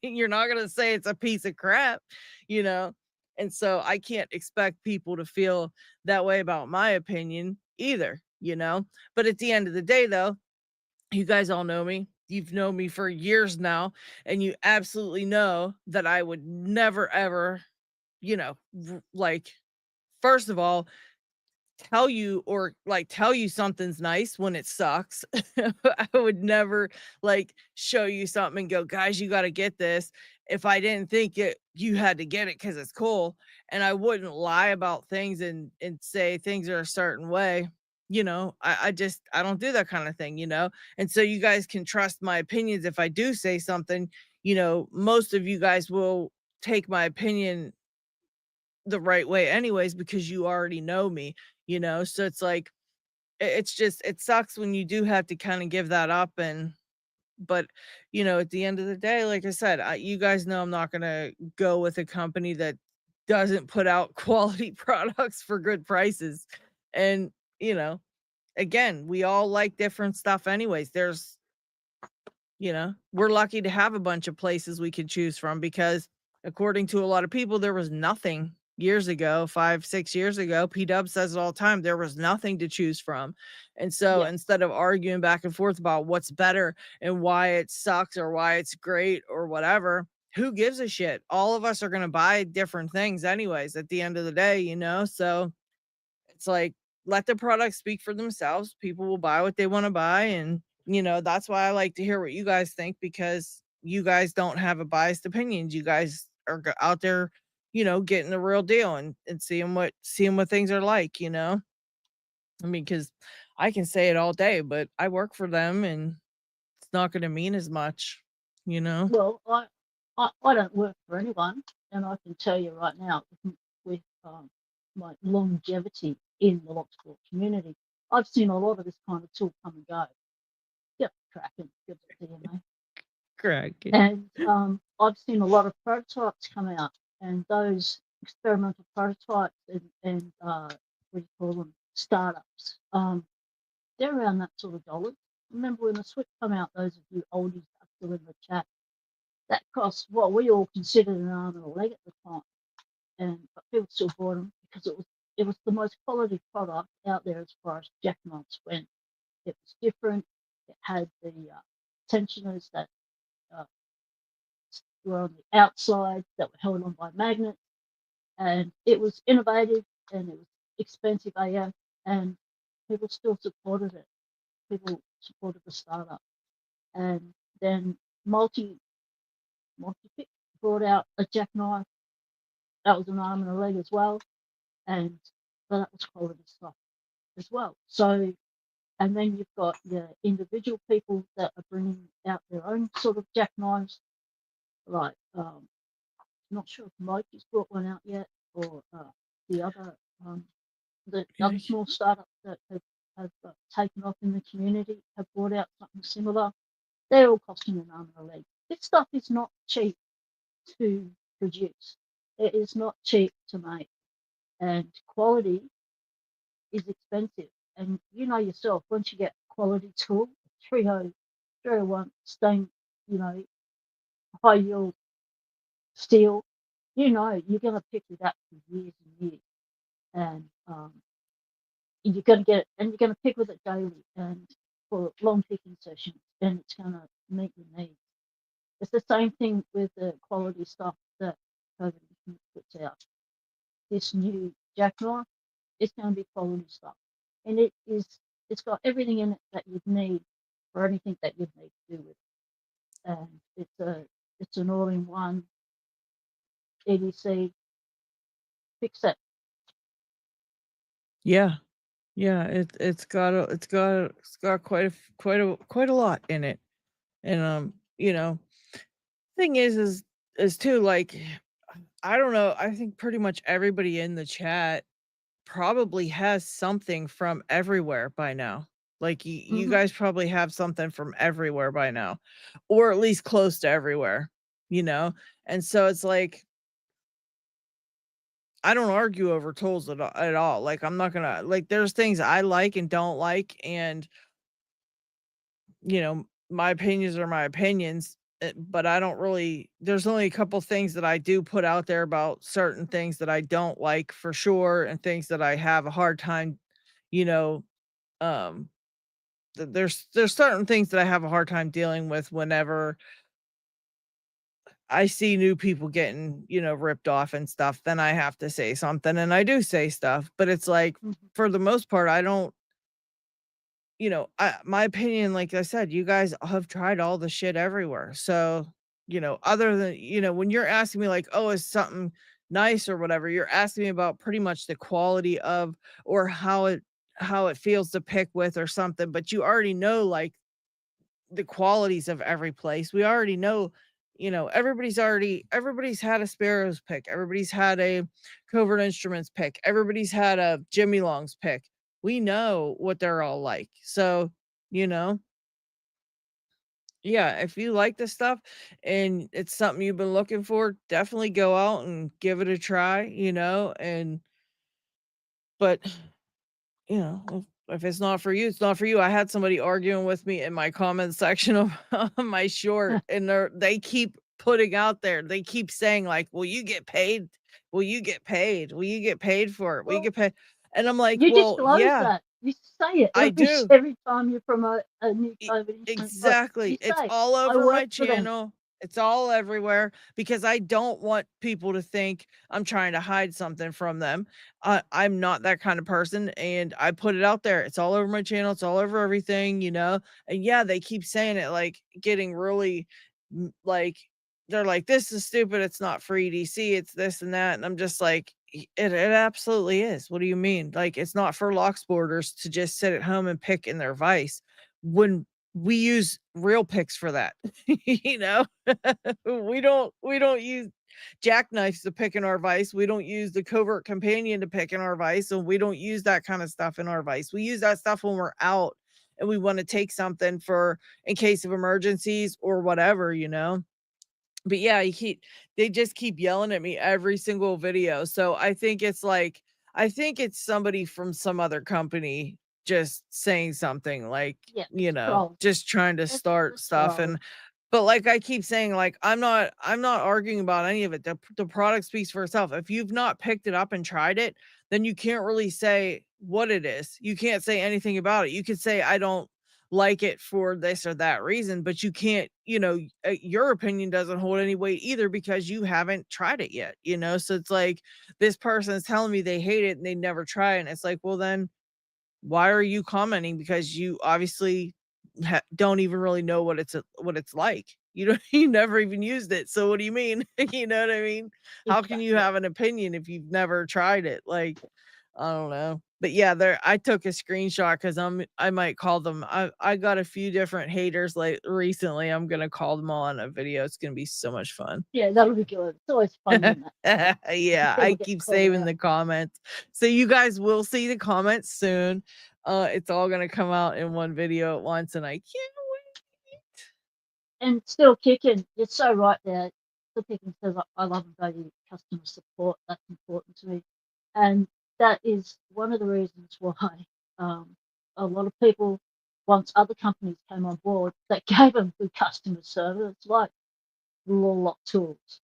You're not going to say it's a piece of crap, you know and so I can't expect people to feel that way about my opinion either. But at the end of the day, though, you guys all know me. You've known me for years now, and you absolutely know that I would never ever, like, first of all, tell you something's nice when it sucks. I would never like show you something and go, guys, you got to get this, if I didn't think you had to get it because it's cool. And I wouldn't lie about things and say things are a certain way. I don't do that kind of thing. And so you guys can trust my opinions. If I do say something, most of you guys will take my opinion the right way anyways, because you already know me. So it's like it's just it sucks when you do have to kind of give that up. And but at the end of the day, like I said, you guys know I'm not going to go with a company that doesn't put out quality products for good prices. And you know again, we all like different stuff anyways. We're lucky to have a bunch of places we could choose from, because according to a lot of people, there was nothing years ago, 5, 6 years ago. P-Dub says it all the time. There was nothing to choose from. And so Yeah. instead of arguing back and forth about what's better and why it sucks or why it's great or whatever, who gives a shit? All of us are going to buy different things anyways at the end of the day. So it's like, let the products speak for themselves. People will buy what they want to buy. And, that's why I like to hear what you guys think, because you guys don't have a biased opinions. You guys are out there, getting the real deal and seeing what things are like. I mean, because I can say it all day, but I work for them and it's not going to mean as much. Well, I don't work for anyone, and I can tell you right now, with my longevity in the Locksport community, I've seen a lot of this kind of tool come and go. Yep, cracking, good to see you, mate. Correct. And I've seen a lot of prototypes come out, and those experimental prototypes and what do you call them, startups, they're around that sort of dollars. Remember when the Switch come out, those of you oldies are still in the chat, that cost what we all considered an arm and a leg at the time, but people still bought them because it was the most quality product out there as far as jackknives went. It was different. It had the tensioners that were on the outside that were held on by magnets, and it was innovative and it was expensive AF, and people still supported it. People supported the startup, and then Multi brought out a jackknife that was an arm and a leg as well, and that was quality stuff as well. So, and then you've got the individual people that are bringing out their own sort of jackknives, like not sure if Mikey's brought one out yet, or the other small startups that have taken off in the community have brought out something similar. They're all costing an arm and a leg. This stuff is not cheap to produce. It is not cheap to make, and quality is expensive. And you know yourself, once you get quality tool, 301 stain, high yield steel, you're going to pick with that for years and years. And you're going to get it, and you're going to pick with it daily and for long picking sessions, and it's going to meet your needs. It's the same thing with the quality stuff that COVID puts out. This new jackknife, it's going to be quality stuff, and it's got everything in it that you'd need for anything that you'd need to do with it. And it's an all-in-one EDC fix it. Yeah. Yeah, it's got quite a lot in it. And thing is too, like, I don't know, I think pretty much everybody in the chat probably has something from everywhere by now. Like you guys probably have something from everywhere by now, or at least close to everywhere, you know? And so it's like, I don't argue over tools at all. Like, I'm not gonna, like, there's things I like and don't like, and my opinions are my opinions. But I don't really, there's only a couple things that I do put out there about certain things that I don't like for sure, and things that I have a hard time, you know, um, there's certain things that I have a hard time dealing with whenever I see new people getting, ripped off and stuff. Then I have to say something, and I do say stuff, but it's like, for the most part, I don't, my opinion, like I said, you guys have tried all the shit everywhere. So, other than, when you're asking me like, oh, is something nice or whatever, you're asking me about pretty much the quality of, or how it feels to pick with or something, but you already know like the qualities of every place. We already know, everybody's had a Sparrows pick, everybody's had a Covert Instruments pick, everybody's had a Jimmy Long's pick. We know what they're all like. So, you know, yeah, if you like this stuff and it's something you've been looking for, definitely go out and give it a try, but if it's not for you, it's not for you. I had somebody arguing with me in my comment section of my short, and they keep putting out there. They keep saying like, "Will you get paid? Will you get paid? Will you get paid for it? Will you get paid?" And I'm like, You "Well, disclose yeah, that. You say it I every do." every time you promote a new COVID instrument. Like, you Exactly. It's say, all I over work my for them. channel. It's all everywhere because I don't want people to think I'm trying to hide something from them. I'm not that kind of person, and I put it out there. It's all over my channel. It's all over everything. And yeah, they keep saying it, like getting really like, they're like, this is stupid. It's not for EDC. It's this and that. And I'm just like, it absolutely is. What do you mean? Like, it's not for Locksporters to just sit at home and pick in their vice when we use real picks for that. you know we don't use jackknives to pick in our vise. We don't use the Covert Companion to pick in our vise, and we don't use that kind of stuff in our vise. We use that stuff when we're out and we want to take something for in case of emergencies or whatever. But yeah, they just keep yelling at me every single video. So I think it's somebody from some other company just saying something like, Yeah, it's just trying to start stuff. And but like I keep saying, like, I'm not arguing about any of it. The product speaks for itself. If you've not picked it up and tried it, then you can't really say what it is. You can't say anything about it. You could say I don't like it for this or that reason, but you can't, your opinion doesn't hold any weight either because you haven't tried it yet. So it's like this person is telling me they hate it and they never try it. And it's like, well, then why are you commenting? Because you obviously don't even really know what it's like. You never even used it. So what do you mean? You know what I mean? How can you have an opinion if you've never tried it? Like, I don't know. But yeah, I took a screenshot because I might call them. I got a few different haters like recently. I'm gonna call them all on a video. It's gonna be so much fun. Yeah, that'll be good. It's always fun when that. Yeah, I keep saving the comments. So you guys will see the comments soon. It's all gonna come out in one video at once, and I can't wait. And still kicking. It's so right there. Still kicking says I love and value customer support. That's important to me. And that is one of the reasons why a lot of people, once other companies came on board, that gave them good customer service, like Lock Tools,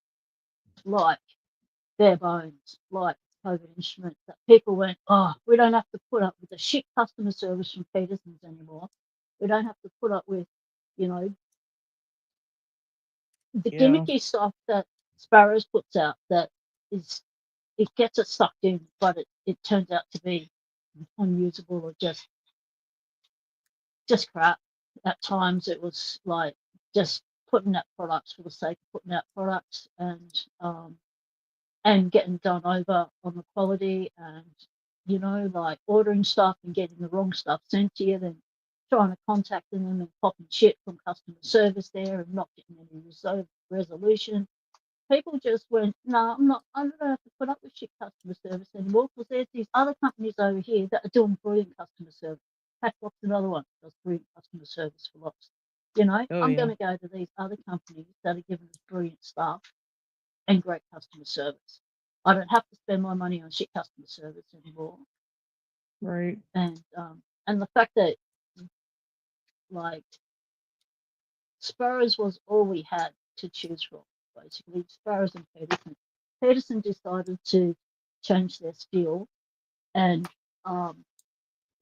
like Bare Bones, like COVID Instruments, that people went, oh, we don't have to put up with the shit customer service from Peterson's anymore. We don't have to put up with, you know, the gimmicky stuff that Sparrows puts out that is, it gets it sucked in, but it turns out to be unusable or just crap. At times it was like just putting out products for the sake of putting out products, and getting done over on the quality, and like ordering stuff and getting the wrong stuff sent to you, then trying to contact them and popping shit from customer service there and not getting any resolution. People just went, no, I don't have to put up with shit customer service anymore, because there's these other companies over here that are doing brilliant customer service. Padlock's another one that does brilliant customer service for locks. I'm going to go to these other companies that are giving us brilliant stuff and great customer service. I don't have to spend my money on shit customer service anymore. Right. And the fact that, like, Sparrows was all we had to choose from, basically. Sparrows and Peterson. Peterson decided to change their steel, and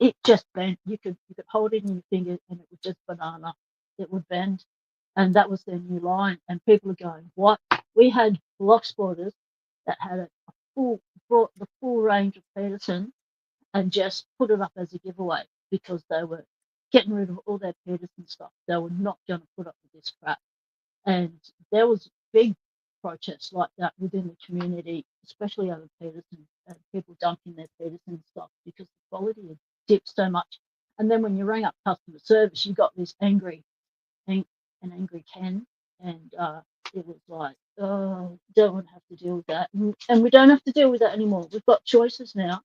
it just bent. You could hold it in your finger and it would just banana. It would bend, and that was their new line. And people are going, "What?" We had Locksporters that had brought the full range of Peterson and just put it up as a giveaway because they were getting rid of all their Peterson stuff. They were not going to put up with this crap. And there was big protests like that within the community, especially over Peterson, and people dumping their Peterson stuff because the quality had dipped so much. And then when you rang up customer service, you got this angry Ken, and it was like, oh, don't want to have to deal with that. And we don't have to deal with that anymore. We've got choices now,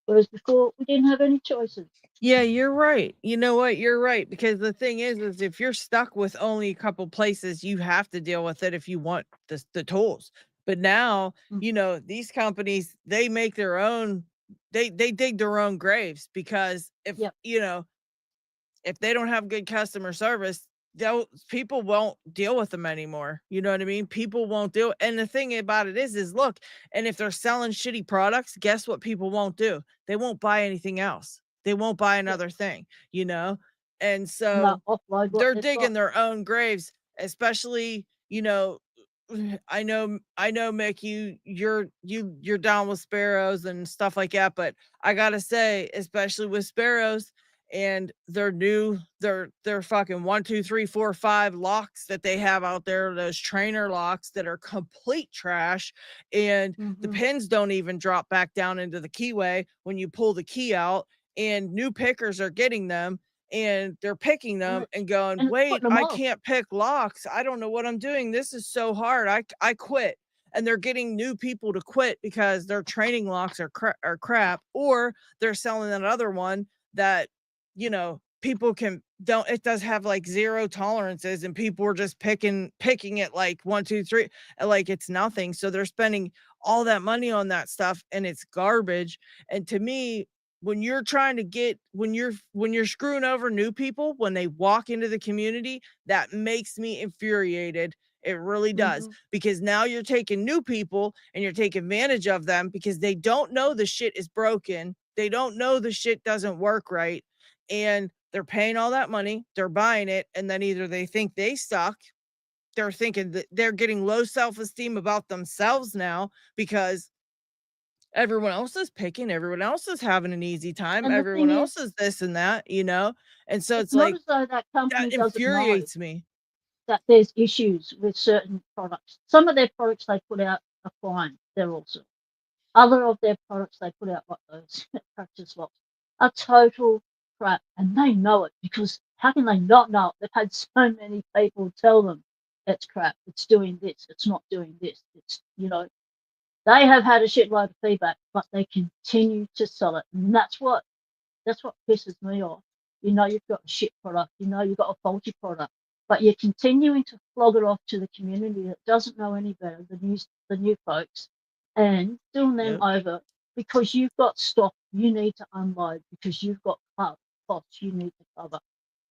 whereas before we didn't have any choices. Yeah, you're right. You know what? You're right, because the thing is if you're stuck with only a couple places, you have to deal with it if you want the tools. But now, these companies, they make their own, they dig their own graves, because if if they don't have good customer service, people won't deal with them anymore. You know what I mean? People won't do. And the thing about it is look, and if they're selling shitty products, guess what people won't do? They won't buy anything else. They won't buy another thing, And so they're digging their own graves, especially, I know, Mick, you're down with Sparrows and stuff like that, but I gotta say, especially with Sparrows and their fucking 1, 2, 3, 4, 5 locks that they have out there, those trainer locks that are complete trash, and the pins don't even drop back down into the keyway when you pull the key out, and new pickers are getting them. And they're picking them and going, wait, I can't pick locks. I don't know what I'm doing. This is so hard. I quit. And they're getting new people to quit because their training locks are crap, or they're selling another one that, people it does have like 0 tolerances, and people are just picking it like 1, 2, 3, like it's nothing. So they're spending all that money on that stuff, and it's garbage. And to me, when you're trying to when you're screwing over new people when they walk into the community, that makes me infuriated. It really does, because now you're taking new people and you're taking advantage of them because they don't know the shit is broken. They don't know the shit doesn't work right. And they're paying all that money, they're buying it, and then either they think they suck, they're thinking that they're getting low self-esteem about themselves now because everyone else is picking, everyone else is having an easy time, everyone else is this and that, And so it's like, not as though that company that infuriates me. That there's issues with certain products. Some of their products they put out are fine. They're awesome. Other of their products they put out, like those practice locks, are total crap, and they know it, because how can they not know it? They've had so many people tell them it's crap, it's doing this, it's not doing this. It's, they have had a shitload of feedback, but they continue to sell it, and that's what pisses me off. You've got a shit product, you've got a faulty product, but you're continuing to flog it off to the community that doesn't know any better, the new folks, and doing them over because you've got stock you need to unload, because you've got costs you need to cover.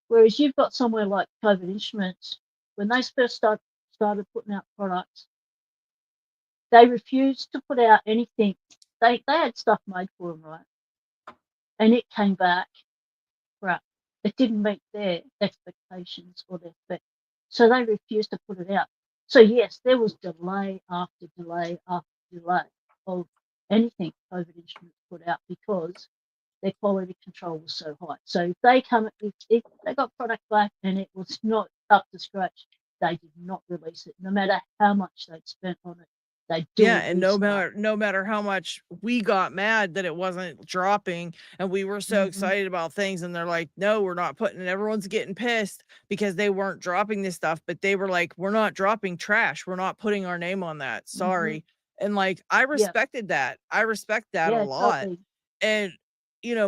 Whereas you've got somewhere like COVID Instruments, when they first started putting out products, they refused to put out anything. They had stuff made for them, right? And it came back crap. It didn't meet their expectations or their spec. So they refused to put it out. So yes, there was delay after delay after delay of anything COVID Instruments put out because their quality control was so high. So if they if they got product back and it was not up to scratch, they did not release it, no matter how much they'd spent on it. They do Yeah, and no matter how much we got mad that it wasn't dropping and we were so excited about things and they're like, "No, we're not putting," and everyone's getting pissed because they weren't dropping this stuff, but they were like, "We're not dropping trash. We're not putting our name on that. Sorry." And like I respected that. I respect that a lot. Totally. And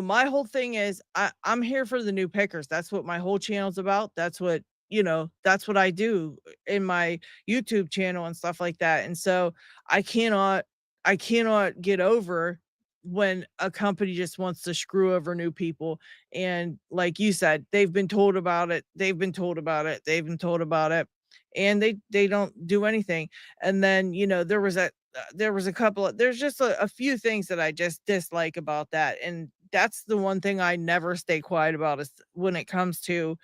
my whole thing is I'm here for the new pickers. That's what my whole channel's about. That's what, that's what I do in my YouTube channel and stuff like that. And so I cannot I cannot get over when a company just wants to screw over new people. And like you said, they've been told about it. They've been told about it. They've been told about it. And they don't do anything. And then, there was a couple of there's just a few things that I just dislike about that. And that's the one thing I never stay quiet about is when it comes to,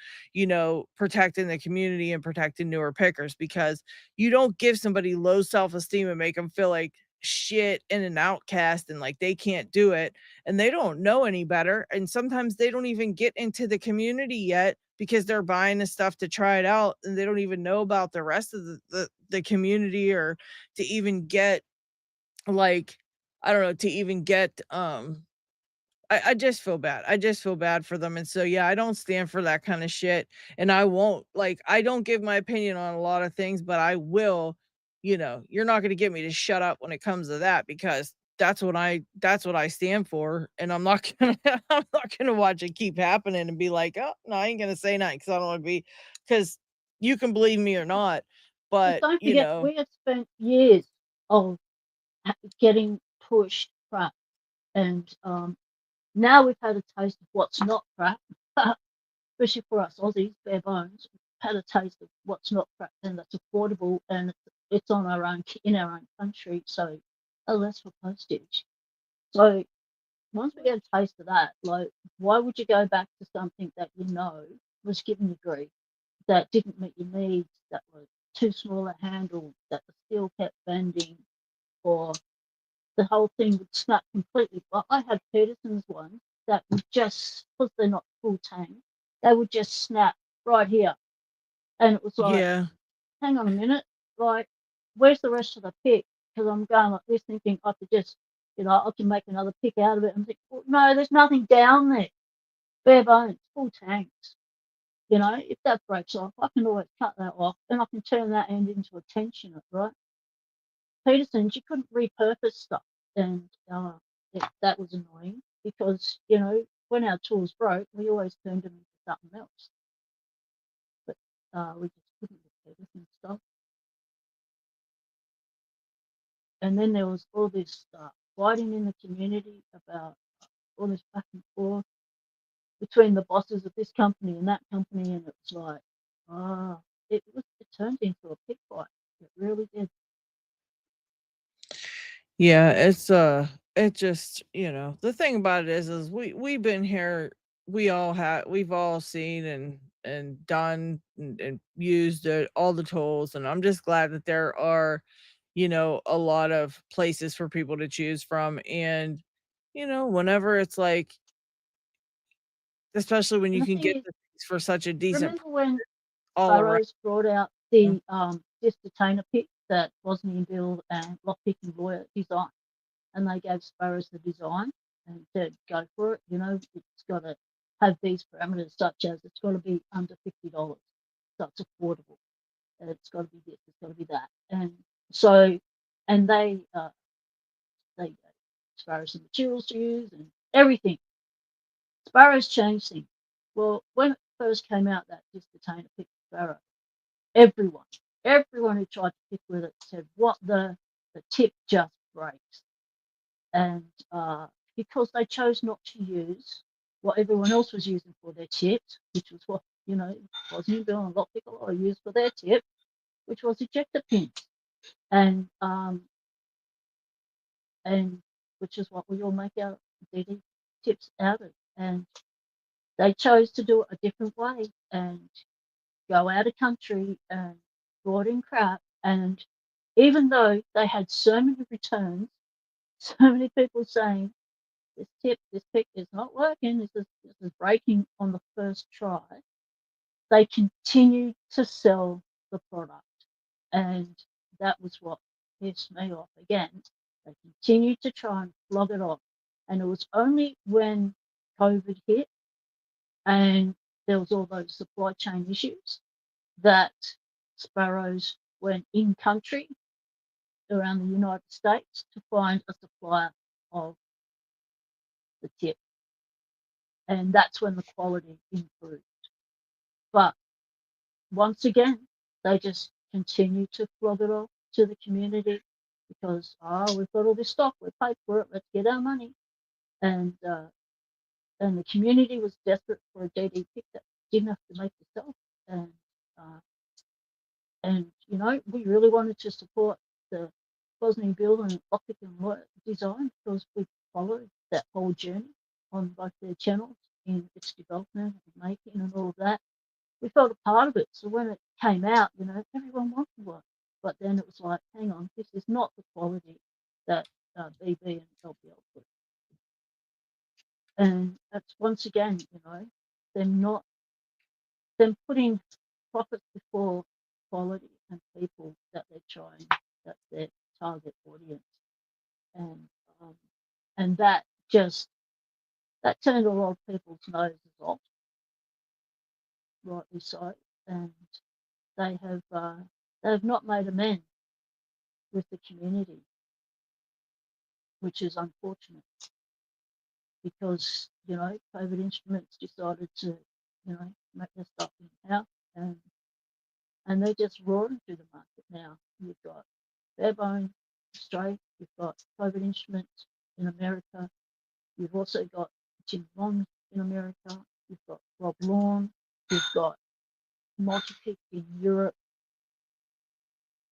protecting the community and protecting newer pickers, because you don't give somebody low self-esteem and make them feel like shit and an outcast and like they can't do it, and they don't know any better, and sometimes they don't even get into the community yet because they're buying the stuff to try it out and they don't even know about the rest of the community, or to even get like I don't know, to even get I just feel bad. I just feel bad for them. And so, yeah, I don't stand for that kind of shit. And I won't, like, I don't give my opinion on a lot of things, but I will, you're not going to get me to shut up when it comes to that, because that's what I stand for. And I'm not going to, I'm not going to watch it keep happening and be like, oh, no, I ain't going to say nothing because I don't want to be, because you can believe me or not. But But, don't forget, we have spent years of getting pushed crap, and now we've had a taste of what's not crap, especially for us Aussies, bare bones. We've had a taste of what's not crap, and that's affordable, and it's on in our own country, so less for postage. So once we get a taste of that, like, why would you go back to something that was giving you grief, that didn't meet your needs, that was too small a handle, that the steel kept bending, or the whole thing would snap completely? Well, I had Peterson's ones that would just, because they're not full tank, they would just snap right here. And it was like, yeah, hang on a minute, like, where's the rest of the pick? Because I'm going like this thinking I could just, I can make another pick out of it. And think, well, no, there's nothing down there. Bare bones, full tanks. If that breaks off, I can always cut that off and I can turn that end into a tensioner, right? Peterson's, you couldn't repurpose stuff. And that was annoying because, when our tools broke, we always turned them into something else. But we just couldn't with Peterson stuff. And then there was all this fighting in the community about all this back and forth between the bosses of this company and that company, and it was like, it turned into a pit fight. It really did. Yeah, it just, the thing about it is we've been here, we've all seen and done and used all the tools, and I'm just glad that there are, a lot of places for people to choose from. And, whenever it's like, especially when And you the can thing get is, the things for such a decent remember when all around. Burroughs brought out the disc detainer pick that Bosnian Bill and lockpicking lawyer designed, and they gave Sparrows the design and said, go for it. It's got to have these parameters, such as it's got to be under $50, so it's affordable. It's got to be this, it's got to be that. And so, and they gave Sparrows the materials to use and everything. Sparrows changed things. Well, when it first came out, that disc detainer pick Sparrow, everyone who tried to pick with it said, what the tip just breaks. And because they chose not to use what everyone else was using for their tips, which was what, Bosnian Bill and Lockpicker used for their tip, which was ejector pins. And which is what we all make our DD tips out of. And they chose to do it a different way and go out of country and brought in crap And even though they had so many returns, so many people saying, this pick is not working, this is breaking on the first try, they continued to sell the product. And that was what pissed me off again. They continued to try and flog it off. And it was only when COVID hit and there was all those supply chain issues that Sparrows went in country around the United States to find a supplier of the tip. And that's when the quality improved. But once again, they just continue to flog it off to the community because, we've got all this stock, we've paid for it, let's get our money. And the community was desperate for a DD pick that didn't have to make itself. And we really wanted to support the Bosnian Build and Optic and Design because we followed that whole journey on both their channels in its development and making and all of that. We felt a part of it. So when it came out, everyone wanted one. But then it was like, hang on, this is not the quality that BB and LBL put. And that's once again, them putting profit before quality and people that they're trying, that's their target audience. And that turned a lot of people's noses off, rightly so. And they have not made amends with the community, which is unfortunate because COVID Instruments decided to make their stuff in-house and they're just roaring through the market now. You've got Barebone Australia, you've got COVID Instruments in America, you've also got Jim Long in America, you've got Rob Lawn, you've got Multipick in Europe.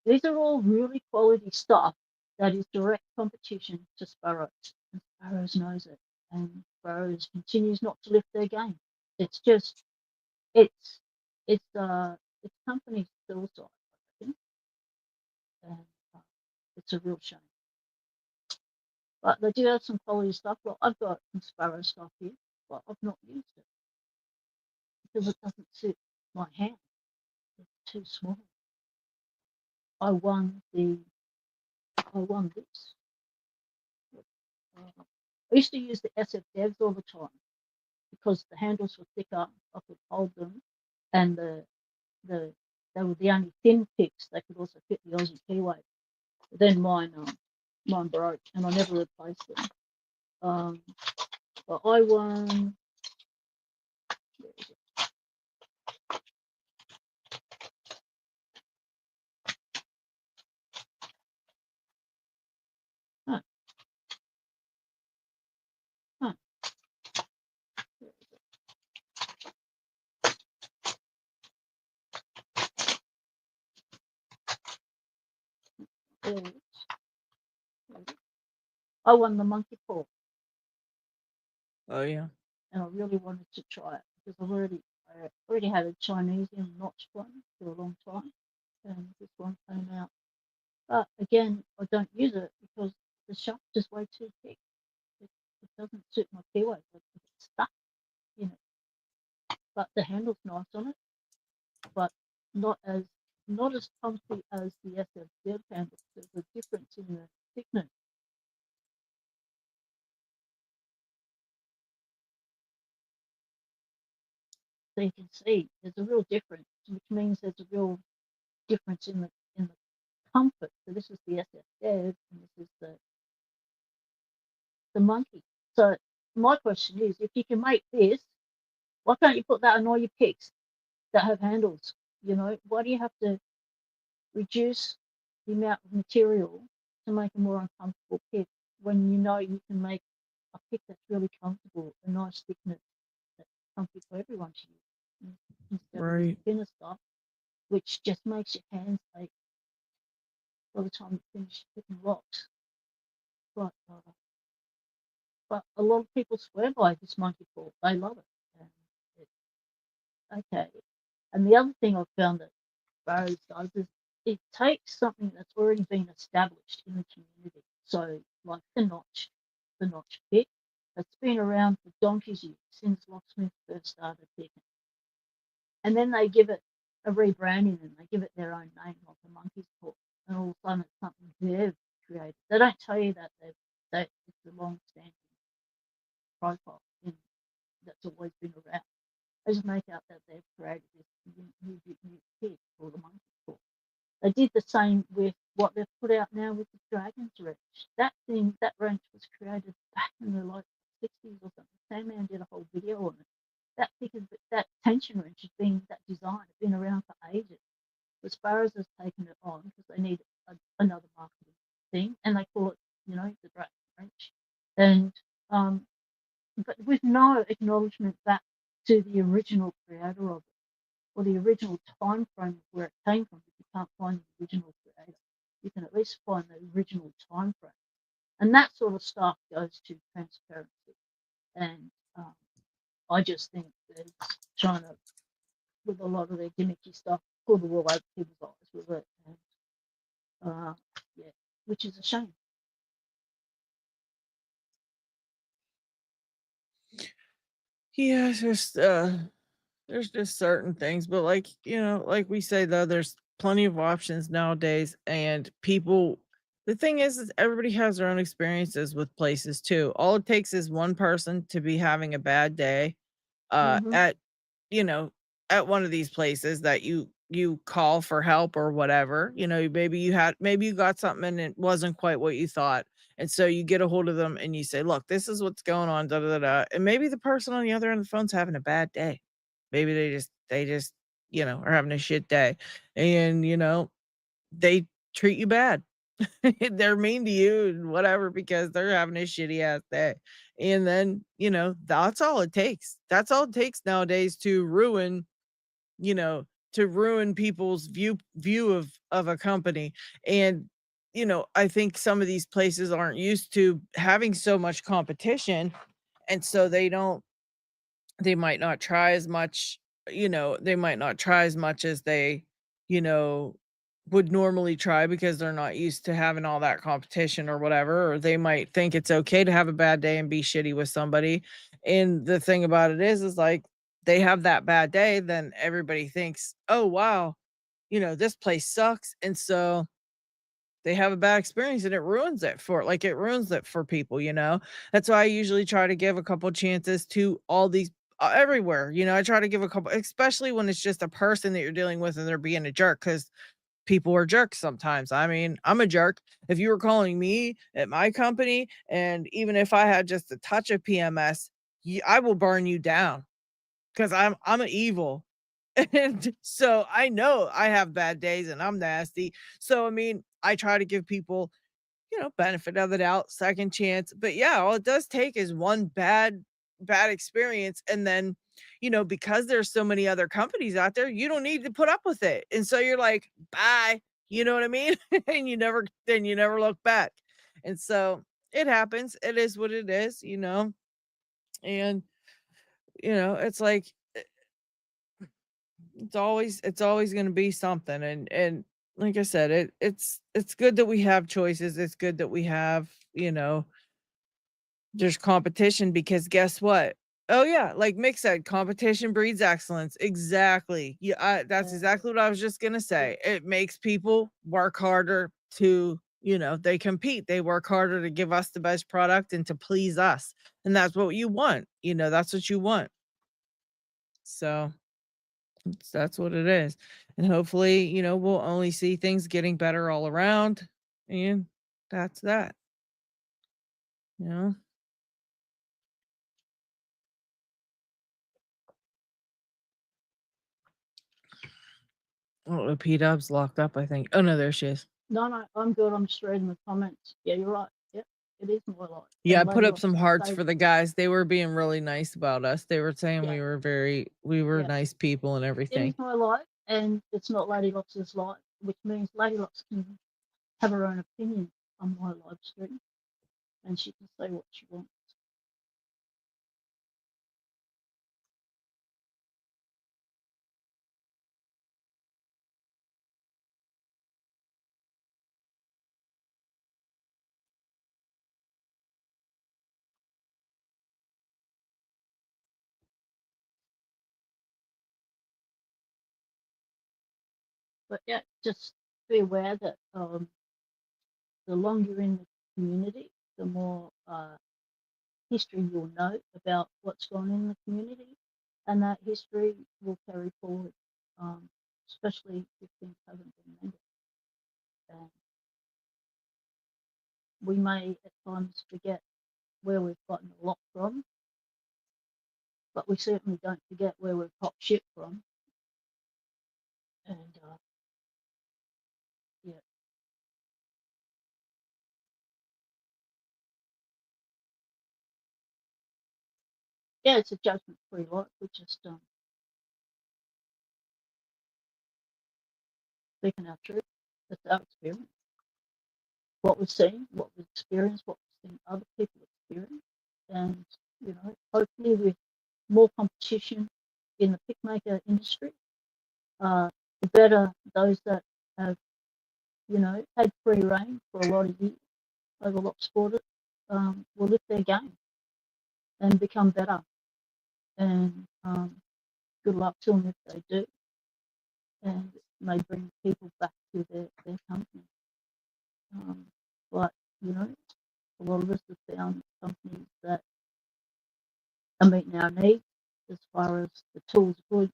These are all really quality stuff that is direct competition to Sparrows, and Sparrows knows it, and Sparrows continues not to lift their game. It's just, it's company suicide, I think, and it's a real shame. But they do have some quality stuff. Well, I've got some Sparrow stuff here, but I've not used it because it doesn't suit my hand. It's too small. I won this. I used to use the SF Devs all the time because the handles were thicker, I could hold them, and they were the only thin picks. They could also fit the Aussie keyway. But then mine broke, and I never replaced them. But I won. I won the monkey paw. Oh yeah. And I really wanted to try it because I already had a Chinese notched one for a long time, and this one came out. But again, I don't use it because the shaft is way too thick. It doesn't suit my keyway. It's stuck in it. But the handle's nice on it, but not as comfy as the SF handle. There's a difference in the thickness. So you can see there's a real difference, which means there's a real difference in the comfort. So this is the SF Dev, and this is the monkey. So my question is, if you can make this, why can't you put that on all your picks that have handles? Why do you have to reduce the amount of material to make a more uncomfortable pick when you can make a pick that's really comfortable, a nice thickness that's comfy for everyone to use, instead of thinner stuff, which just makes your hands ache by the time you finish picking rocks. But a lot of people swear by this monkey paw. They love it. Okay. And the other thing I've found that Sparrows does is it takes something that's already been established in the community. So, like the notch pick, that's been around for donkey's years since Locksmith first started picking. And then they give it a rebranding and they give it their own name, like the monkey's paw. And all of a sudden it's something they've created. They don't tell you that it's a long-standing profile that's always been around. They just make out that they've created this new pig called the monkey's paw. They did the same with what they've put out now with the Dragon's Wrench. That wrench was created back in the like 60s or something. Sandman did a whole video on it. That tension wrench has been, that design has been around for ages. As far as has taken it on because they need another marketing thing, and they call it, the Dragon Wrench. And but with no acknowledgement back to the original creator of it, or the original time frame of where it came from. If you can't find the original creator, you can at least find the original time frame. And that sort of stuff goes to transparency. And I just think that China, with a lot of their gimmicky stuff, pull the wool over people's eyes with it. And, yeah, which is a shame. Yeah, there's just certain things, but like, like we say though, there's plenty of options nowadays, and people, the thing is everybody has their own experiences with places too. All it takes is one person to be having a bad day at, you know, at one of these places that you call for help or whatever. Maybe you got something and it wasn't quite what you thought. And so you get a hold of them and you say, "Look, this is what's going on, da da da." Da." And maybe the person on the other end of the phone's having a bad day. Maybe they just, are having a shit day. And, they treat you bad. They're mean to you and whatever because they're having a shitty ass day. And then, that's all it takes. That's all it takes nowadays you know, to ruin people's view of a company. And, I think some of these places aren't used to having so much competition. And so they might not try as much, they might not try as much as they, you know, would normally try because they're not used to having all that competition or whatever, or they might think it's okay to have a bad day and be shitty with somebody. And the thing about it is like they have that bad day, then everybody thinks, "Oh, wow, this place sucks." And so they have a bad experience and it ruins it for people. That's why I usually try to give a couple chances to all these everywhere. I try to give a couple, especially when it's just a person that you're dealing with and they're being a jerk, because people are jerks sometimes. I mean, I'm a jerk. If you were calling me at my company, and even if I had just a touch of PMS, I will burn you down because I'm an evil. And so I know I have bad days and I'm nasty. So I mean, I try to give people, benefit of the doubt, second chance. But yeah, all it does take is one bad experience. And then, because there's so many other companies out there, you don't need to put up with it. And so you're like, bye. You know what I mean? And you never look back. And so it happens. It is what it is. And it's like it's always going to be something. And like I said, it's good that we have choices. It's good that we have, there's competition, because guess what? Oh yeah, like Mick said, competition breeds excellence. Exactly. Yeah, that's exactly what I was just gonna say. It makes people work harder to, they compete. They work harder to give us the best product and to please us. And that's what you want. That's what you want. So that's what it is. And hopefully, we'll only see things getting better all around. And that's that. You know? Oh, P-Dub's locked up, I think. Oh, no, there she is. No, I'm good. I'm just reading the comments. Yeah, you're right. Yep, it is my life. Yeah, I put up some hearts for the guys. They were being really nice about us. They were saying we were nice people and everything. It is my life, and it's not Lady Lox's life, which means Lady Lox can have her own opinion on my live stream, and she can say what she wants. But yeah, just be aware that the longer you're in the community, the more history you'll know about what's gone in the community, and that history will carry forward, especially if things haven't been mended. And we may at times forget where we've gotten a lot from, but we certainly don't forget where we've popped shit from. And yeah. Yeah, it's a judgment-free life. We're just speaking our truth. That's our experience. What we've seen, what we've experienced, what we've seen other people experience. And, you know, hopefully with more competition in the pickmaker industry, the better those that have, you know, had free reign for a lot of years over Locksporters will lift their game and become better. And good luck to them if they do. And may bring people back to their company. But, you know, a lot of us have found companies that are meeting our needs as far as the tools are good,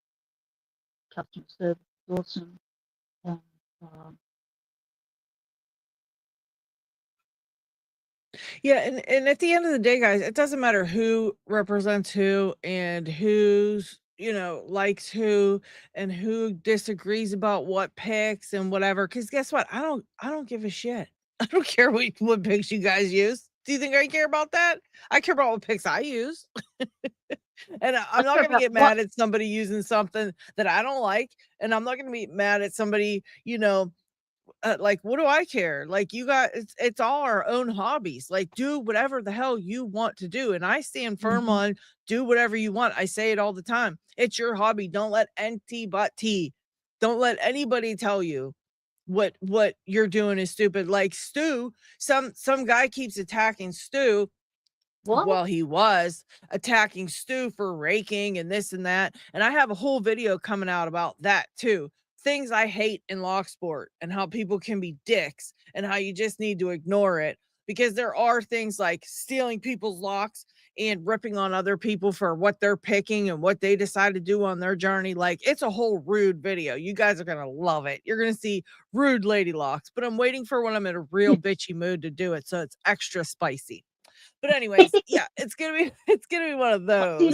customer service is awesome, and yeah, and at the end of the day, guys, it doesn't matter who represents who and who's, you know, likes who and who disagrees about what picks and whatever. Because guess what? I don't give a shit. I don't care what picks you guys use. Do you think I care about that? I care about what picks I use. And I'm not gonna get mad at somebody using something that I don't like, and I'm not gonna be mad at somebody, you know, like, what do I care? Like, you got it's all our own hobbies. Like, do whatever the hell you want to do. And I stand firm on do whatever you want. I say it all the time. It's your hobby. Don't let don't let anybody tell you what you're doing is stupid. Like Stu, some guy keeps attacking Stu. what? Well, he was attacking Stu for raking and this and that. And I have a whole video coming out about that too. Things I hate in Locksport and how people can be dicks and how you just need to ignore it, because there are things like stealing people's locks and ripping on other people for what they're picking and what they decide to do on their journey. Like, it's a whole rude video. You guys are going to love it. You're going to see rude lady locks, but I'm waiting for when I'm in a real bitchy mood to do it. So it's extra spicy. But anyways, yeah, it's gonna be it's gonna be one of those.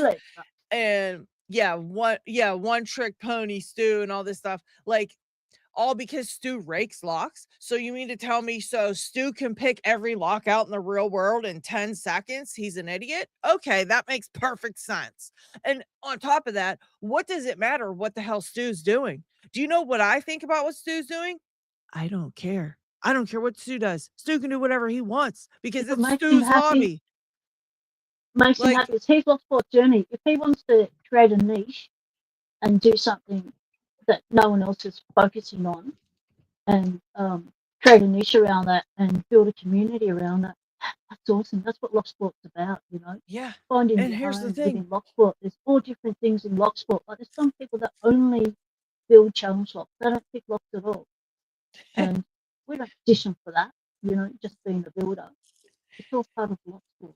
And one trick pony Stu and all this stuff. Like, all because Stu rakes locks. So you mean to tell me so Stu can pick every lock out in the real world in 10 seconds? He's an idiot. Okay, that makes perfect sense. And on top of that, what does it matter what the hell Stu's doing? Do you know what I think about what Stu's doing? I don't care. I don't care what Stu does. Stu can do whatever he wants because it's Stu's hobby. Makes him happy. It's his Locksport journey. If he wants to create a niche and do something that no one else is focusing on, and create a niche around that and build a community around that, that's awesome. That's what Locksport's about, you know. Yeah. Finding and your here's home the thing. within Locksport. There's all different things in Locksport. Like, there's some people that only build challenge locks. They don't pick locks at all. And we don't dish them for that, you know, just being a builder. It's all part of Locksport.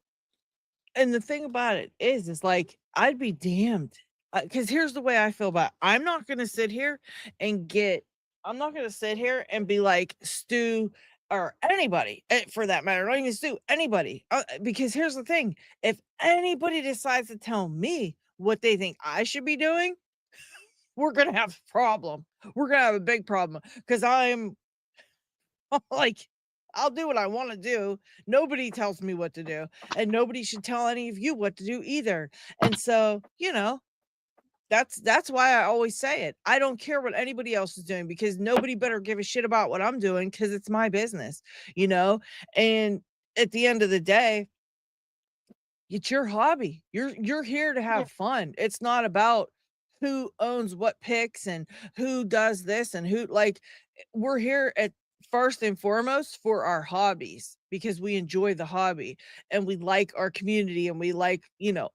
And the thing about it is like, I'd be damned. Because here's the way I feel about it. I'm not going to sit here and be like Stu or anybody for that matter. Not even Stu, anybody. Because here's the thing. If anybody decides to tell me what they think I should be doing, we're going to have a problem. We're going to have a big problem because I'm like, I'll do what I want to do. Nobody tells me what to do, and nobody should tell any of you what to do either. And so, you know, that's why I always say it. I don't care what anybody else is doing because nobody better give a shit about what I'm doing because it's my business, you know? And at the end of the day, it's your hobby. You're here to have fun. It's not about who owns what picks and who does this and who, like, we're here at first and foremost for our hobbies because we enjoy the hobby and we like our community and we like, you know,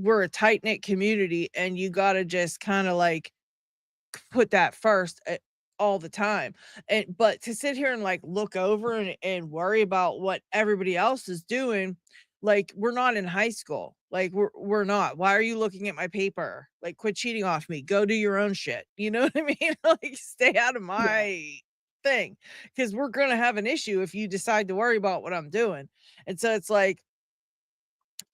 we're a tight-knit community, and you got to just kind of like put that first all the time. But to sit here and like look over and worry about what everybody else is doing, like we're not in high school. Like we're not. Why are you looking at my paper? Like quit cheating off me. Go do your own shit. You know what I mean? Like stay out of my thing, because we're gonna have an issue if you decide to worry about what I'm doing. And so it's like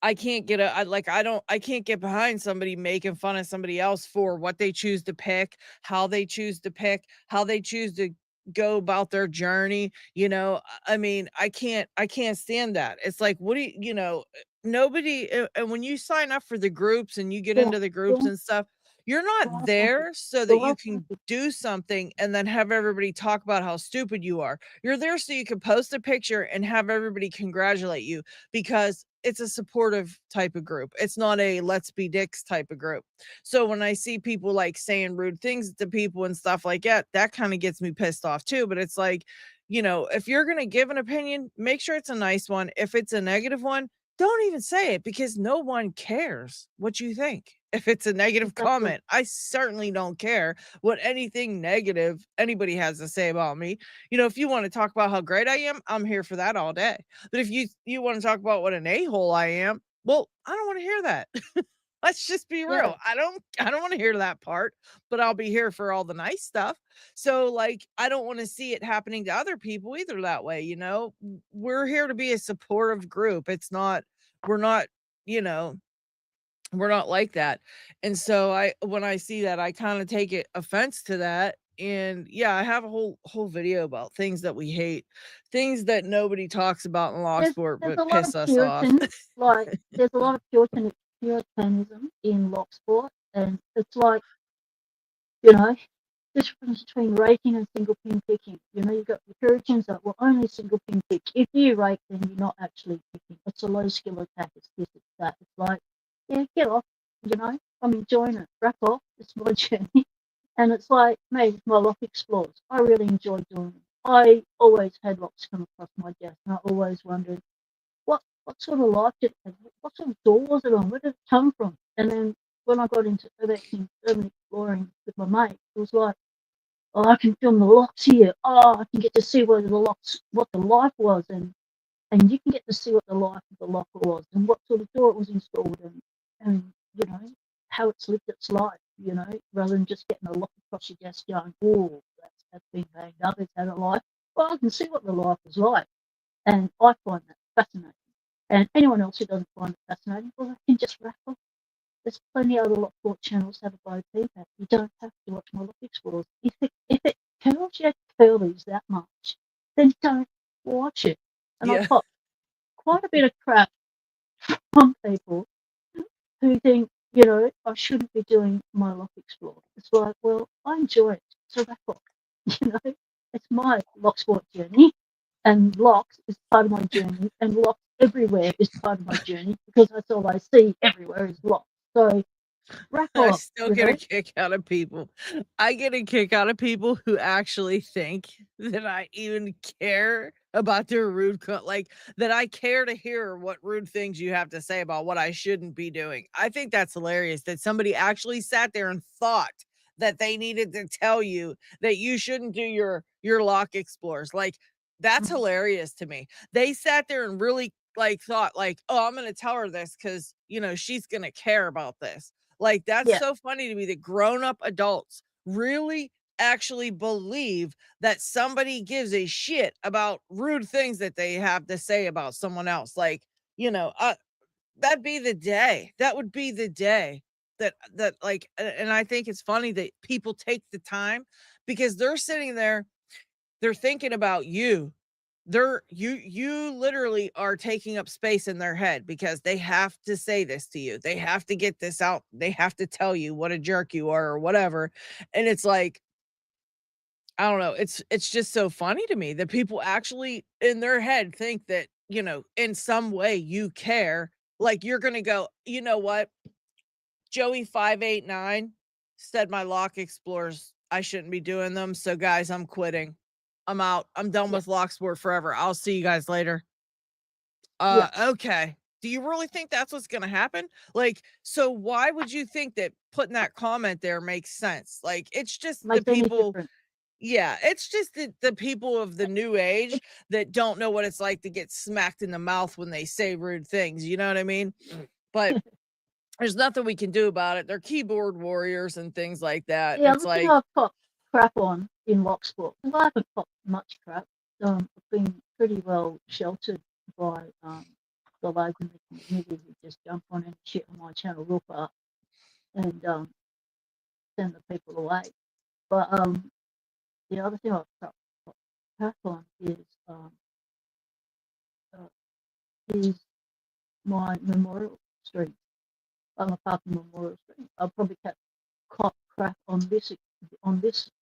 I can't get I can't get behind somebody making fun of somebody else for what they choose to pick, how they choose to pick, how they choose to go about their journey, you know? I mean, I can't stand that. It's like, what do you know, nobody and when you sign up for the groups and you get Yeah, into the groups yeah, and stuff, you're not life happens. there so The that you life can happens. do something and then have everybody talk about how stupid you are. You're there so you can post a picture and have everybody congratulate you, because it's a supportive type of group. It's not a let's be dicks type of group. So when I see people like saying rude things to people and stuff like that, that kind of gets me pissed off too. But it's like, you know, if you're going to give an opinion, make sure it's a nice one. If it's a negative one, don't even say it, because no one cares what you think. If it's a negative Exactly. comment, I certainly don't care what anything negative anybody has to say about me. You know, if you want to talk about how great I am, I'm here for that all day. But if you want to talk about what an a-hole I am, well, I don't want to hear that. Let's just be Yeah, real. I don't want to hear that part, but I'll be here for all the nice stuff. So like I don't want to see it happening to other people either that way, you know. We're here to be a supportive group. It's not we're not, you know, we're not like that. And so when I see that, I kind of take it offense to that. And yeah, I have a whole video about things that we hate, things that nobody talks about in law there's sport there's but a lot of piss us off. Puritan, like there's a lot of Puritanism in Locksport, and it's like, you know, the difference between raking and single pin picking. You know, you've got the Puritans that will only single pin pick. If you rake, then you're not actually picking. It's a low skill attack. It's this, it's that. It's like, yeah, get off. You know, I'm enjoying it. Wrap off. It's my journey. And it's like, mate, my lock explores. I really enjoy doing it. I always had locks come across my desk, and I always wondered, what sort of life did it have? What sort of door was it on? Where did it come from? And then when I got into urban exploring with my mate, it was like, oh, I can film the locks here. Oh, I can get to see what the life was, and you can get to see what the life of the lock was, and what sort of door it was installed in, and you know how it's lived its life. You know, rather than just getting a lock across your desk going, oh, that's been banged up. It's had a life. Well, I can see what the life was like, and I find that fascinating. And anyone else who doesn't find it fascinating, well, they can just raffle. There's plenty of other Locksport channels that have a bow feedback. You don't have to watch my Lock Explorers. If it curls your curlies that much, then don't watch it. And I've Yeah. got quite a bit of crap from people who think, you know, I shouldn't be doing my Lock Explorer. It's like, well, I enjoy it. So back off. You know, it's my Locksport journey, and locks is part of my journey, and locks everywhere is part of my journey, because that's all I see everywhere is locks. So wrap I off, still you get a know? kick out of people. I get a kick out of people who actually think that I even care about their like that I care to hear what rude things you have to say about what I shouldn't be doing. I think that's hilarious that somebody actually sat there and thought that they needed to tell you that you shouldn't do your lock explores. Like that's Mm. hilarious to me. They sat there and really like thought like, "Oh, I'm going to tell her this cuz you know, she's going to care about this." Like, that's Yeah, so funny to me that grown-up adults really actually believe that somebody gives a shit about rude things that they have to say about someone else. Like, you know, that'd be the day. That would be the day that like and I think it's funny that people take the time because they're sitting there, they're thinking about you. You literally are taking up space in their head because they have to say this to you. They have to get this out. They have to tell you what a jerk you are or whatever. And it's like, I don't know. It's just so funny to me that people actually in their head think that, you know, in some way you care. Like you're gonna go, you know what? Joey 589 said my lock explores, I shouldn't be doing them. So guys, I'm quitting. I'm out. I'm done yeah, with Locksport forever. I'll see you guys later. yeah. Okay. Do you really think that's what's going to happen? Like, so why would you think that putting that comment there makes sense? Like, it's just the people. Yeah, it's just the people of the new age that don't know what it's like to get smacked in the mouth when they say rude things. You know what I mean? But there's nothing we can do about it. They're keyboard warriors and things like that. Yeah, It's the thing like, I've copped crap on in Locksport, because I haven't copped much crap. I've been pretty well sheltered by the local community who just jump on and shit on my channel real fast and send the people away. But the other thing I've copped crap on is my memorial stream. I'm a Parky memorial stream. I'll probably cop crap on this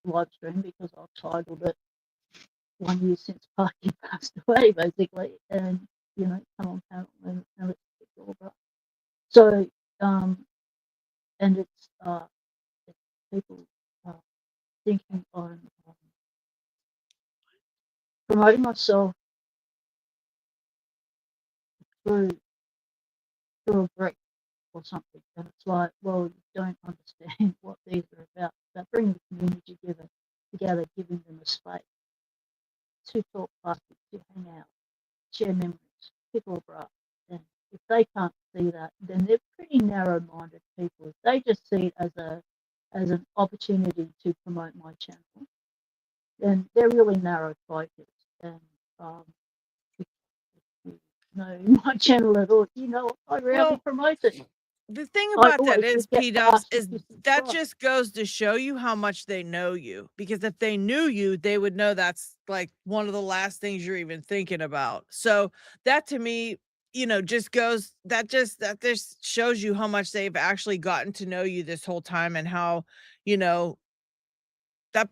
live stream because I've titled it 1 year since Parky passed away, basically, and come on panel and it's all about. So and it's people thinking on promoting myself through a brick or something, and it's like, well, you don't understand what these are about. They're bringing the community together, giving them a space to talk Parky, to hang out, share memories, pick or brush. And if they can't see that, then they're pretty narrow-minded people. If they just see it as an opportunity to promote my channel, then they're really narrow focused. And if you know my channel at all, I rarely promote it. The thing about that is, P-Dubs, is that just goes to show you how much they know you. Because if they knew you, they would know that's like one of the last things you're even thinking about. So that to me, just goes, that just shows you how much they've actually gotten to know you this whole time, and how, that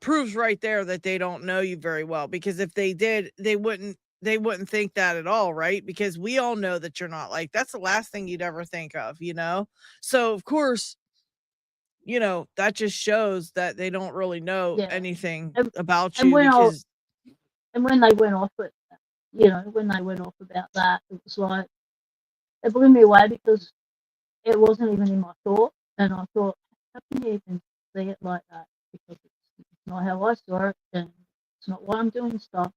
proves right there that they don't know you very well. Because if they did, they wouldn't think that at all, right? Because we all know that you're not like, that's the last thing you'd ever think of, So of course, that just shows that they don't really know anything about you. Because when they went off about that, it was like, it blew me away because it wasn't even in my thought, and I thought, how can you even see it like that? Because it's not how I saw it, and it's not why I'm doing stuff,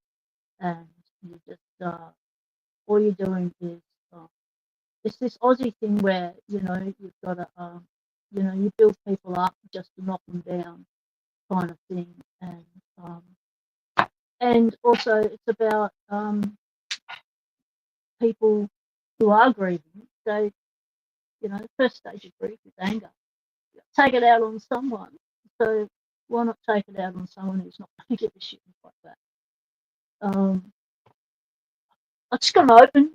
and you just all you're doing is it's this Aussie thing where you've got to you build people up just to knock them down, kind of thing, and also it's about people who are grieving. So the first stage of grief is anger. Take it out on someone. So why not take it out on someone who's not going to give a shit like that? I just got to open.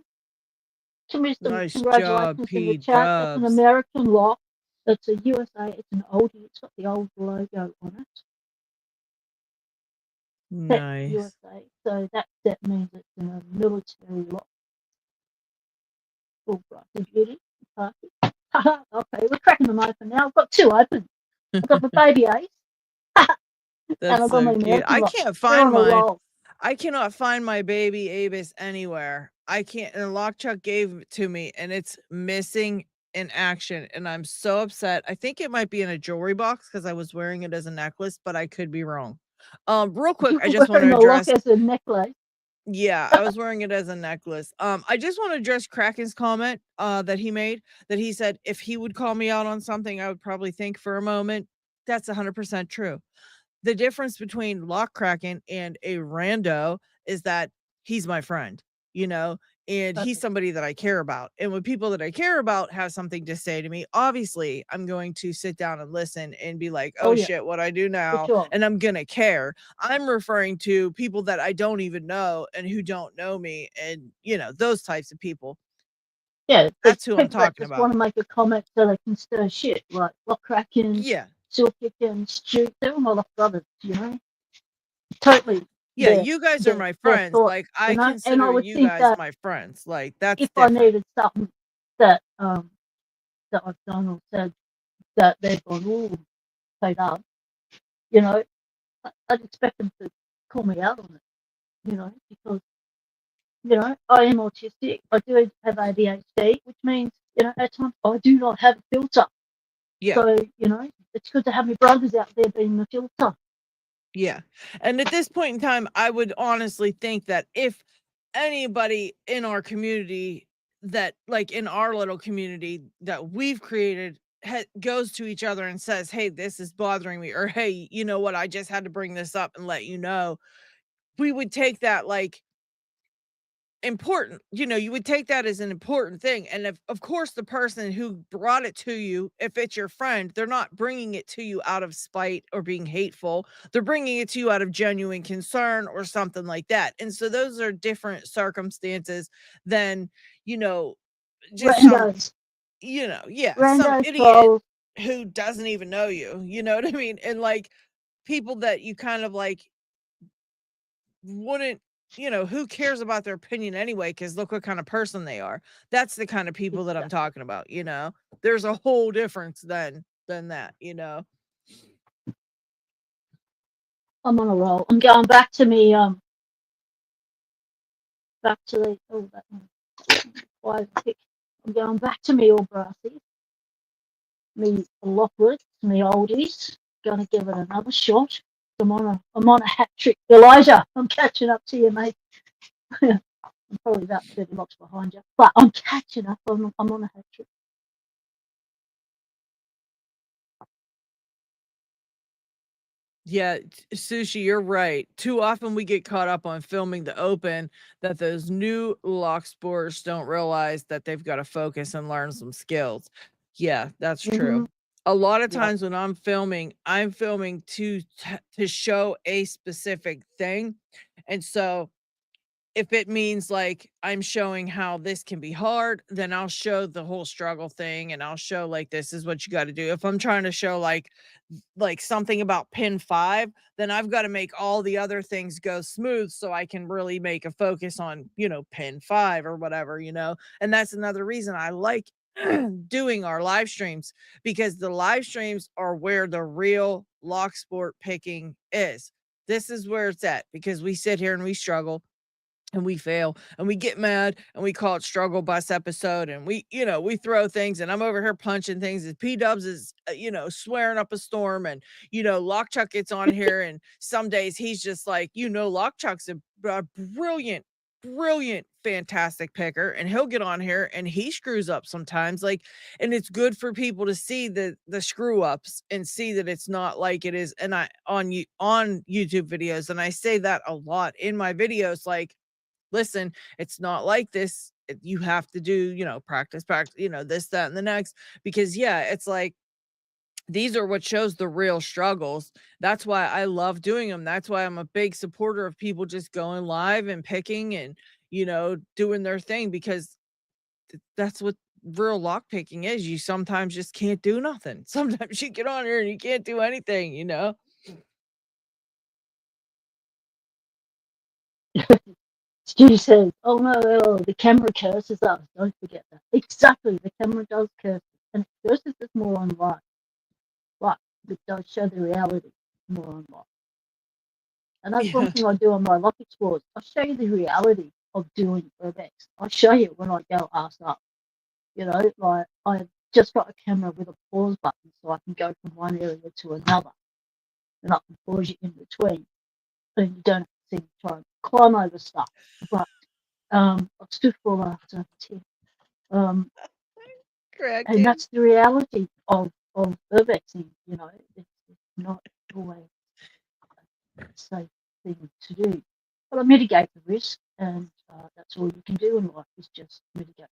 Nice Congratulations job, in the chat. That's an American lock. It's a USA. It's an oldie. It's got the old logo on it. Nice. USA. So that means it's a military lock. All bright and beauty. Parky. Okay, we're cracking them open now. I've got two open. I've got the baby Ace. That's so cute. I can't find mine. I cannot find my baby Avis anywhere. I can't. And Lockchuck gave it to me, and it's missing in action, and I'm so upset. I think it might be in a jewelry box because I was wearing it as a necklace, but I could be wrong. Real quick, I just want to address. As a necklace. Yeah, I was wearing it as a necklace. I just want to address Kraken's comment that he made, that he said if he would call me out on something, I would probably think for a moment. That's 100% true. The difference between Lock Kraken and a rando is that he's my friend, and he's somebody that I care about. And when people that I care about have something to say to me, obviously I'm going to sit down and listen and be like, oh shit, what I do now. Sure. And I'm going to care. I'm referring to people that I don't even know and who don't know me, and those types of people. Yeah, that's who I'm talking about. Want to make a comment so they can stir shit, like Lock Kraken, Silkick and Stu. They're all my Lock brothers, Totally. Yeah, you guys are my friends. Like, I consider you guys my friends. Like, that's if different. I needed something that that I've done or said that they've gone, oh, paid up, I'd expect them to call me out on it, because I am autistic. I do have ADHD, which means, at times I do not have a filter. Yeah. So, it's good to have my brothers out there being the filter. Yeah. And at this point in time, I would honestly think that if anybody in our community that, like in our little community that we've created, goes to each other and says, "Hey, this is bothering me," or "Hey, you know what? I just had to bring this up and let you know," we would take that like important. You would take that as an important thing. And if, of course, the person who brought it to you, if it's your friend, they're not bringing it to you out of spite or being hateful. They're bringing it to you out of genuine concern or something like that. And so those are different circumstances than, just some, Randos. some Rando idiot trolls. who doesn't even know you. You know what I mean? And like people that you kind of like wouldn't, who cares about their opinion anyway? Because look what kind of person they are. That's the kind of people that I'm talking about. There's a whole difference than that. I'm on a roll. I'm going back to me. Back to the that one. I'm going back to me all brassy. Me Lockwood, me oldies. Gonna give it another shot. I'm on a hat trick. Elijah, I'm catching up to you, mate. I'm probably about 30 blocks behind you, but I'm catching up. I'm on a hat trick. Yeah, Sushi, you're right. Too often we get caught up on filming the open that those new Locksports don't realize that they've got to focus and learn some skills. Yeah, that's true. A lot of times when I'm filming to show a specific thing. And so if it means like I'm showing how this can be hard, then I'll show the whole struggle thing and I'll show like this is what you got to do. If I'm trying to show like something about pin 5, then I've got to make all the other things go smooth so I can really make a focus on, pin 5 or whatever, And that's another reason I like doing our live streams, because the live streams are where the real Locksport picking is. This is where it's at, because we sit here and we struggle and we fail and we get mad and we call it struggle bus episode, and we throw things, and I'm over here punching things, and P-Dubs is swearing up a storm, and Lockchuck gets on here, and some days he's just like, Lockchuck's a brilliant fantastic picker, and he'll get on here and he screws up sometimes, like, and it's good for people to see the screw ups and see that it's not like it is. And I on YouTube videos, and I say that a lot in my videos, like, listen, it's not like this. You have to do, practice, this, that, and the next, because it's like, these are what shows the real struggles. That's why I love doing them. That's why I'm a big supporter of people just going live and picking and, doing their thing, because that's what real lock picking is. You sometimes just can't do nothing. Sometimes you get on here and you can't do anything. Stu says, "Oh no, the camera curses us. Don't forget that." Exactly, the camera does curse, and it curses us more on live. But it does show the reality more on live. And that's one thing I do on my Lock Explorers. I show you the reality of doing urbex. I show you when I go ass up. Like I've just got a camera with a pause button, so I can go from one area to another, and I can pause you in between, and you don't have to see me try and climb over stuff. But I've stood for after 10. And that's the reality of urbexing. It's not always a safe thing to do. But I mitigate the risk, and that's all you can do in life is just mitigate.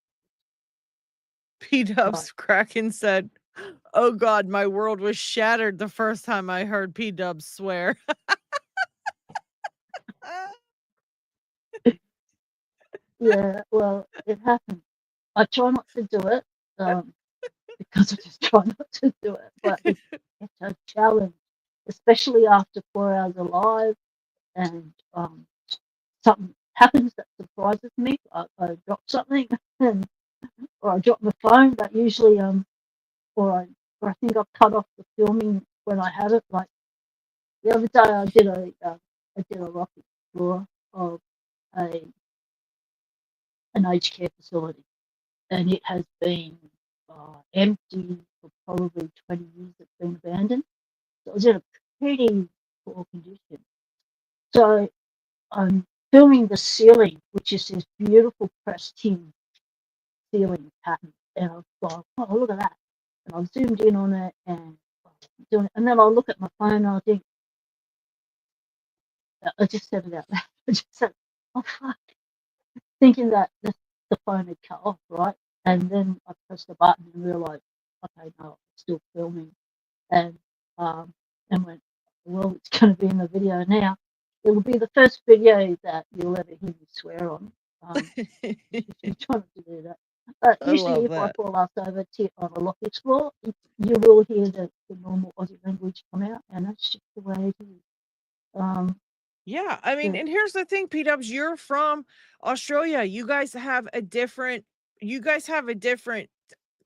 P-Dubs Kraken said, "Oh God, my world was shattered the first time I heard P-Dubs swear." Yeah, well, it happens. I try not to do it because I just try not to do it. But it's a challenge, especially after 4 hours alive, and something happens that surprises me. I drop something, or I drop my phone. But usually, or I think I've cut off the filming when I had it. Like the other day, I did a rocket explore of a an aged care facility, and it has been empty for probably 20 years. It's been abandoned. So it was in a pretty poor condition. So I'm filming the ceiling, which is this beautiful pressed tin ceiling pattern, and I've gone, oh, look at that. And I've zoomed in on it and doing it. And then I'll look at my phone and I'll think, I just said it out loud. I just said, oh, fuck. Thinking that the phone had cut off, right? And then I pressed the button and realised, okay, no, I'm still filming. And went, well, it's going to be in the video now. It will be the first video that you'll ever hear me swear on. If you're trying to do that. But usually if I fall off over on a Locksport, you will hear the normal Aussie language come out, and that's just the way it is. Yeah, I mean, and here's the thing, P-Dubs, you're from Australia. You guys have a different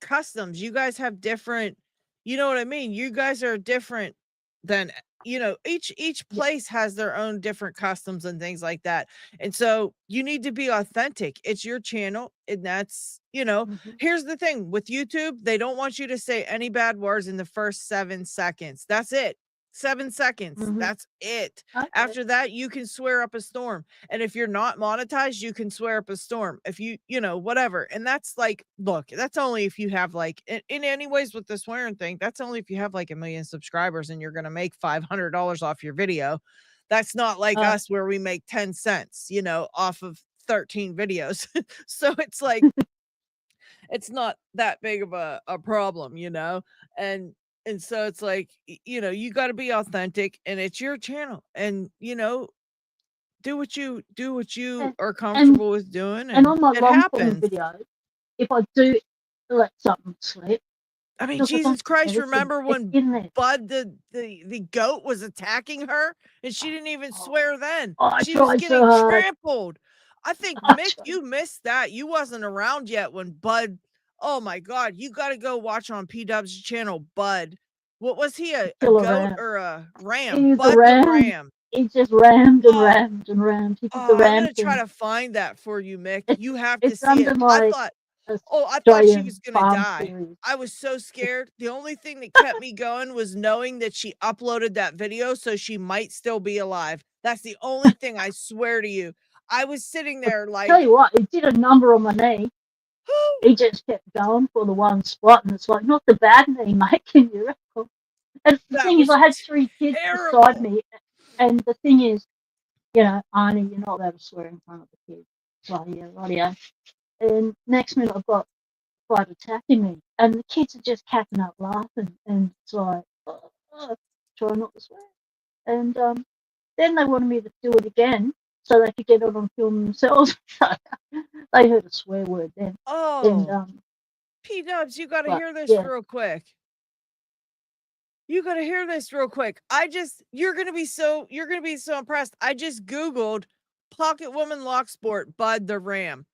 customs. You guys have different, you know what I mean? You guys are different than, each place has their own different customs and things like that. And so you need to be authentic. It's your channel. And that's, here's the thing with YouTube, they don't want you to say any bad words in the first 7 seconds. That's it. 7 seconds. That's it. Okay. After that, you can swear up a storm. And if you're not monetized, you can swear up a storm. If you, whatever. And that's like, look, that's only if you have like, in any ways with the swearing thing, that's only if you have like 1 million subscribers and you're going to make $500 off your video. That's not like us where we make 10 cents, off of 13 videos. So it's like, it's not that big of a problem, and so it's like, you got to be authentic, and it's your channel, and do what you are comfortable with doing, and on my it long form happens. videos, if I do let something slip, I mean, Jesus Christ, remember when Bud the goat was attacking her and she didn't even swear then? She was getting trampled. I think, Mick, you missed that. You wasn't around yet when Bud, oh my God, you got to go watch on P-Dub's channel, Bud. What was he, a goat or a ram? He's Bud a ram. the ram. He just rammed and rammed and rammed. He did the ram I'm going to try to find that for you, Mick. You have to see it. I thought she was going to die. Series. I was so scared. The only thing that kept me going was knowing that she uploaded that video, so she might still be alive. That's the only thing, I swear to you. I was sitting there like... Tell you what, it did a number on my knee. He just kept going for the one spot, and it's like, not the bad knee, mate, can you reckon? And the thing is, I had 3 kids beside me, and the thing is, Arnie, you're not allowed to swear in front of the kids. So, yeah, rightio. And next minute, I've got quite attacking me, and the kids are just capping up laughing, and it's like, try not to swear. And then they wanted me to do it again so they could get it on film themselves. They heard a swear word then. P-Dubs, you got to hear this real quick. You got to hear this real quick. You're going to be so impressed. I just Googled Pocket Woman Locksport Bud the Ram.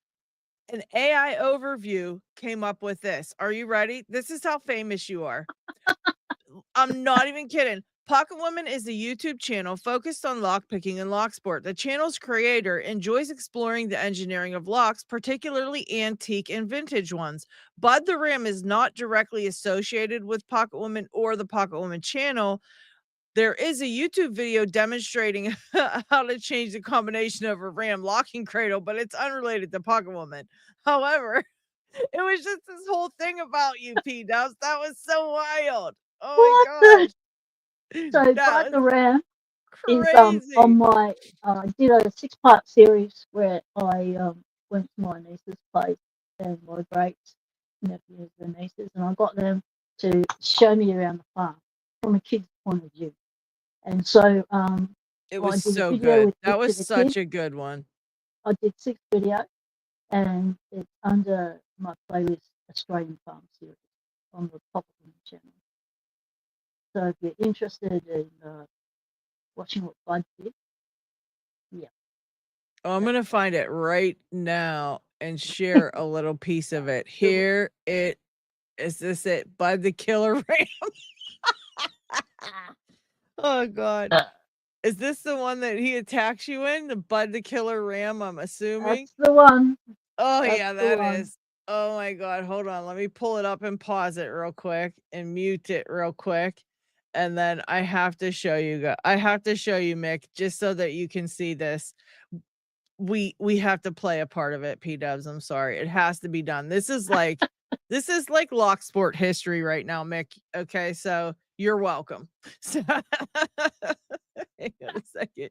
An AI overview came up with this. Are you ready? This is how famous you are. I'm not even kidding. Pocket Woman is a YouTube channel focused on lockpicking and locksport. The channel's creator enjoys exploring the engineering of locks, particularly antique and vintage ones. Bud the Ram is not directly associated with Pocket Woman or the Pocket Woman channel. There is a YouTube video demonstrating how to change the combination of a ram locking cradle, but it's unrelated to Pocket Woman. However, it was just this whole thing about you, P-Dubs. That was so wild. Oh my gosh. So Bud the Ram is on my, I did a 6-part series where I went to my niece's place and my great nephews and nieces, and I got them to show me around the farm from a kid's point of view. And so it was so good. That was such a good one. I did 6 videos, and it's under my playlist Australian Farm series on the Pocket Woman channel. So if you're interested in watching what Bud did, yeah. Oh, I'm going to find it right now and share a little piece of it. Here it is. This it? Bud the Killer Ram. Oh, God. Is this the one that he attacks you in? The Bud the Killer Ram, I'm assuming? That's the one. Oh, That's yeah, the that one. is. Oh my God. Hold on. Let me pull it up and pause it real quick and mute it real quick. And then I have to show you I have to show you, Mick, just so that you can see this. We have to play a part of it, P-dubs. I'm sorry. It has to be done. This is like Locksport history right now, Mick. Okay, so you're welcome. So hang on a second.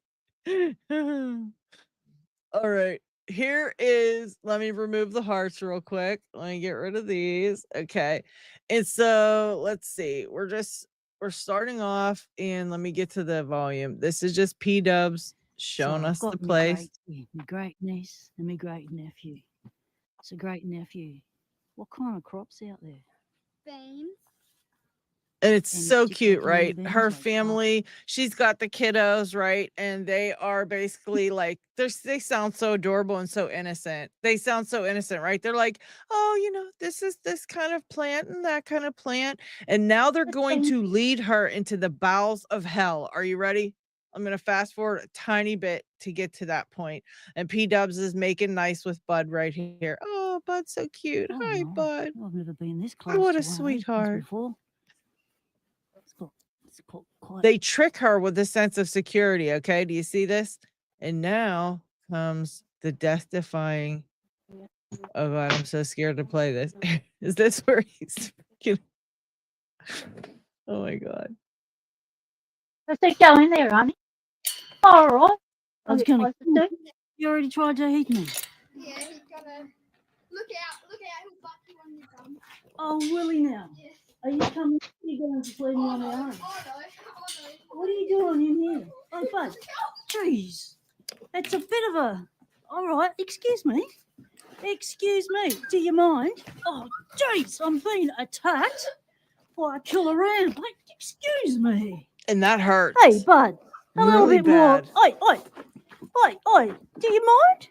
All right. Here is, let me remove the hearts real quick. Let me get rid of these. Okay. And so let's see. We're starting off, and let me get to the volume. This is just P-dubs showing I've us the got place. my great niece and my great nephew. It's a great nephew. What kind of crops out there? Beans. And it's Any so particular cute, kind of right? beans, Her like family, she's got the kiddos, right? And they are basically like, they sound so adorable and so innocent. They sound so innocent, right? They're like, oh, this is this kind of plant and that kind of plant. And now they're going to lead her into the bowels of hell. Are you ready? I'm going to fast forward a tiny bit to get to that point. And P-dubs is making nice with Bud right here. Oh, Bud's so cute. Oh, Hi, nice. Bud. I've never been this close What to a one of these sweetheart. before. It's quite. They trick her with a sense of security. Okay. Do you see this? And now comes the death defying. Oh God, I'm so scared to play this. Is this where he's freaking... Oh my God. Let's go in there, honey. All right. I was going to. You already tried to hit me. Yeah, he's gonna look out, he'll butt you on your bum. Oh, really now? Yes. Are you coming? You're going to leave me on my own. I know. What are you doing in here? Oh, Bud. Jeez. It's a bit of a. All right. Excuse me. Excuse me. Do you mind? Oh, jeez. I'm being attacked by a killer ram. Like, excuse me. And that hurts. Hey, Bud. A little Really bit more. bad. Oi. Do you mind?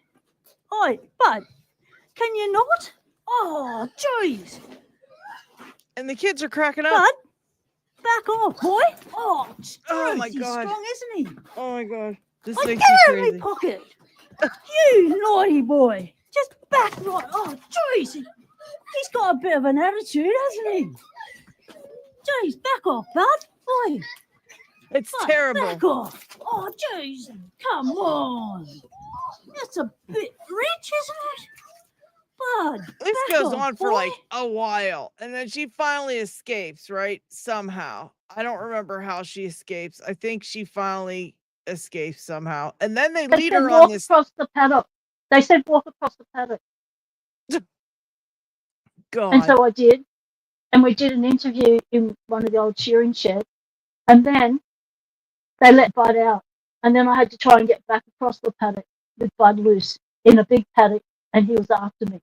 Oi, Bud. Can you not? Oh, jeez. And the kids are cracking up. Bud, back off, boy. Oh, Oh my he's God. strong, isn't he? Oh my God. This I makes get me out of crazy. my pocket. You naughty boy. Just back right. Oh, jeez. He's got a bit of an attitude, hasn't he? Jeez, back off, Bud. Boy. It's Bud, terrible. Back off. Oh, jeez. Come on. That's a bit rich, isn't it? Bud, This back goes off, on for boy. like a while. And then she finally escapes, right? Somehow. I don't remember how she escapes. I think she finally escapes somehow. And then they lead her on this. Across the paddock. They said walk across the paddock. God. And so I did. And we did an interview in one of the old shearing sheds. And then they let Bud out. And then I had to try and get back across the paddock with Bud loose in a big paddock. And he was after me.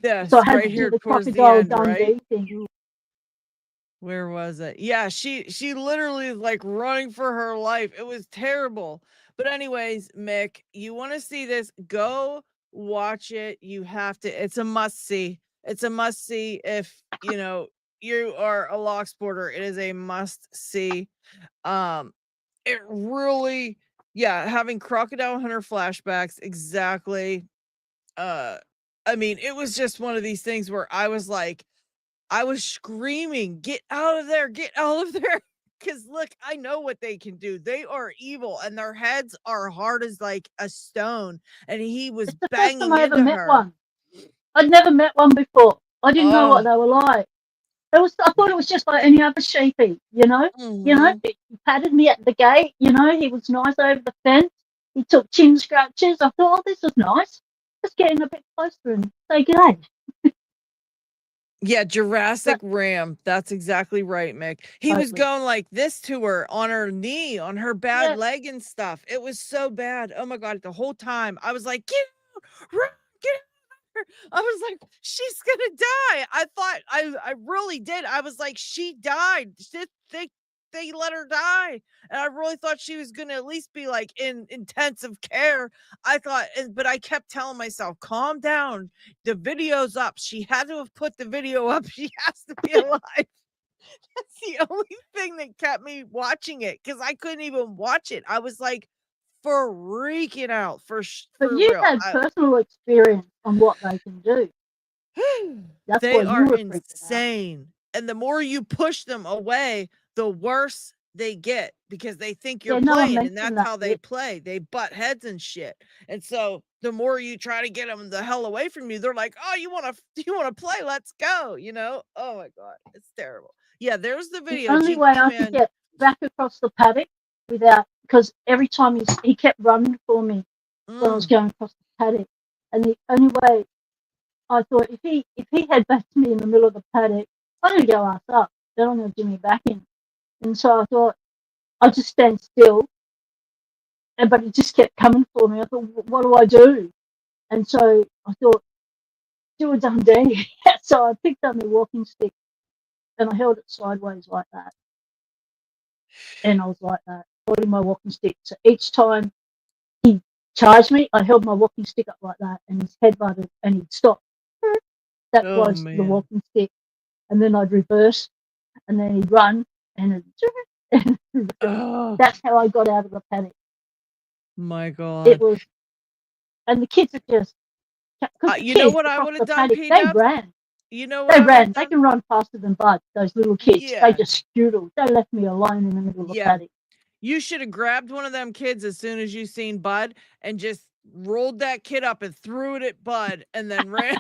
Yes, So I had right to here do the towards the crocodile end, Dundee right? thing. Where was it? Yeah, she literally is like running for her life. It was terrible. But anyways, Mick, you want to see this? Go watch it. You have to. It's a must see. It's a must see if you are a Locksporter. It is a must see. It really, yeah, having Crocodile Hunter flashbacks, exactly. I mean, it was just one of these things where I was screaming, get out of there, get out of there. Because look, I know what they can do. They are evil and their heads are hard as like a stone. And he was It's the banging first time I ever into met her. one. I'd never met one before. I didn't know what they were like. I thought it was just like any other sheepy, Mhm. He patted me at the gate, he was nice over the fence. He took chin scratches. I thought, oh, this is nice. Just getting a bit closer and say g'day. Yeah, Jurassic Ram. That's exactly right, Mick. He was going like this to her on her knee, on her bad leg and stuff. It was so bad. Oh my God. The whole time I was like, get out, run, get out. I was like, she's gonna die. I thought I really did. I was like, she died. They let her die. And I really thought she was gonna at least be like in intensive care. I thought, but I kept telling myself, calm down. The video's up. She had to have put the video up. She has to be alive. That's the only thing that kept me watching it, because I couldn't even watch it. I was like freaking out for But you real. had personal experience on what they can do. That's They why are you were freaking out. insane. And the more you push them away, the worse they get because they think you're no one playing, and mentioned that's that how they yet. play. They butt heads and shit. And so the more you try to get them the hell away from you, they're like, "Oh, you want to play? Let's go." You know? Oh my god, it's terrible. Yeah, there's the The video. only way I could get back across the paddock without, because every time he kept running for me when I was going across the paddock, and the only way I thought if he had back to me in the middle of the paddock, I'm gonna go ass up. Then I'm gonna do me back in. And so I thought I'll just stand still. But he just kept coming for me. I thought, what do I do? And so I thought, do a Dundee. So I picked up my walking stick and I held it sideways like that. And I was like that, holding my walking stick. So each time he charged me, I held my walking stick up like that, and his head butted, and he'd stop. That was the walking stick. And then I'd reverse, and then he'd run, and that's how I got out of the paddock. My god. It was, and the kids are just, you know what I would have done, paddock, they ran. You know what they I ran. They can run faster than Bud. Those little kids. Yeah. They just scoodled. They left me alone in the middle of the paddock. You should have grabbed one of them kids as soon as you seen Bud and just rolled that kid up and threw it at Bud and then ran.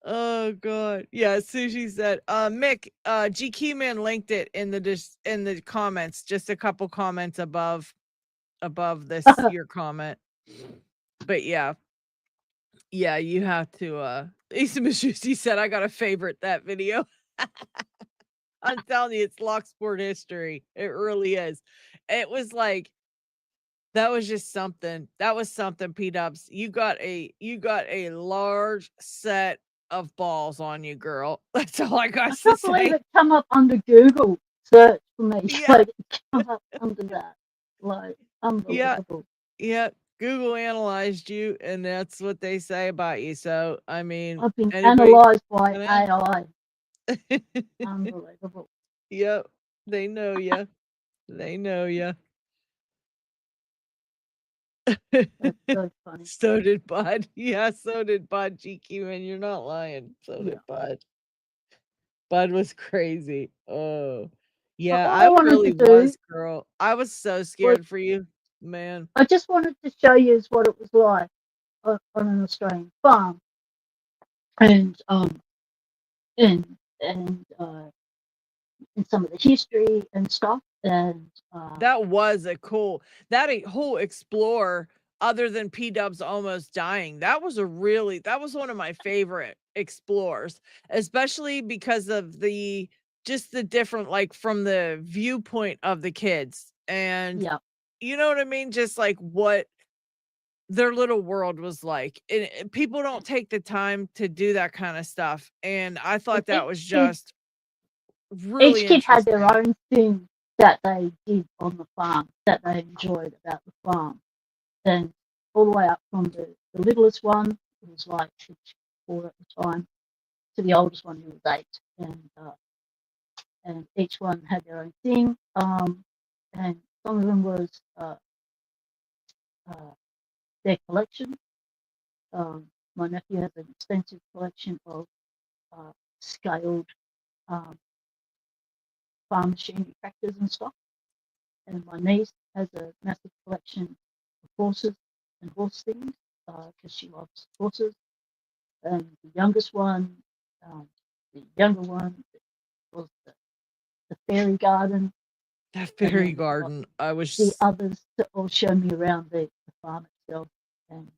Oh god. Yeah, Sushi said, Mick, GQ Man linked it in the comments, just a couple comments above this your comment. But yeah. Yeah, you have to Issa Mishusi said I got to favorite that video. I'm telling you, it's Locksport history. It really is. It was like that was just something. That was something, P-Dubs. You got a large set of balls on you, girl. That's all I got to say. I can't believe it come up under Google search for me. Yeah. Like it come up under that. Like unbelievable. Yeah. Google analyzed you, and that's what they say about you. So I mean, I've been analyzed by AI. Unbelievable. Yep. They know you. They know you. That's so funny. So did Bud. Yeah, so did Bud, GQ, and you're not lying. So did Bud. Bud was crazy. Oh, yeah, I really was, girl. I was so scared for you, man. I just wanted to show you what it was like on an Australian farm, and some of the history and stuff. And that was a whole explore. Other than P-Dubs almost dying, that was one of my favorite explores, especially because of the different, like, from the viewpoint of the kids, and you know what I mean, just like what their little world was like. And people don't take the time to do that kind of stuff, and I thought that was just really each kid had their own thing that they did on the farm that they enjoyed about the farm. And all the way up from the littlest one, who was like 4 at the time, to the oldest one, who was 8. And each one had their own thing. And some of them was their collection. My nephew has an extensive collection of scaled farm machinery tractors and stuff. And my niece has a massive collection of horses and horse things because she loves horses. And the youngest one, the younger one, was the fairy garden. That fairy garden, I was the others to all show me around the farm itself. And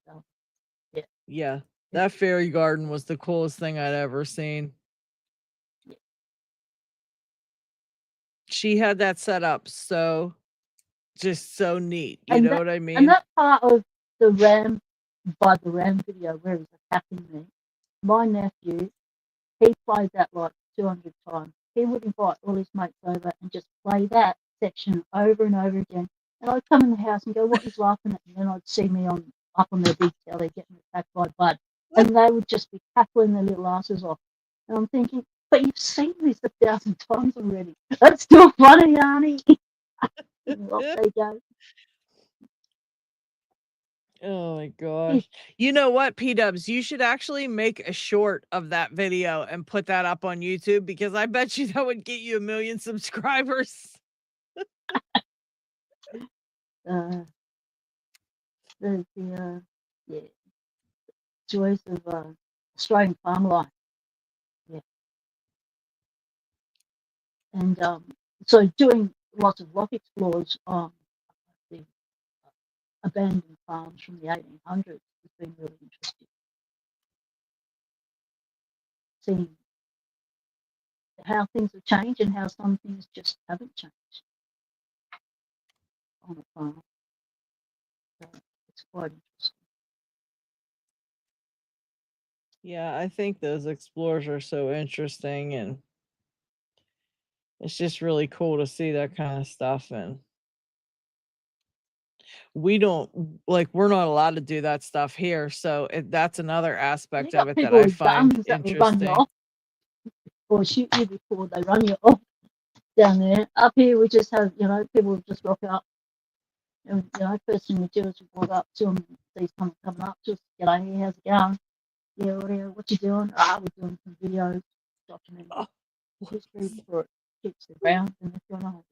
yeah, that fairy garden was the coolest thing I'd ever seen. She had that set up just so neat. You know what I mean? And that part of the ram video where he's attacking me, my nephew, he played that like 200 times. He would invite all his mates over and just play that section over and over again. And I'd come in the house and go, what he's laughing at? And then I'd see me up on their big telly getting attacked by Bud. And they would just be cackling their little asses off. And I'm thinking, But you've seen this 1,000 times already. That's still funny, Arnie. Well, there you go. Oh my gosh. You know what, P-dubs? You should actually make a short of that video and put that up on YouTube, because I bet you that would get you 1 million subscribers. The joys of Australian farm life. Yeah. And so doing lots of rock explores on the abandoned farms from the 1800s has been really interesting. Seeing how things have changed and how some things just haven't changed on a farm. So it's quite interesting. Yeah, I think those explorers are so interesting, and it's just really cool to see that kind of stuff. And we don't, like, we're not allowed to do that stuff here, so that's another aspect of it that I find that will run you interesting. off or shoot you before they run you off down there. Up here, we just have, people just rock up. And, first thing we do is we walk up to them, see someone coming up to us, g'day, how's it going? Yeah, what you doing? We're doing some videos, documenting history before it hits the ground and what's going on.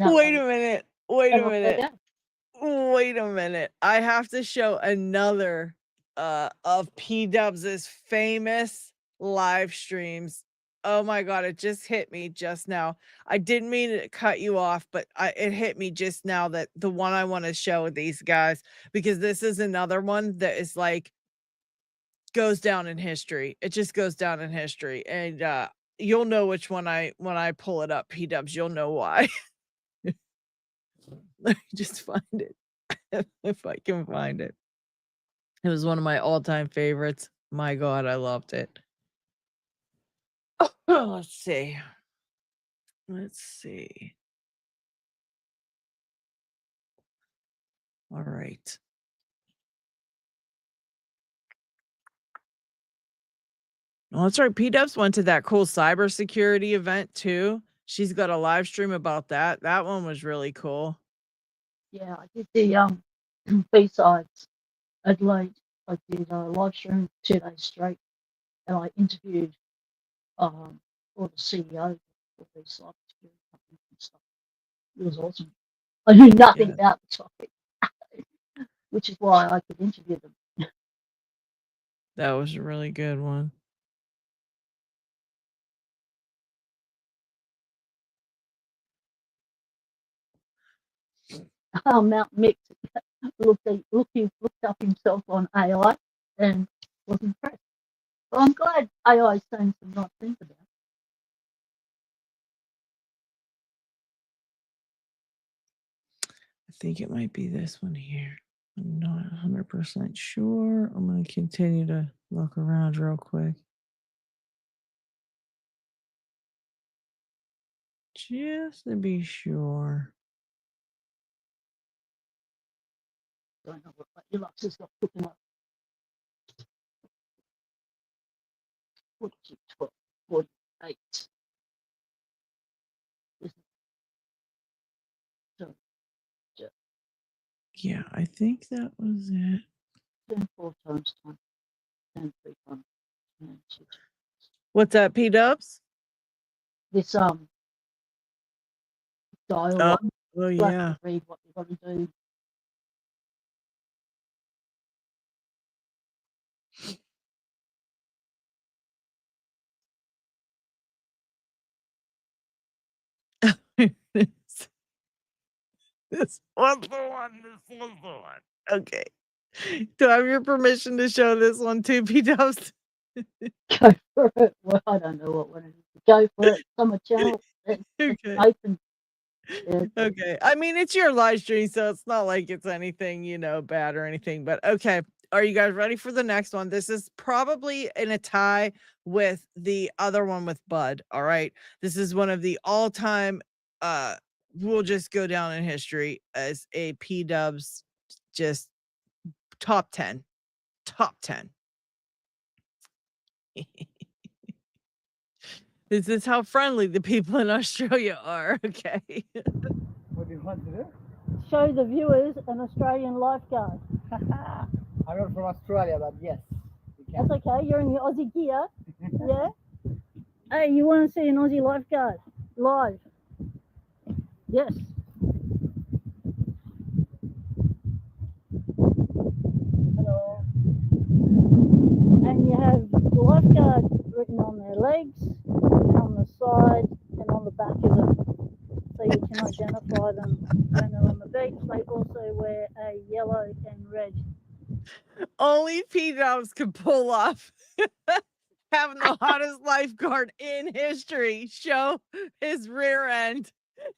Wait a minute. I have to show another of P-Dubs' famous live streams. Oh my God, it just hit me just now. I didn't mean to cut you off, but it hit me just now that the one I want to show these guys, because this is another one that is like, goes down in history. It just goes down in history. And you'll know which one when I pull it up, P-Dubs, you'll know why. Let me just find it. If I can find it. It was one of my all-time favorites. My God, I loved it. Let's see. All right. Well, that's right. P-Dubs went to that cool cybersecurity event too. She's got a live stream about that. That one was really cool. Yeah, I did the B-sides Adelaide. I did a live stream 2 days straight, and I interviewed all the CEOs of these cybersecurity companies and stuff. It was awesome. I knew nothing about the topic, which is why I could interview them. That was a really good one. Mount Mick looked up himself on AI and was impressed. Well, I'm glad AI is saying some nice things about it. I think it might be this one here. I'm not 100% sure. I'm going to continue to look around real quick. Just to be sure. Don't know what your luck has got cooking up. 42, 12, 48. Yeah, I think that was it. 10 4 times 10, 10 3 times 10, 2 times. What's that, P-Dubs? This dial. Oh yeah. Read what you got to do. This was the one. Okay. Do I have your permission to show this one too, P-Dubs? Go for it. Well, I don't know what one it is. Go for it. It's on my channel. It's open. Okay. I mean, it's your live stream, so it's not like it's anything, bad or anything. But okay. Are you guys ready for the next one? This is probably in a tie with the other one with Bud. All right. This is one of the all-time we'll just go down in history as a P-Dubs just top 10. Top 10. This is how friendly the people in Australia are. Okay. What do you want to do? Show the viewers an Australian lifeguard. I'm not from Australia, but yes, you can. That's okay. You're in your Aussie gear. Yeah. Hey, you want to see an Aussie lifeguard live? Yes. Hello. And you have the lifeguard written on their legs, and on the side, and on the back of them, so you can identify them when they're on the beach. They also wear a yellow and red. Only P-Dubs can pull off having the hottest lifeguard in history show his rear end.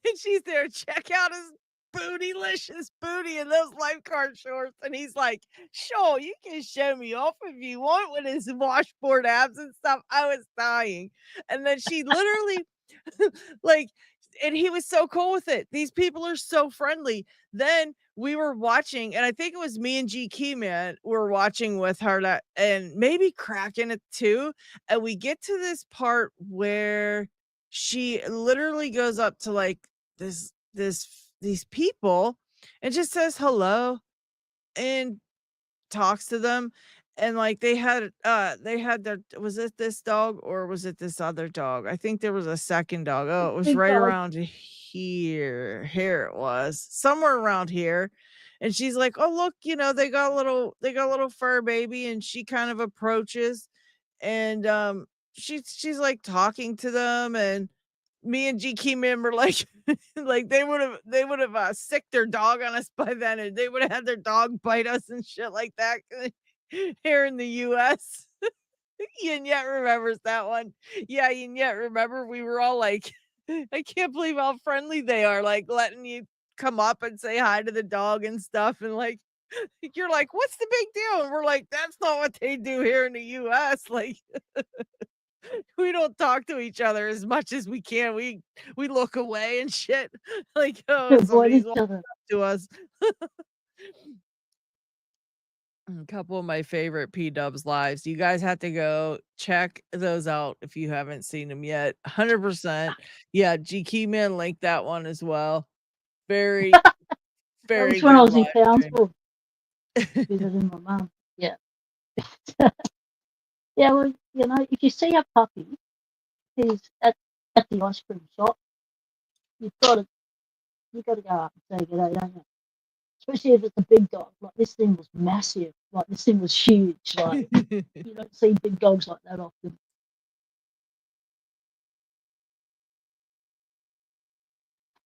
And she's there, check out his bootylicious booty in those lifeguard shorts. And he's like, sure, you can show me off if you want with his washboard abs and stuff. I was dying. And then she literally, like, and he was so cool with it. These people are so friendly. Then we were watching, and I think it was me and G Key Man were watching with her and maybe cracking it too. And we get to this part where she literally goes up to like these people and just says hello and talks to them. And like they had their, was it this dog or was it this other dog? I think there was a second dog. Oh, it was right around here. Here it was, somewhere around here. And she's like, oh look, they got a little fur baby. And she kind of approaches and she's like talking to them, and me and GK remember like like they would have sicked their dog on us by then, and they would have had their dog bite us and shit like that here in the US. Yin Yet remembers that one. Yeah, Yin Yet remember we were all like, I can't believe how friendly they are, like letting you come up and say hi to the dog and stuff. And like, you're like, what's the big deal? And we're like, that's not what they do here in the US. Like, we don't talk to each other as much as we can. We look away and shit. Like, oh, somebody's walking up to us. A couple of my favorite P-Dubs lives. You guys have to go check those out if you haven't seen them yet. 100%. Yeah, GK Man linked that one as well. Very, very That was when I was good in live stream. Townsville visiting my mum. Yeah. Yeah, well, if you see a puppy, he's at the ice cream shop, you've got to go up and say good day, don't you? Especially if it's a big dog. Like this thing was massive. Like this thing was huge. Like you don't see big dogs like that often.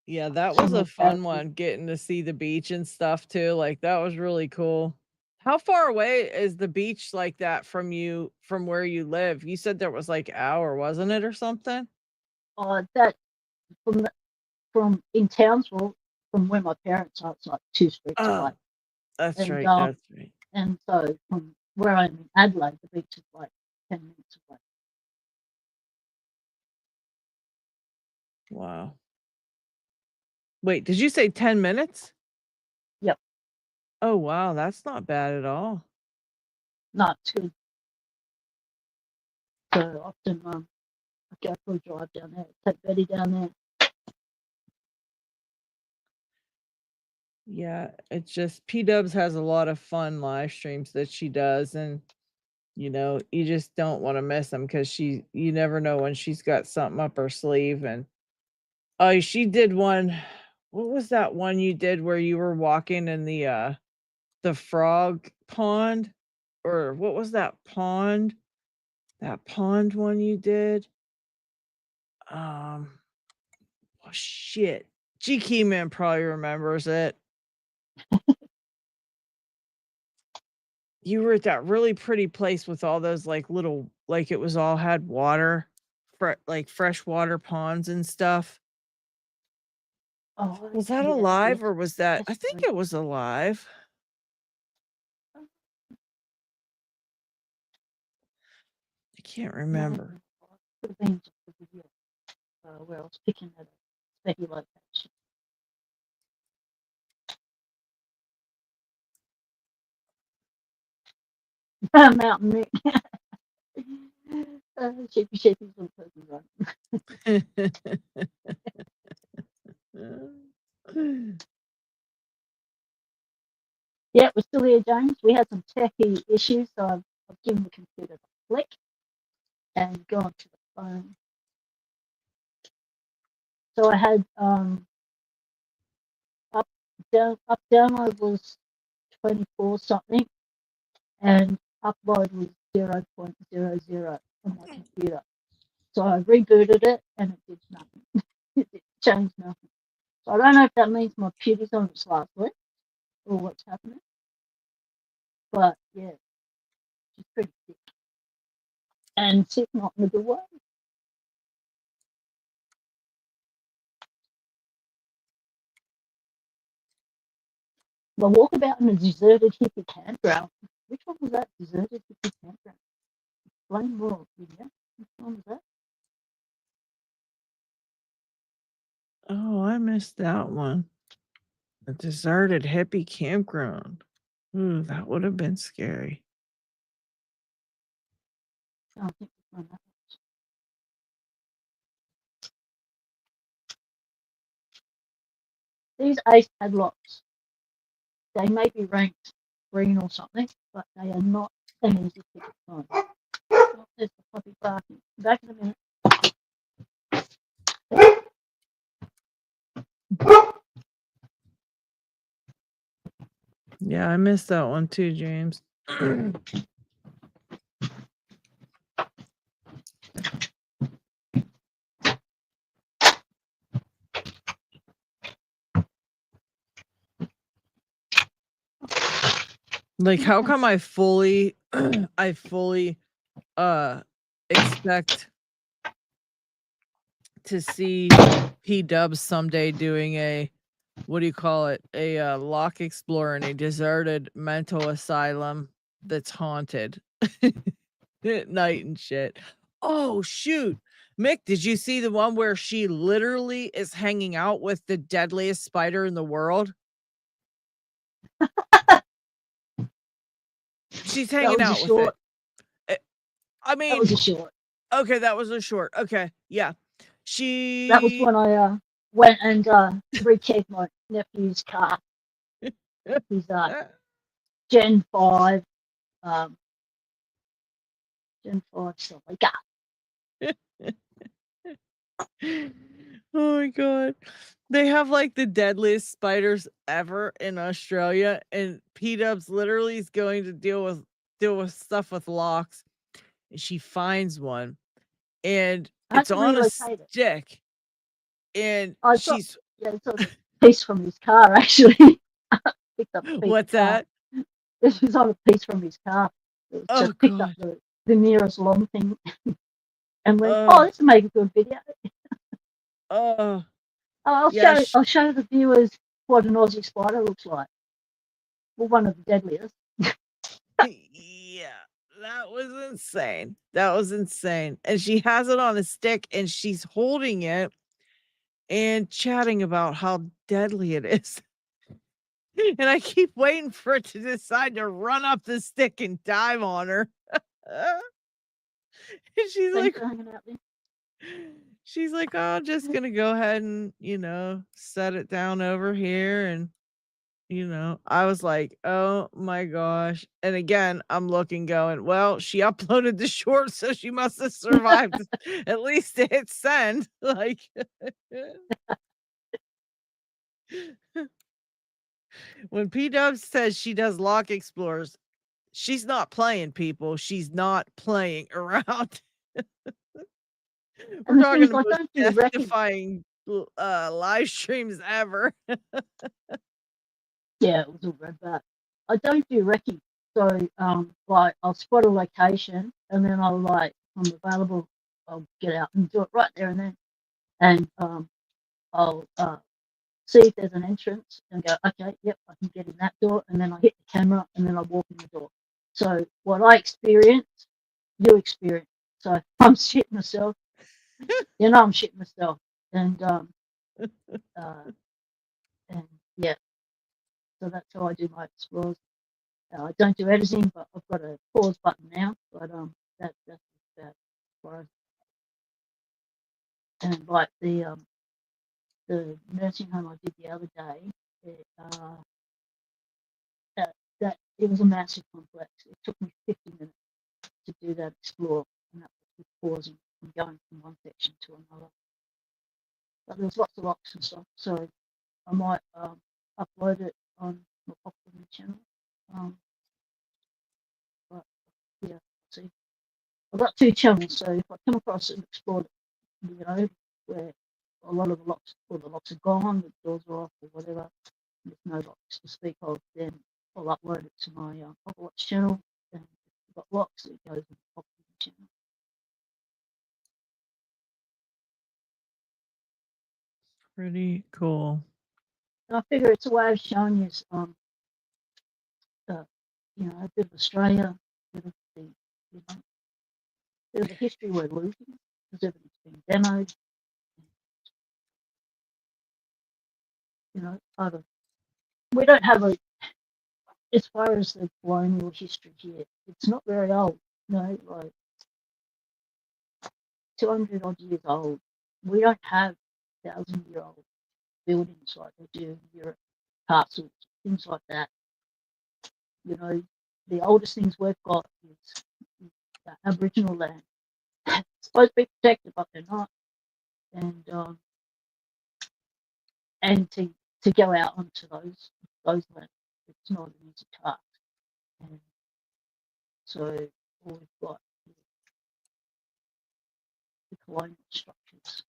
Yeah, that was a fun one, getting to see the beach and stuff too. Like that was really cool. How far away is the beach like that from where you live? You said there was like an hour, wasn't it, or something? That from in Townsville, from where my parents are, it's like 2 streets away. That's right. That's right. And so from where I'm in Adelaide, the beach is like 10 minutes away. Wow. Wait, did you say 10 minutes? Yep. Oh, wow. That's not bad at all. Not too. So often I go for a drive down there, take Betty down there. Yeah, it's just P-Dubs has a lot of fun live streams that she does, and you just don't want to miss them because you never know when she's got something up her sleeve. And oh, she did one. What was that one you did where you were walking in the frog pond? Or what was that pond? That pond one you did? Oh shit. GK Man probably remembers it. You were at that really pretty place with all those like little, like it was all had water, like freshwater ponds and stuff. Oh, Was that alive or was that? I think it was alive. I can't remember. Where I was picking at a speculation. Mountain Nick. Sheepy's the person running. Yeah, we're still here, James. We had some techie issues, so I've given the computer a flick and gone to the phone. So I had up download was 24 something, and upload was 0.00 on my computer. So I rebooted it, and it did nothing. It changed nothing. So I don't know if that means my computer's on its last leg or what's happening. But yeah, she's pretty sick. And sick not in a good way. The walkabout in a deserted hippie campground. Which one was that? Deserted hippie campground. Explain more, yeah. Which one was that? Oh, I missed that one. A deserted hippie campground. Ooh, that would have been scary. I think which one that was. These ace padlocks, they may be ranked green or something, but they are not an easy to find. Oh, there's the puppy barking. Back in a minute. Yeah, I missed that one too, James. Like, how come I fully expect to see P-Dubs someday doing a, what do you call it? A lock explorer in a deserted mental asylum that's haunted at night and shit. Oh shoot. Mick, did you see the one where she literally is hanging out with the deadliest spider in the world? She's hanging out with it. I mean, that was a short. Okay, that was a short. Okay, yeah. She. That was when I went and rekeyed my nephew's car. He's Gen 5, Gen 5 something. Oh my god. They have like the deadliest spiders ever in Australia, and P-Dubs literally is going to deal with stuff with locks. And she finds one, and it's on a stick. And she's it's on a piece from his car actually. Picked up what's that? This was on a piece from his car. Just picked up the nearest long thing and went, oh, this will make a good video. I'll show the viewers what an Aussie spider looks like. Well, one of the deadliest. Yeah, that was insane. That was insane. And she has it on a stick and she's holding it and chatting about how deadly it is. And I keep waiting for it to decide to run up the stick and dive on her. And she's like, oh, I'm just gonna go ahead and, set it down over here. And I was like, oh my gosh. And again, I'm looking going, well, she uploaded the short, so she must have survived at least to hit send. Like, when P-Dubs says she does lock explorers, she's not playing, people. She's not playing around. We're talking about the most death-defying live streams ever. Yeah, it was all red back. I don't do recce, so like I'll spot a location and then I'll if I'm available, I'll get out and do it right there and then, and I'll see if there's an entrance and go, okay, yep, I can get in that door, and then I hit the camera and then I walk in the door. So what I experience, you experience. So if I'm shitting myself, I'm shitting myself, and yeah. So that's how I do my explores. I don't do editing, but I've got a pause button now. But that's that. And like the nursing home I did the other day, that it was a massive complex. It took me 50 minutes to do that explore, and that was with pausing and going from one section to another. But there's lots of locks and stuff, so I might upload it on my popular channel. But yeah, see, I've got 2 channels, so if I come across an explore, where a lot of the locks are gone, the doors are off or whatever, there's no locks to speak of, then I'll upload it to my Overwatch channel, and if you've got locks, it goes in the popular channel. Pretty cool. And I figure it's a way of showing you, a bit of Australia, a bit of the history we're losing, because everything's been demoed. We don't have as far as the colonial history here, it's not very old, like 200 odd years old. We don't have 1,000-year-old buildings like they do in Europe, castles, things like that. The oldest things we've got is Aboriginal land. It's supposed to be protected, but they're not. And to go out onto those lands, it's not an easy task. And so all we've got is the colonial structures.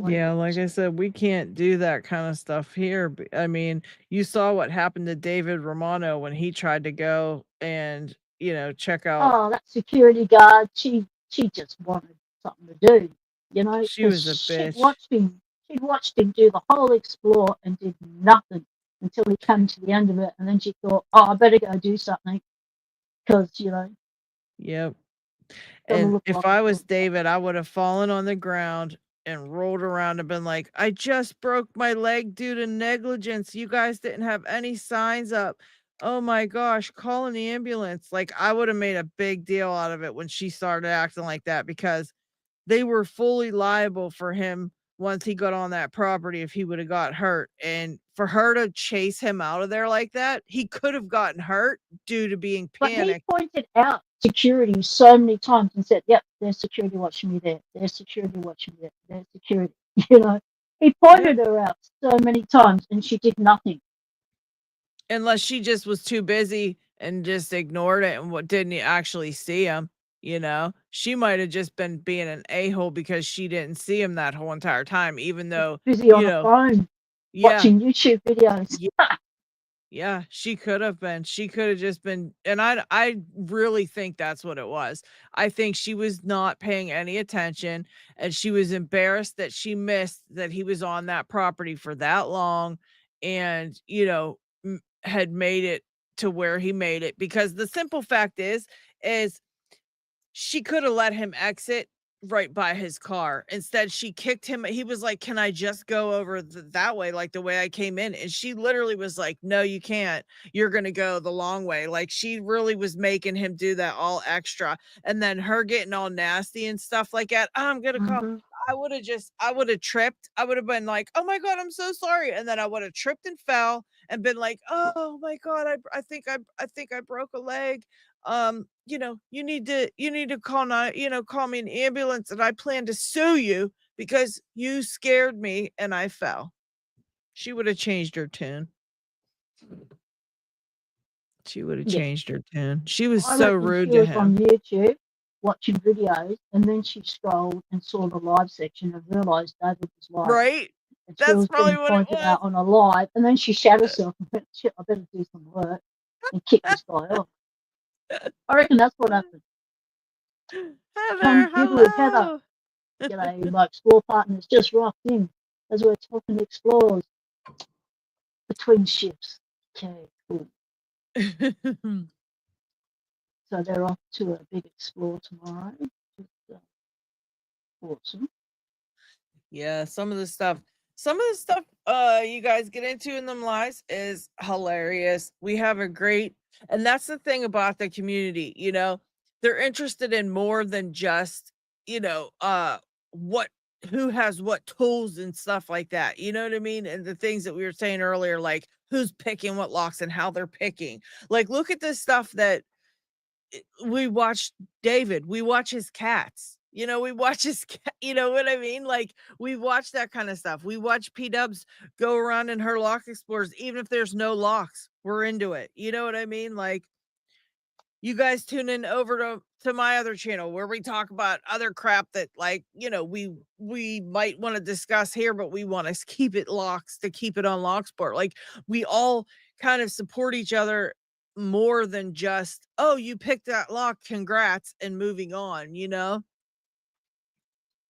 Yeah, like I said, we can't do that kind of stuff here. I mean, you saw what happened to David Romano when he tried to go and, check out. Oh, that security guard, she just wanted something to do, She was a bitch. She'd watched him do the whole explore and did nothing until he came to the end of it, and then she thought, I better go do something, because, Yep. And if I was David, I would have fallen on the ground and rolled around and been like, I just broke my leg due to negligence. You guys didn't have any signs up. Oh my gosh, call an ambulance. Like, I would have made a big deal out of it when she started acting like that, because they were fully liable for him once he got on that property if he would have got hurt. And for her to chase him out of there like that, he could have gotten hurt due to being panicked. But he pointed out security so many times and said, yep, there's security watching me there. There's security watching me there. There's security. He pointed her out so many times and she did nothing. Unless she just was too busy and just ignored it and didn't actually see him. She might have just been being an a-hole because she didn't see him that whole entire time, even though busy on the phone watching YouTube videos. Yeah, she could have been. She could have just been, and I really think that's what it was. I think she was not paying any attention, and she was embarrassed that she missed that he was on that property for that long, and had made it to where he made it. Because the simple fact is she could have let him exit right by his car. Instead, she kicked him. He was like, can I just go over that way, like the way I came in? And she literally was like, no, you can't. You're going to go the long way. Like, she really was making him do that all extra. And then her getting all nasty and stuff like that. I'm going to call. I would have tripped. I would have been like, oh my God, I'm so sorry. And then I would have tripped and fell and been like, oh my God, I think I broke a leg. You need to call me an ambulance, and I plan to sue you because you scared me and I fell. She would have changed her tune. She would have changed her tune. She was so rude to him. On YouTube watching videos, and then she scrolled and saw the live section and realized David was live. Right? That's probably what it was. Out on a live, and then she shat herself and went, shit, I better do some work and kick this guy off. I reckon that's what happened. Heather, hello. G'day, my explore partners just rocked in as we're talking explorers between ships. Okay, cool. So they're off to a big explore tomorrow. Awesome. Yeah, some of the stuff you guys get into in them lives is hilarious. We have a great, and that's the thing about the community, they're interested in more than just, who has what tools and stuff like that. You know what I mean? And the things that we were saying earlier, like who's picking what locks and how they're picking. Like, look at this stuff that we watch David, we watch his cats. We watch his cat, you know what I mean? Like, we watch that kind of stuff. We watch P-Dubs go around in her lock explorers, even if there's no locks, we're into it. You know what I mean? Like, you guys tune in over to my other channel where we talk about other crap that, like, we might want to discuss here, but we want to keep it locks to keep it on Locksport. Like, we all kind of support each other more than just, oh, you picked that lock, congrats, and moving on.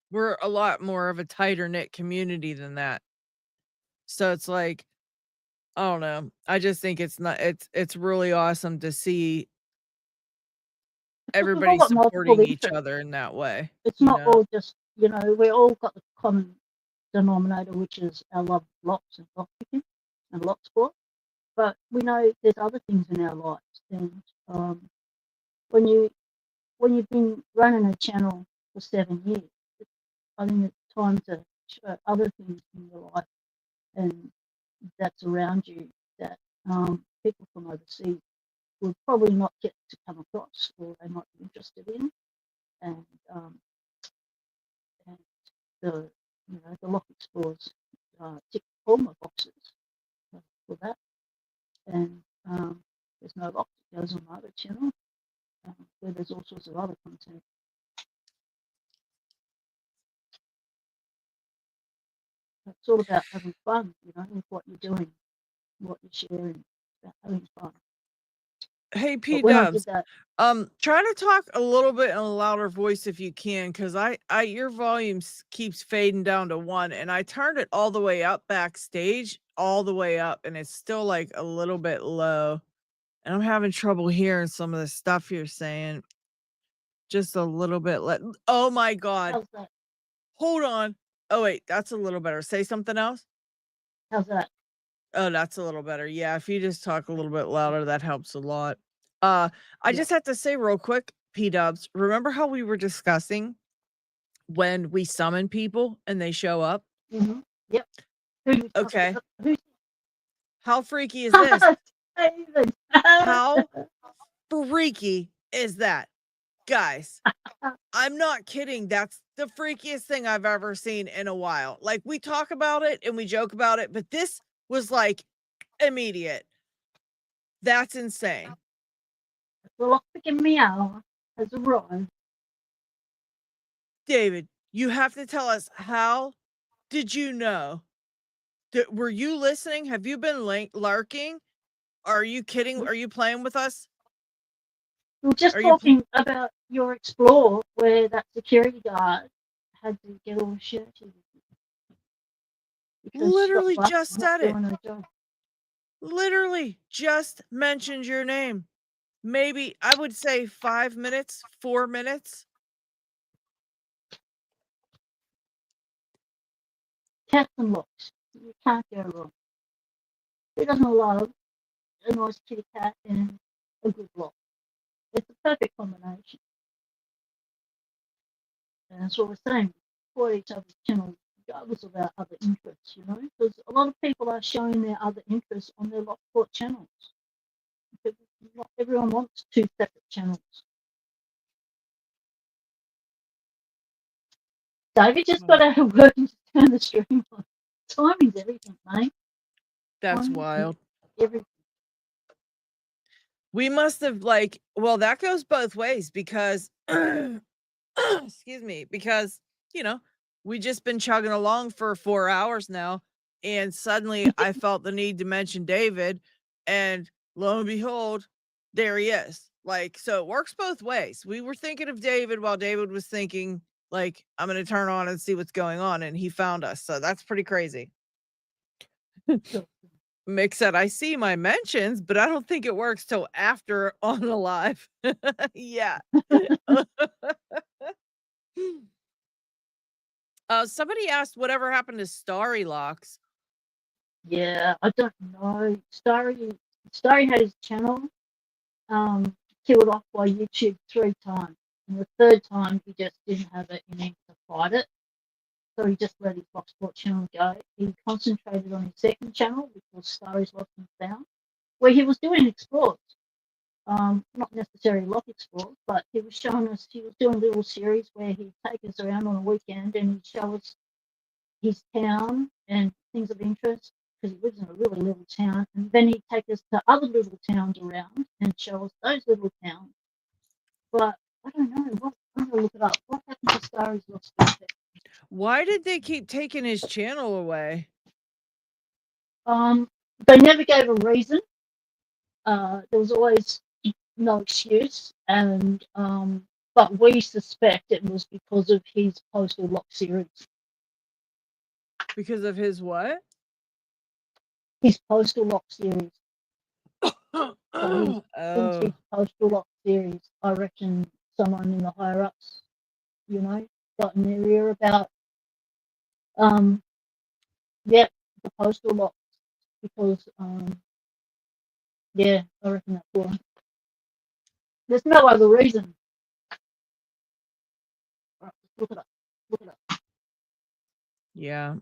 We're a lot more of a tighter knit community than that. So it's like, I don't know. I just think it's really awesome to see everybody supporting each other in that way. It's not all just, we all got the common denominator, which is our love of locks and lock picking and lock sport. But we know there's other things in our lives, and when you've been running a channel for 7 years, I think it's time to show other things in your life and that's around you that people from overseas will probably not get to come across, or they might be interested in, and the lock explorers tick all my boxes for that. And there's no lock that goes on my other channel where there's all sorts of other content. It's all about having fun, with what you're doing, what you're sharing, about having fun. Hey, P-Dubs, try to talk a little bit in a louder voice if you can, because your volume keeps fading down to 1, and I turned it all the way up backstage, all the way up, and it's still like a little bit low, and I'm having trouble hearing some of the stuff you're saying. Just a little bit. Oh my God. Hold on. Oh wait, that's a little better. Say something else. How's that? Oh, that's a little better. Yeah, if you just talk a little bit louder, that helps a lot. I just have to say real quick, P-Dubs, remember how we were discussing when we summon people and they show up? Mm-hmm. Yep. Okay. How freaky is this? How freaky is that? Guys, I'm not kidding. That's the freakiest thing I've ever seen in a while. Like, we talk about it and we joke about it, but this was like immediate. That's insane. The lock picking meow has arrived. David, you have to tell us, how did you know? Were you listening? Have you been lurking? Are you kidding? Are you playing with us? We were just talking about your explore where that security guard had to get all shirty. Literally just said it. Literally just mentioned your name. Maybe I would say 5 minutes, 4 minutes. Cats and locks. You can't go wrong. Who doesn't love a nice kitty cat and a good lock? It's a perfect combination. And that's what we're saying. For each other's channels, regardless of our other interests, because a lot of people are showing their other interests on their Locksport channels. Not everyone wants 2 separate channels. David just got out of work and just turned the stream on. Timing's everything, mate. That's wild. Everything. We must have well, that goes both ways because excuse me, because we just been chugging along for 4 hours now, and suddenly I felt the need to mention David, and lo and behold, there he is. So it works both ways. We were thinking of David while David was thinking, I'm going to turn on and see what's going on, and he found us. So that's pretty crazy. Mick said, I see my mentions, but I don't think it works till after on the live. Yeah. Somebody asked whatever happened to Starry Locks. Yeah, I don't know. Starry had his channel killed off by YouTube 3 times. And the third time, he just didn't have it in him to fight it. So he just let his Locksport channel go. He concentrated on his second channel, which was Stories Lost and Found, where he was doing explores. Not necessarily lock explores, but he was showing us, he was doing little series where he'd take us around on a weekend and he'd show us his town and things of interest, because he lives in a really little town, and then he'd take us to other little towns around and show us those little towns. But I don't know, I'm gonna look it up. What happened to Stories Lost and Found? Why did they keep taking his channel away? They never gave a reason. There was always no excuse, and but we suspect it was because of his Postal Lock series. Because of his what? His Postal Lock series. Oh. His Postal Lock series. I reckon someone in the higher ups, got an area about the Postal Lock, because I reckon that's why. There's no other reason. Right, look it up. Look it up. Yeah,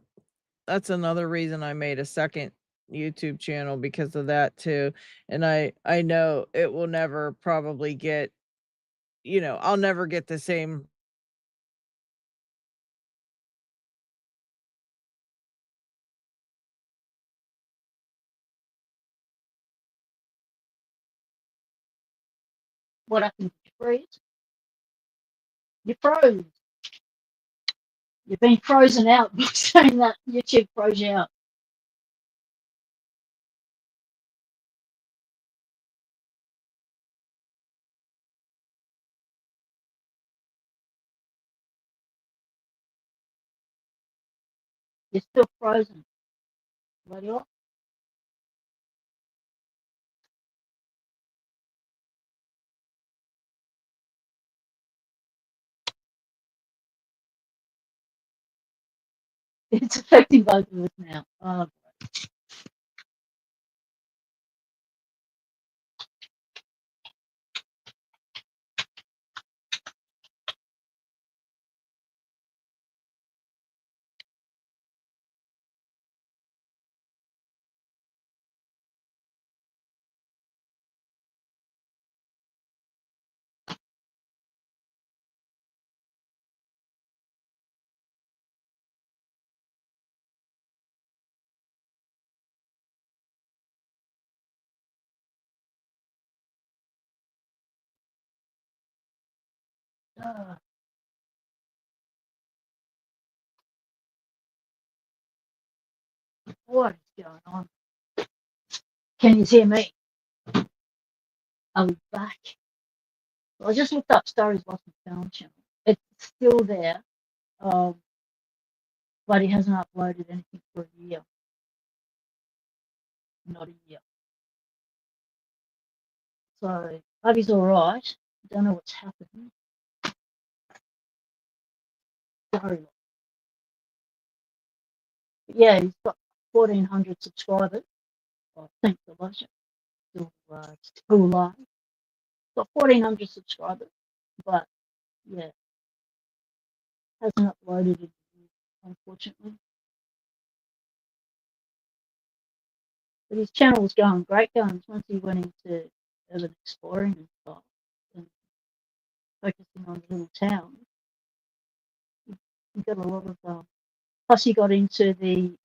that's another reason I made a second YouTube channel, because of that too. And I know it will never probably get, I'll never get the same. What happened? You freeze? You froze. You've been frozen out by saying that. YouTube froze you out. You're still frozen. Bloody hell. It's affecting both of us now. What is going on? Can you hear me? Are we back? Well, I just looked up Stories Lost and Found channel. It's still there, but he hasn't uploaded anything for a year. Not a year. So, hope he's alright. Don't know what's happening. Sorry. But yeah, he's got 1,400 subscribers. I think the last still alive. Got 1,400 subscribers, but yeah, hasn't uploaded it, unfortunately. But his channel was going great guns once he went into urban exploring and stuff, and focusing on little towns. He got a lot of plus he got into the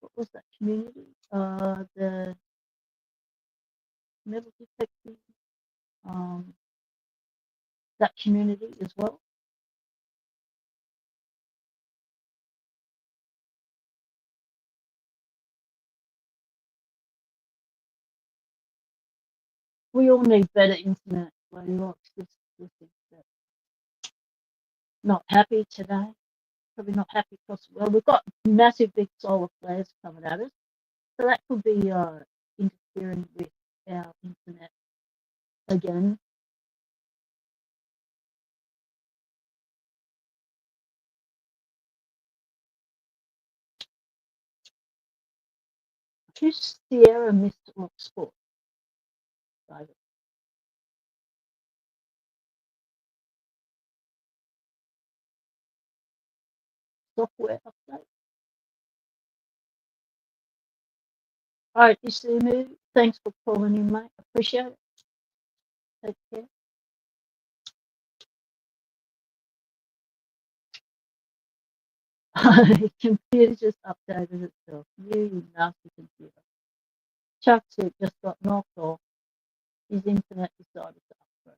what was that community? The metal detecting, that community as well. We all need better internet. Not happy today. Probably not happy across the world. We've got massive big solar flares coming at us, so that could be interfering with our internet again. Who's Sierra Missed Locksport? save it. Software update. All right, you see me. Thanks for calling in, mate. Appreciate it. Take care. Computer just updated itself. You nasty computer. Chuck said just got knocked off. His internet decided to upgrade.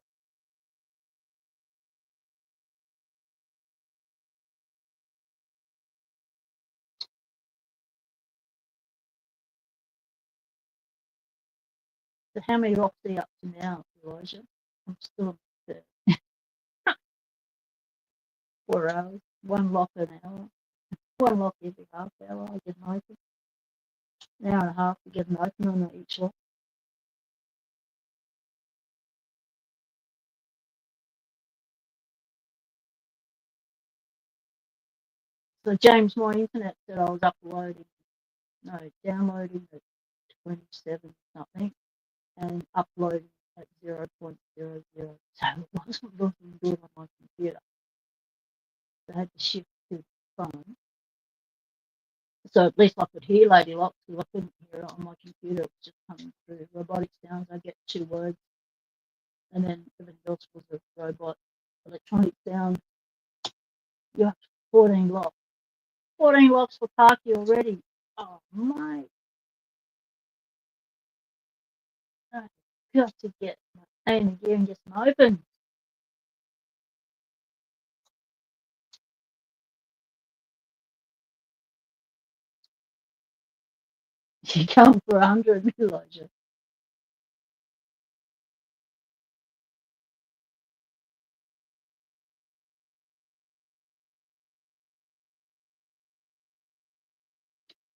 So how many locks are you up to now, Elijah? I'm still at 4 hours. One lock an hour. One lock every half hour. I get an open. An hour and a half to get an open on each lock. So James, my internet said I was downloading at 27 something and uploading at 0.00. So it wasn't looking good on my computer. So I had to shift to the phone. So at least I could hear Lady Locke because I couldn't hear it on my computer. It was just coming through. Robotic sounds, I get 2 words. And then everything else was a robot. Electronic sound. You have 14 locks. 14 locks for Parky already. Oh, mate. I've got to get my pain again and get some open. You come for 100, Elijah.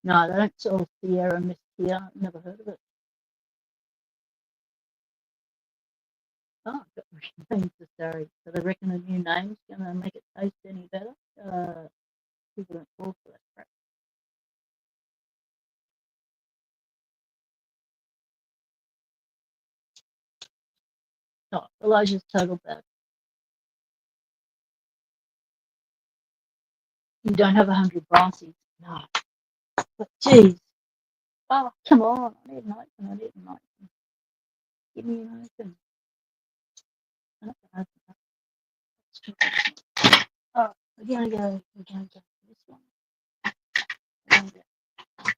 No, they don't sell Sierra Mist here. Never heard of it. Oh, got names to sorry. So they reckon a new name's going to make it taste any better. People don't fall for that crap. Oh, Elijah's total bad. You don't have 100 brassies. No. But geez. Oh, come on. I need an open. Give me an open. Oh, we're going to go for this one.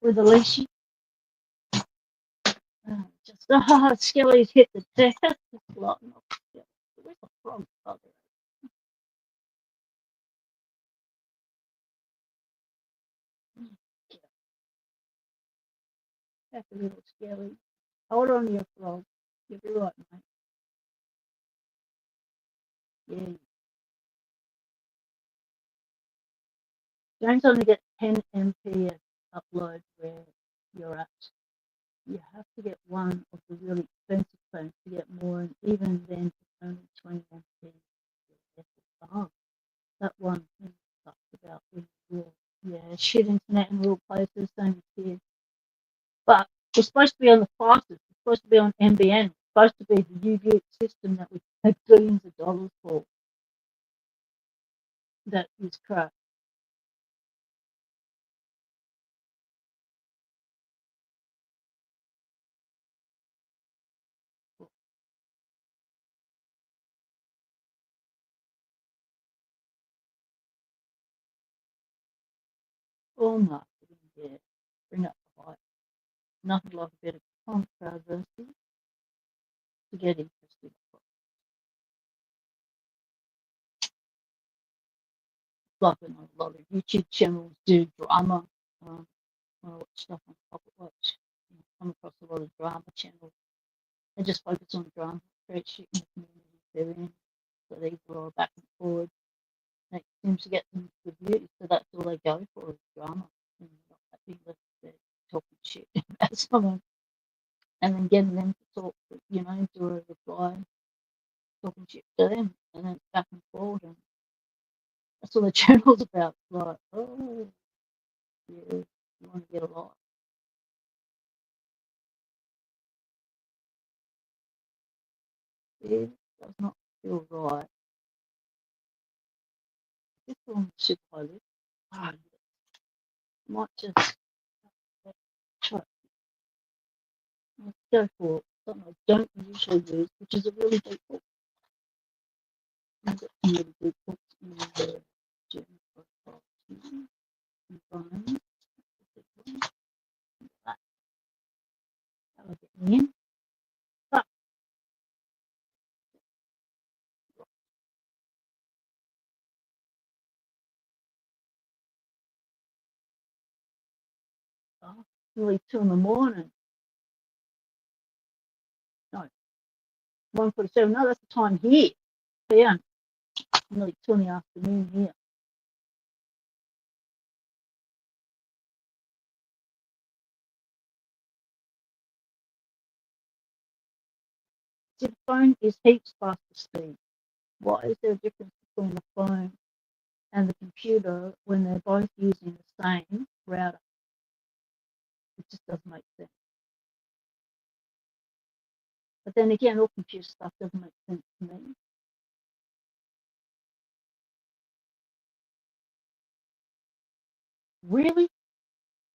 With Alicia. Skelly's hit the deck. That's a lot. Where's the frog? Oh, there. That's a little Skelly. Hold on to your frog. You'll be right, mate. Yeah. Don't only get 10 Mbps upload where you're at. You have to get one of the really expensive phones to get more, and even then it's only 20 Mbps. Oh, that one thing sucks about shit internet in rural places, same as here. But it's supposed to be on the fastest. It's supposed to be on NBN. It's supposed to be the UBIT system that we pay billions of dollars for. That is crap. All marketing, yeah. Bring up the hype. Nothing like a bit of controversy to get interested. Like when a lot of YouTube channels do drama. I watch stuff on Pocket Watch. Come across a lot of drama channels. They just focus on drama, create shit in the communities they're in. So these are all back and forward. And it seems to get them good views, so that's all they go for is drama. And not happy that they're talking shit about someone. And then getting them to talk, do a reply, talking shit to them, and then it's back and forward. And that's all the channel's about. Like, oh, yeah, you want to get a lot. It does not feel right. This one should hold it. Might just try. Let's go for something I don't usually use, which is a really deep book. I've got some really deep books in the German profile. I'll get in. Nearly 2 in the morning. No, 1:47. No, that's the time here. Yeah, nearly 2 in the afternoon here. The phone is heaps faster speed. Why is there a difference between the phone and the computer when they're both using the same router? It just doesn't make sense. But then again, all computer stuff doesn't make sense to me. Really?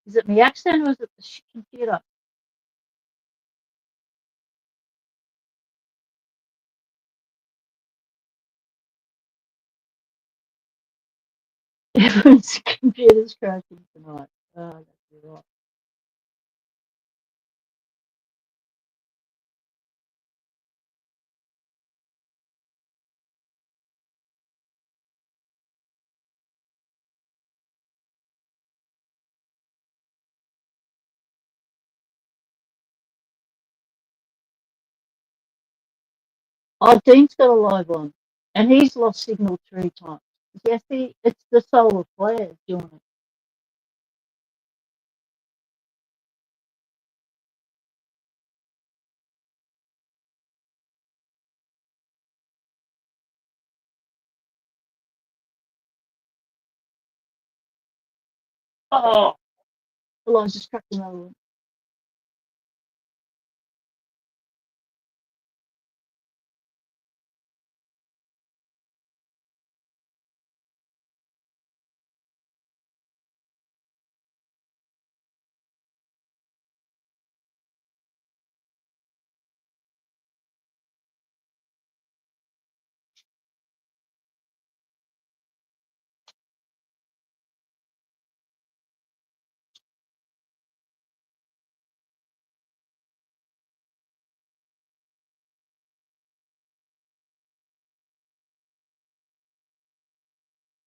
Is it my accent or is it the computer? Everyone's computer's crashing tonight. Oh, that's right. Oh, Dean's got a live on, and he's lost signal 3 times. Yes, it's the solar flares doing it. Oh, Elijah's cracked another one.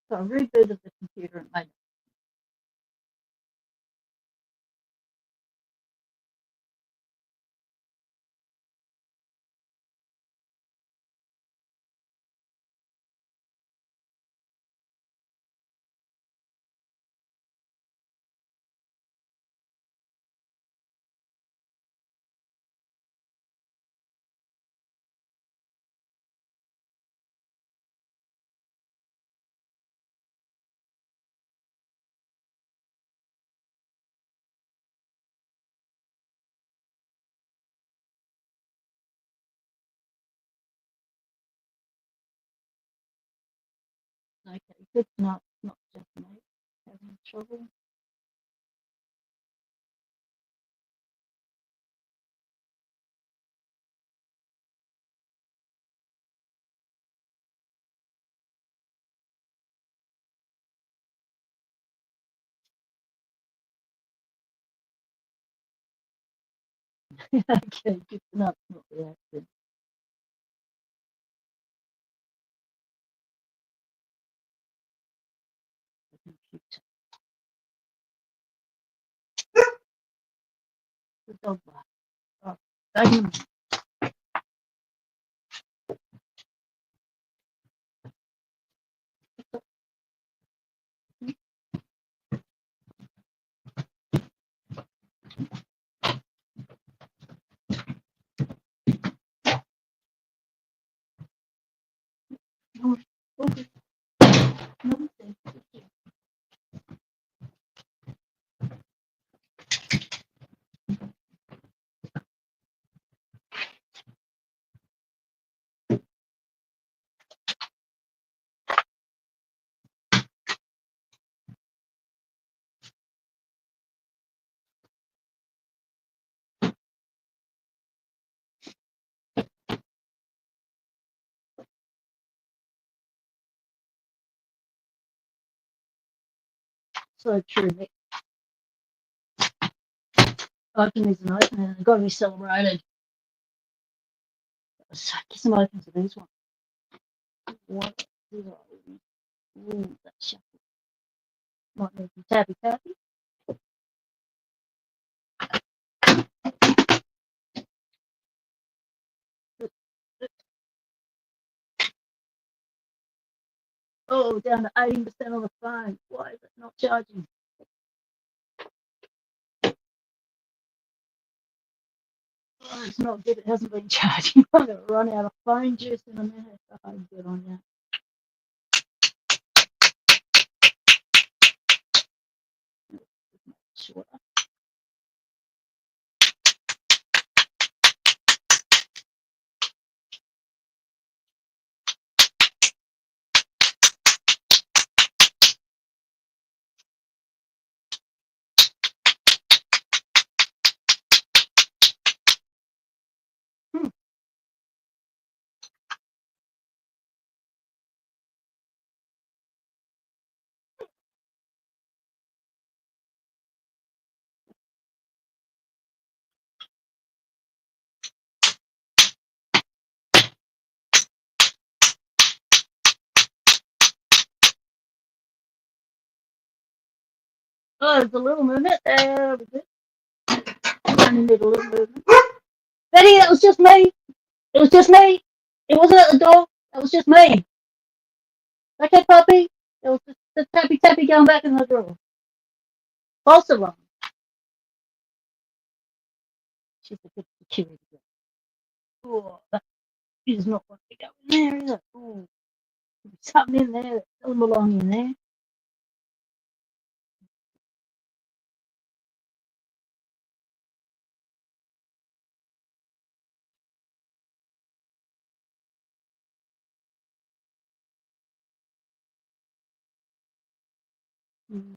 So I rebooted the computer and made okay, good enough, not just me having trouble. Okay, good enough, not the accent. The computer. The dog bark. Oh, damn. No, okay. No, thank you. so true, Nick. Open is an open and they've got to be celebrated. Get some opens to these ones. What? Ooh, that shuffle. Might need some tappy tappy. Oh, down to 18% on the phone. Why is it not charging? Oh, it's not good. It hasn't been charging. I'm going to run out of phone juice in a minute. I'm good on that. Shorter. Oh, there's a little movement. There we go. Only need a little movement. Betty, that was just me. It was just me. It wasn't at the door. That was just me. Okay, puppy. It was just the tappy tappy going back in the drawer. False alarm. She's a good security girl. Oh, that is not what to go in there, is it? Oh, there's something in there that doesn't belong in there. Mm.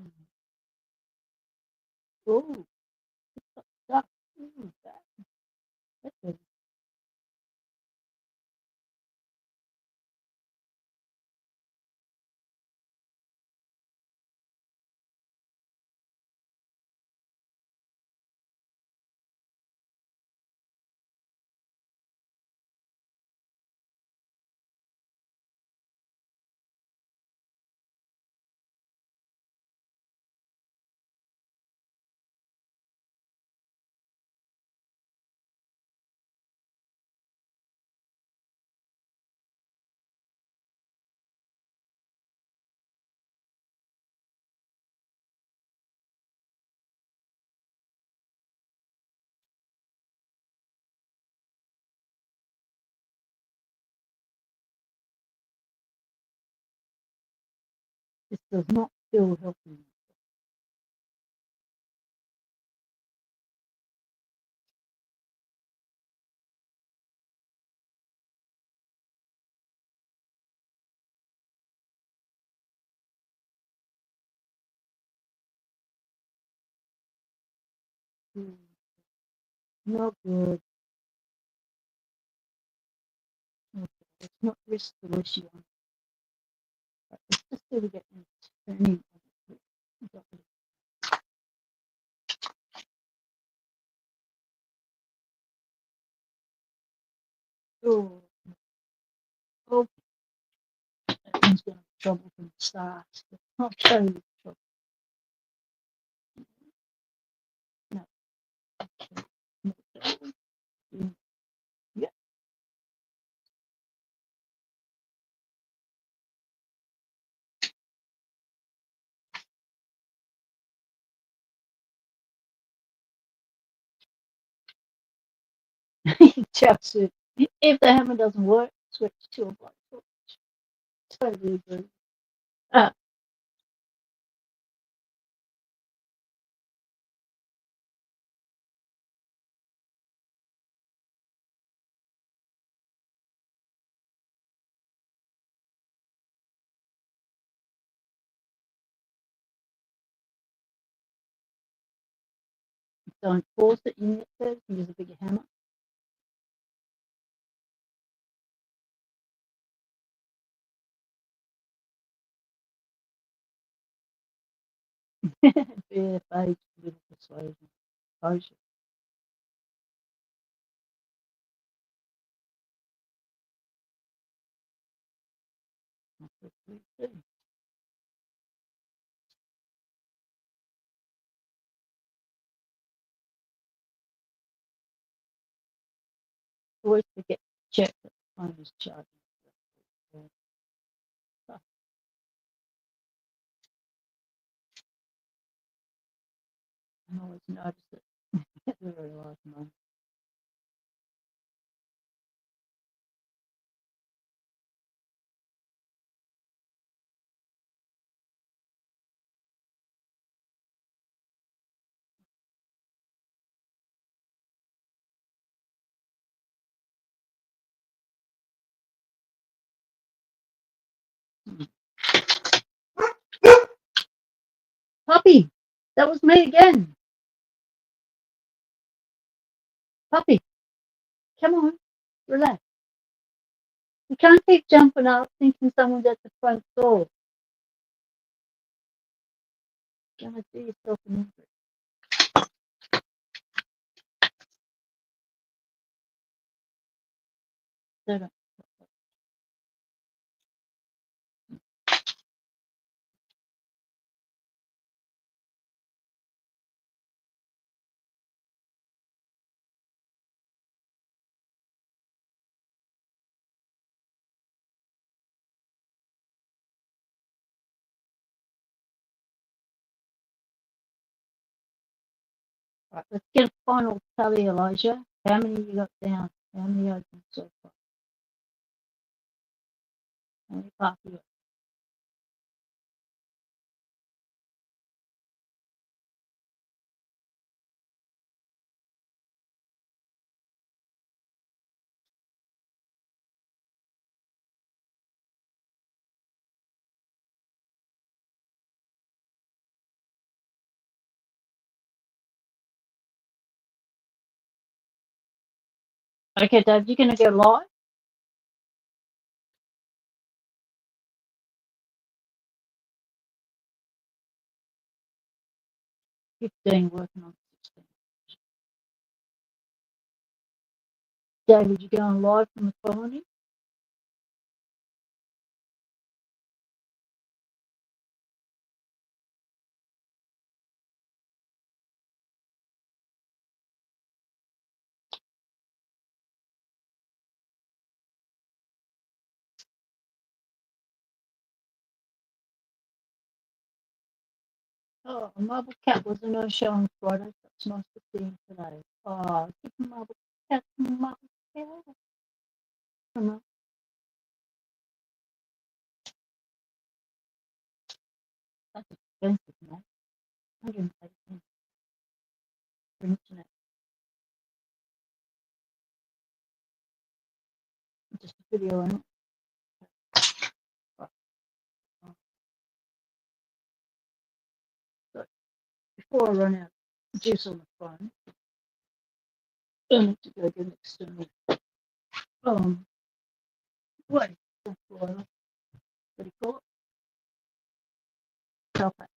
Oh, that, that's good. This does not feel healthy. Not good. Okay. It's not risk the wish you want. Let's just see if we get turning. Oh, oh, that one's going to have trouble from the start. It's not showing you trouble. No. Okay. No. Yeah. Just if the hammer doesn't work, switch to a blind switch. Totally agree. Don't force it in it first, use a bigger hammer. Fair age, little persuasion. Potion. Always forget to check that the phone is charging. I always notice it at the very last moment. Puppy! That was me again! Puppy! Come on, relax. You can't keep jumping up thinking someone's at the front door. You're gonna do yourself an injury. So don't. Right, let's get a final tally, Elijah. How many you got down? How many open so far? How many Parky got? Okay, Dave, you're gonna go live? 15 working on 16. David, you going live from the colony? Oh, Marble Cat was a no-show on Friday. That's nice to see him today. Oh, give Marble Cat some Marble Cat. Come on. That's expensive, man. 118 for internet. Just a video on it. Right. So before I run out of juice on the phone, I need to go get an external. What? What do you call it? Self-act.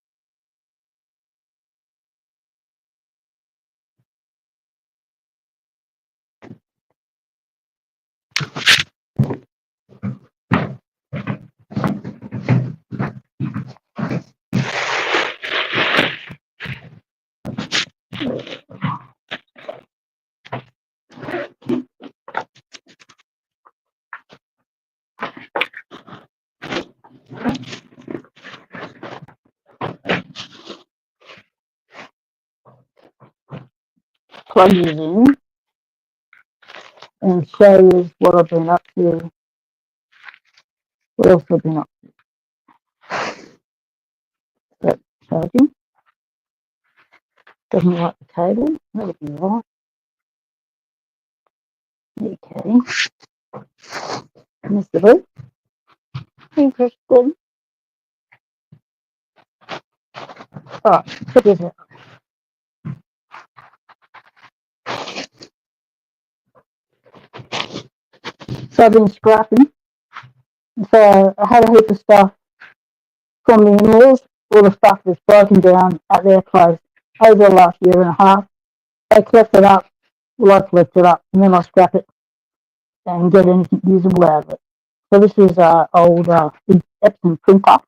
Plug it in and show you what I've been up to. What else I've been up to? That's charging. Doesn't like the cable. That'll be right. Okay. Mr. Boo. Interesting. Alright, check this out. So I've been scrapping. So I had a heap of stuff from the in-laws all the stuff that's broken down at their place over the last year and a half. They collect it up, well, I collect it up, and then I scrap it and get anything usable out of it. So this is old Epson printer,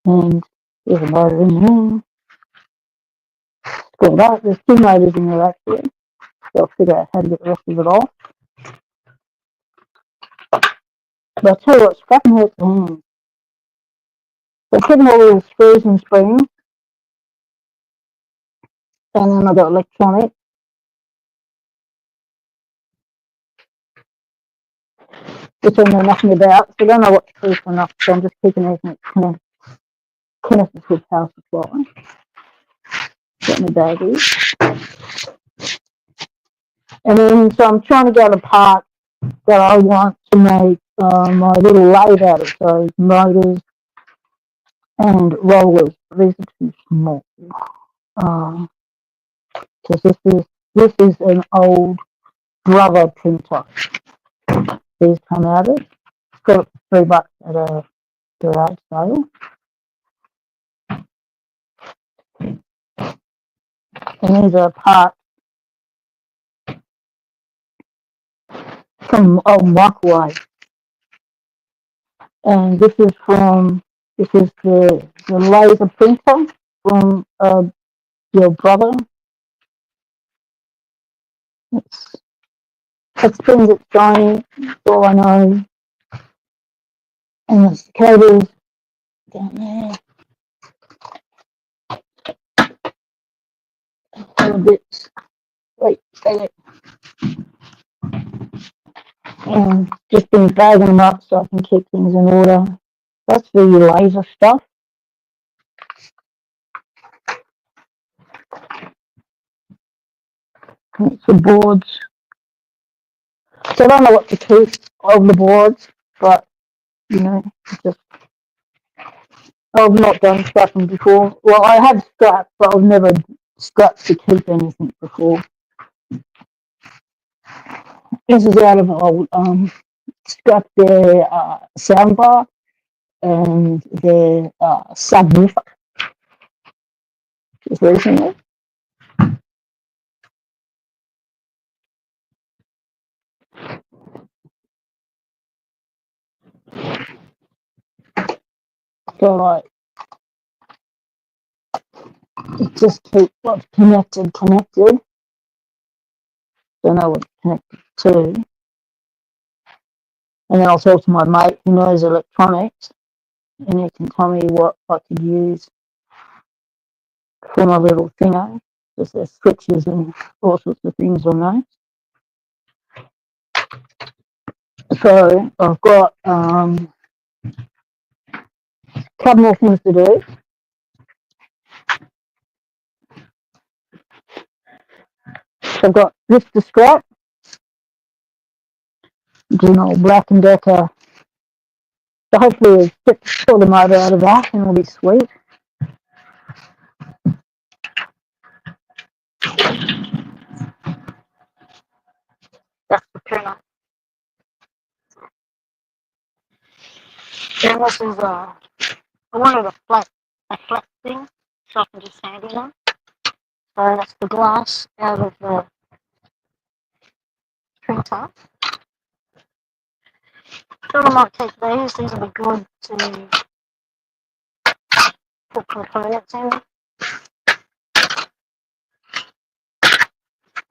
and there's a motor in here. Screwed up. There's 2 motors in there actually. So I'll figure out how to get the rest of it off. But I'll tell you what, scrapping hurts the hands. So putting all the little screws and springs, and then I've got electronic. Which I know nothing about, so I don't know what to do for enough, so I'm just keeping everything connected to power supply. Get my baggies. And then, so I'm trying to get a part that I want to make my little lathe out of, so motors and rollers. These are too small. Because this is an old Brother printer. These come out of it. Got $3 at a garage sale. And these are parts from old microwave. And this is the laser printer from your brother. It spins, it's shiny, that's all I know. And the cables down there. Little bits. Wait, stay and just been bagging them up so I can keep things in order. That's the laser stuff. And it's the boards. So I don't know what to keep of the boards, but you know, just I've not done scrapping before. Well, I have scrapped, but I've never scrapped to keep anything before. This is out of old scrapped their soundbar and their subwoofer just recently. So like, just keep what's connected. Don't know what's connected to. And then I'll talk to my mate who knows electronics, and he can tell me what I could use for my little thingo. Because there's switches and all sorts of things on those. So I've got a couple more things to do. So I've got this to scrap. Doing all Black and Decker. So hopefully we'll pull the motor out of that and it'll be sweet. That's the printer. And this is I wanted a flat thing so I can just handle them. So that's the glass out of the printer. So I might take these. These will be good to put components in.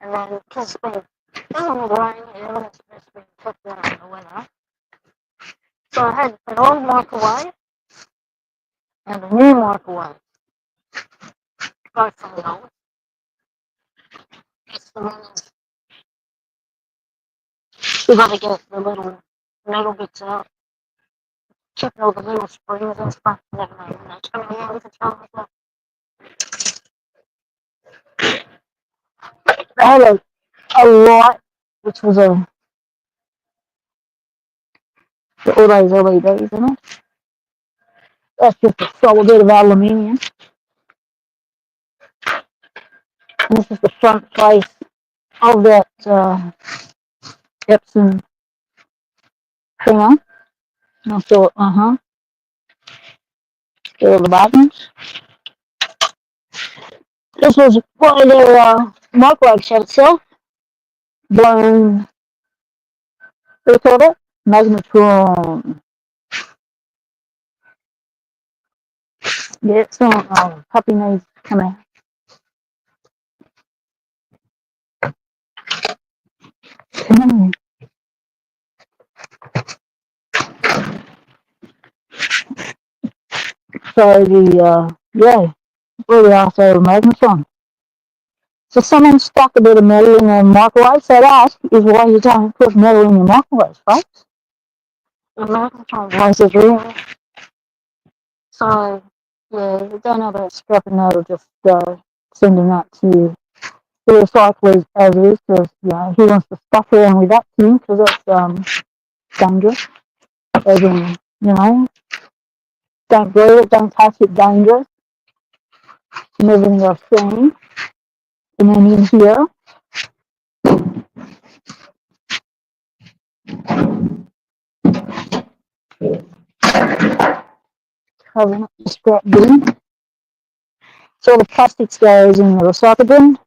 And then because it doesn't rain here and it's been kept out in the winter. So I had an old microwave and a new microwave. Both from the old. It's the ones you got to get the little metal bits out. Keeping all the little springs and stuff. Never know when that's coming out with the trouble. I had a light, which was all those LEDs in it. That's just a solid bit of aluminium. And this is the front face of that Epson printer. And I thought, all the buttons. This was one of their microwave shut itself. Blown, what do you call it? Magnetron. Yeah, so puppy needs to come out. So yeah, really are so magnetron. So someone stuck a bit of metal in the microwave, so that is why you don't put metal in your microwave, folks. The magnetron blows it real. So, yeah, you don't know about scrapping that or just sending that to the recyclers as is, because, you know, who wants to stuff around with that thing, because that's dangerous. As in, you know, don't breathe it, don't touch it, dangerous. And everything I've seen. And then in here, covering up the scrap bin. So all the plastics goes in the recycle bin.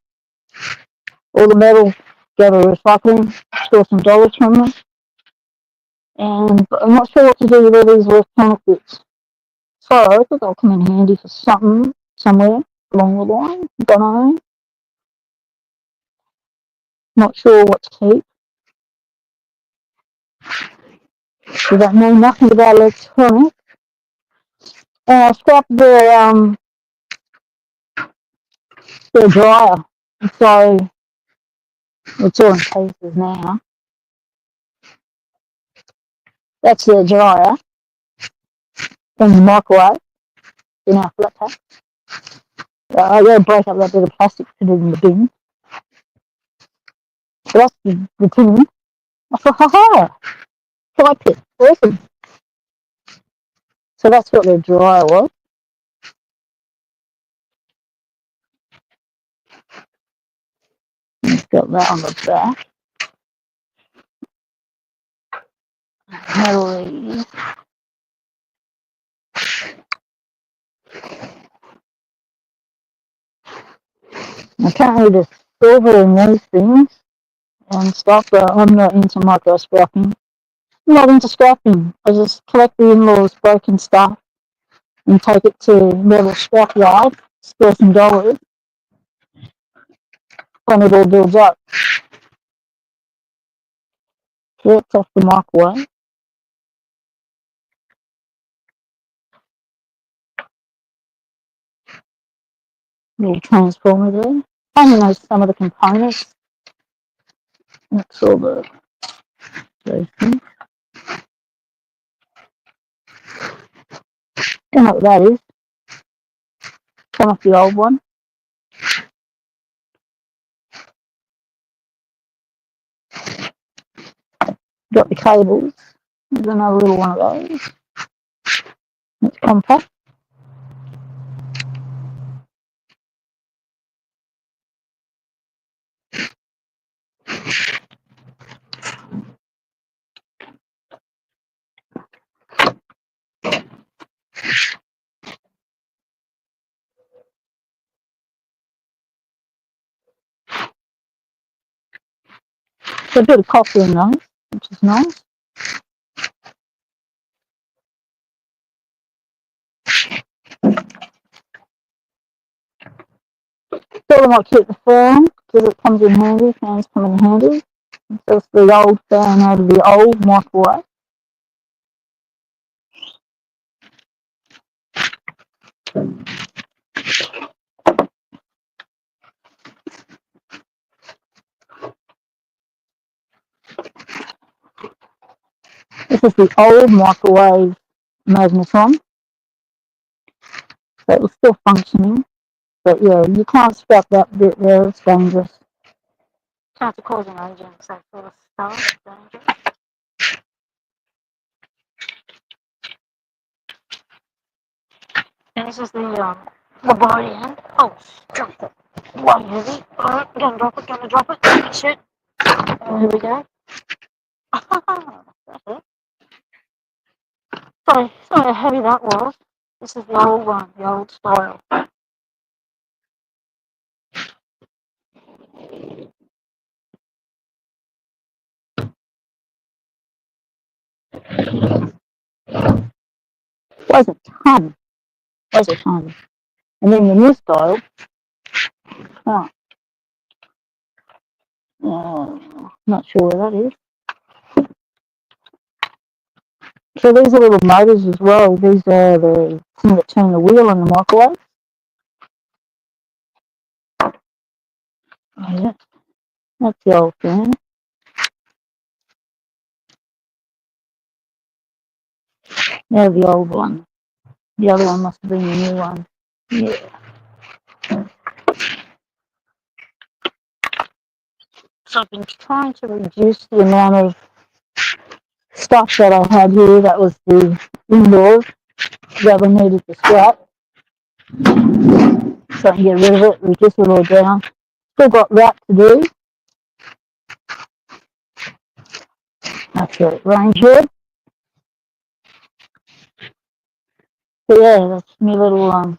All the metal go to recycling, store some dollars from them. And I'm not sure what to do with all these electronic bits. So I think they'll come in handy for something somewhere along the line. Don't know. Not sure what to keep. We don't know nothing about electronics. And I scrapped their dryer. So it's all in pieces now. That's their dryer from the microwave in our flat pack. I gotta break up that bit of plastic, put it in the bin. So that's the tin. I thought, ha fly pit, awesome. So that's what their dryer was. It's got that on the back. Metally. Apparently there's silver in these things and stuff, but I'm not into micro scrapping. I'm not into scrapping. I just collect the in-laws' broken stuff and take it to metal scrap yard, store some dollars, when it all builds up. So it's off the microwave. Little transformer there. I don't know some of the components. That's all those things. Don't know what that is. Come off the old one. Got the cables. There's another little one of those. It's compact. Got a bit of coffee in those, which is nice. Thought I might keep the fan because it comes in handy. Fans come in handy. So it's the old fan out of the old microwave. This is the old microwave magnetron. So it was still functioning. But yeah, you can't scrap that bit there, it's dangerous. Chance of causing agents, that sort of stuff, dangerous. And this is the body end. Oh, dropped it. Way heavy. Alright, gonna drop it. Shit. Here we go. That's it. Sorry how heavy that was. This is the old one, the old style. Weighs a ton. Weighs a ton. And then the new style, oh, not sure where that is. So these are little motors as well. These are the thing that turn the wheel on the microwave. Oh yeah, that's the old fan. They're the old one. The other one must have been the new one. Yeah. So I've been trying to reduce the amount of stuff that I had here that was the indoors that I needed to scrap. So I can get rid of it, reduce it all down. Still got that to do. That's it, range hood. So yeah, that's my little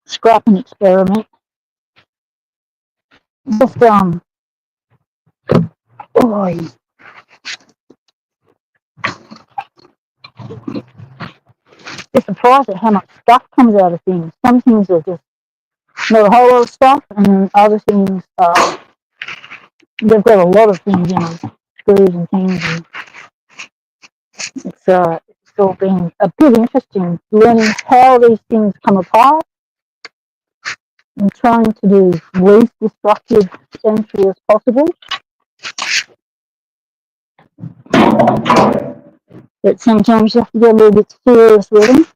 scrapping experiment. Just oh, you're surprised at how much stuff comes out of things. Some things are just not a whole lot of stuff, and then other things they've got a lot of things in them, screws and things. And it's all been a bit interesting learning how these things come apart and trying to do least destructive entry as possible. But sometimes you have to get a little bit serious with them.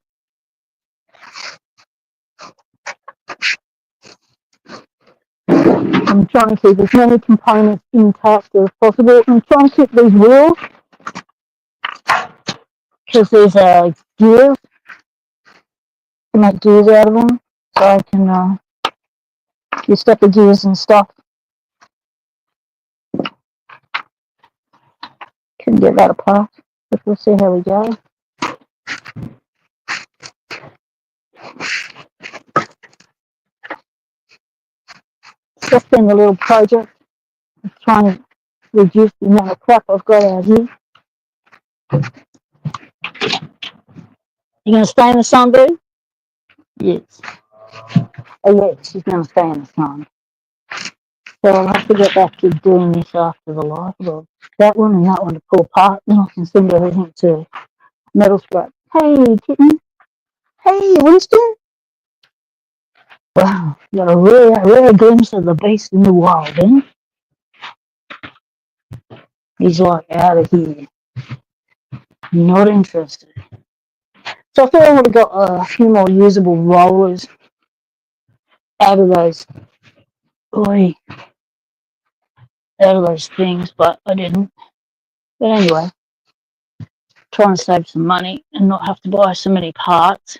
I'm trying to keep as many components intact as possible. I'm trying to keep these wheels because there's gears to make gears out of them, so I can just step the gears and stuff. Can get that apart, but we'll see how we go. It's just been a little project of trying to reduce the amount of crap I've got out here. You going to stay in the sun, Boo? Yes. Oh, yes, she's going to stay in the sun. So I'll have to get back to doing this after the light bulb. That one and that one to pull apart, then I can send everything to metal scrap. Hey, kitten. Hey, Winston. Wow, you got a rare glimpse of the beast in the wild, eh? He's like, out of here. Not interested. So I thought I would have got a few more usable rollers out of those, out of those things, but I didn't. But anyway, trying to save some money and not have to buy so many parts.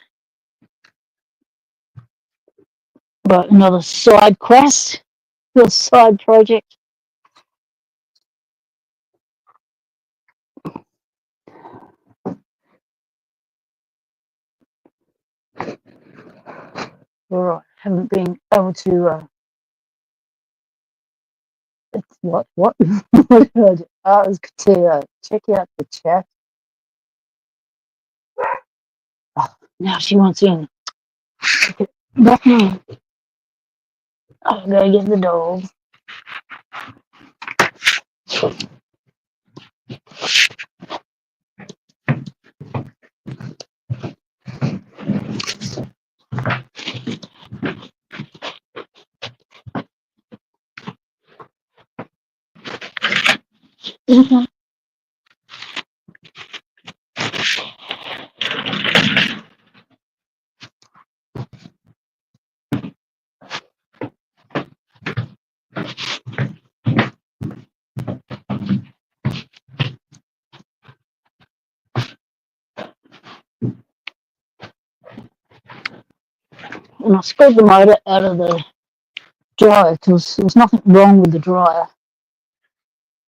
But another side quest, little side project. Alright, haven't been able to, it's what? I was to check out the chat. Oh, now she wants in. Back now. I'll go get the dog. And I spread the motor out of the dryer because there was nothing wrong with the dryer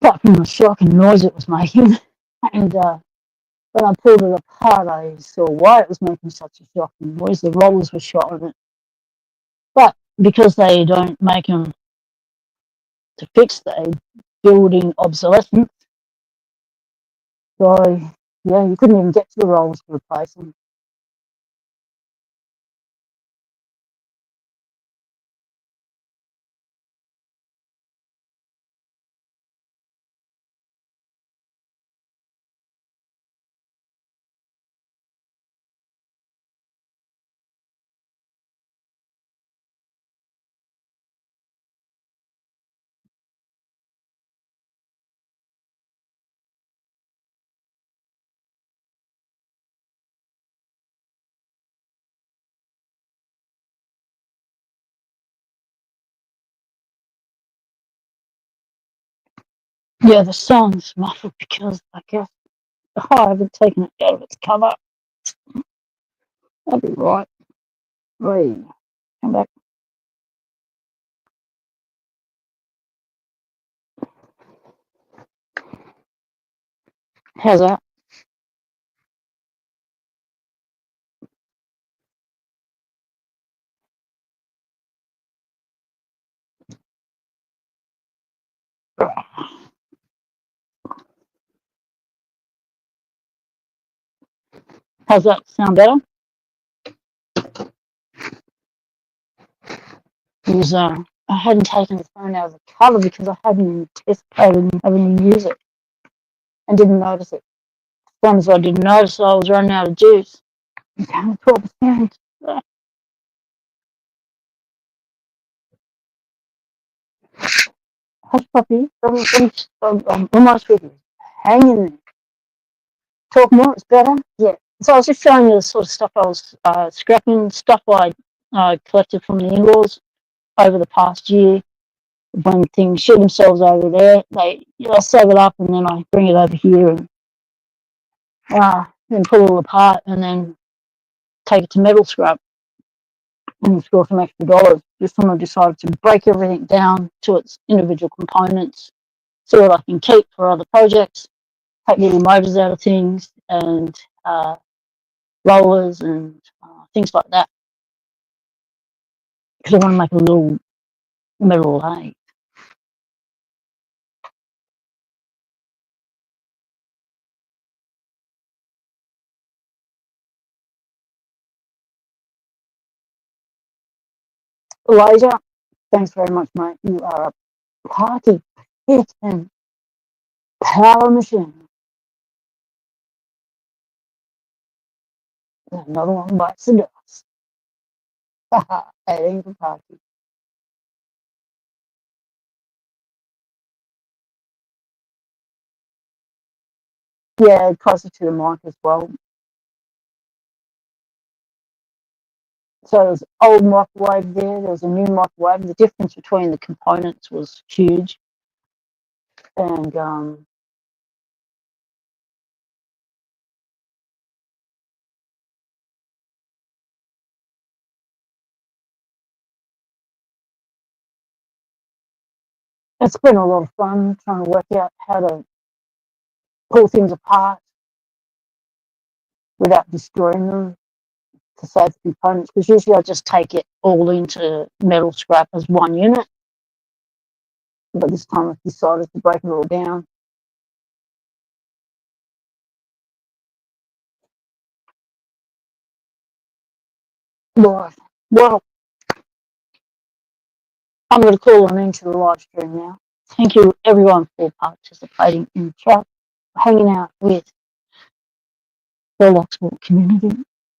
apart from the shocking noise it was making. And When I pulled it apart, I saw why it was making such a shocking noise. The rollers were shot on it. But because they don't make them to fix the building obsolescence, so yeah, you couldn't even get to the rollers to replace them. Yeah, the song's muffled because I guess I haven't taken it out of its cover. That'll be right. Right. Come back. How's that? How's that sound better? Because I hadn't taken the phone out of the cover because I hadn't anticipated having to use it and didn't notice it. As long as I didn't notice I was running out of juice. Down to 12%. Hush puppy. I'm almost with you. Hang in there. Talk more, it's better. Yeah. So I was just showing you the sort of stuff I was scrapping, stuff I collected from the in-laws over the past year. When things shoot themselves over there, I save it up and then I bring it over here and then pull it all apart and then take it to metal scrap and score some extra dollars. This time I decided to break everything down to its individual components, see what I can keep for other projects, take little motors out of things and rollers and things like that. Because I want to make a little metal lathe. Elijah, thanks very much, mate. You are a Parky hitting power machine. Another one bites the dust. Haha, it ain't for Parky. Yeah, closer to the mic as well. So there's old microwave there was a new microwave. The difference between the components was huge. And it's been a lot of fun trying to work out how to pull things apart without destroying them to save the components. Because usually I just take it all into metal scrap as one unit. But this time I've decided to break it all down. Right. Well, I'm going to call an end to the live stream now. Thank you, everyone, for participating in the chat, hanging out with the Locksport community.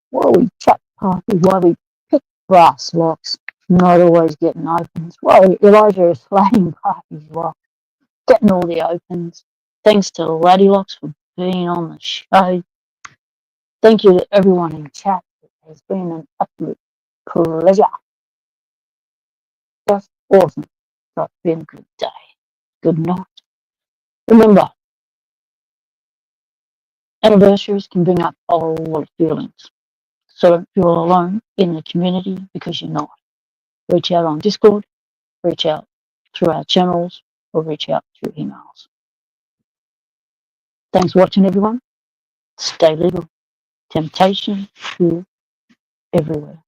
While we chat Parky, while we pick brass locks, not always getting opens. While Elijah is slaying Parky's lock, getting all the opens. Thanks to Laddie Locks for being on the show. Thank you to everyone in chat. It has been an absolute pleasure. Just awesome. It's been a good day. Good night. Remember, anniversaries can bring up a lot of feelings. So don't feel alone in the community because you're not. Reach out on Discord, reach out through our channels, or reach out through emails. Thanks for watching, everyone. Stay little. Temptation is everywhere.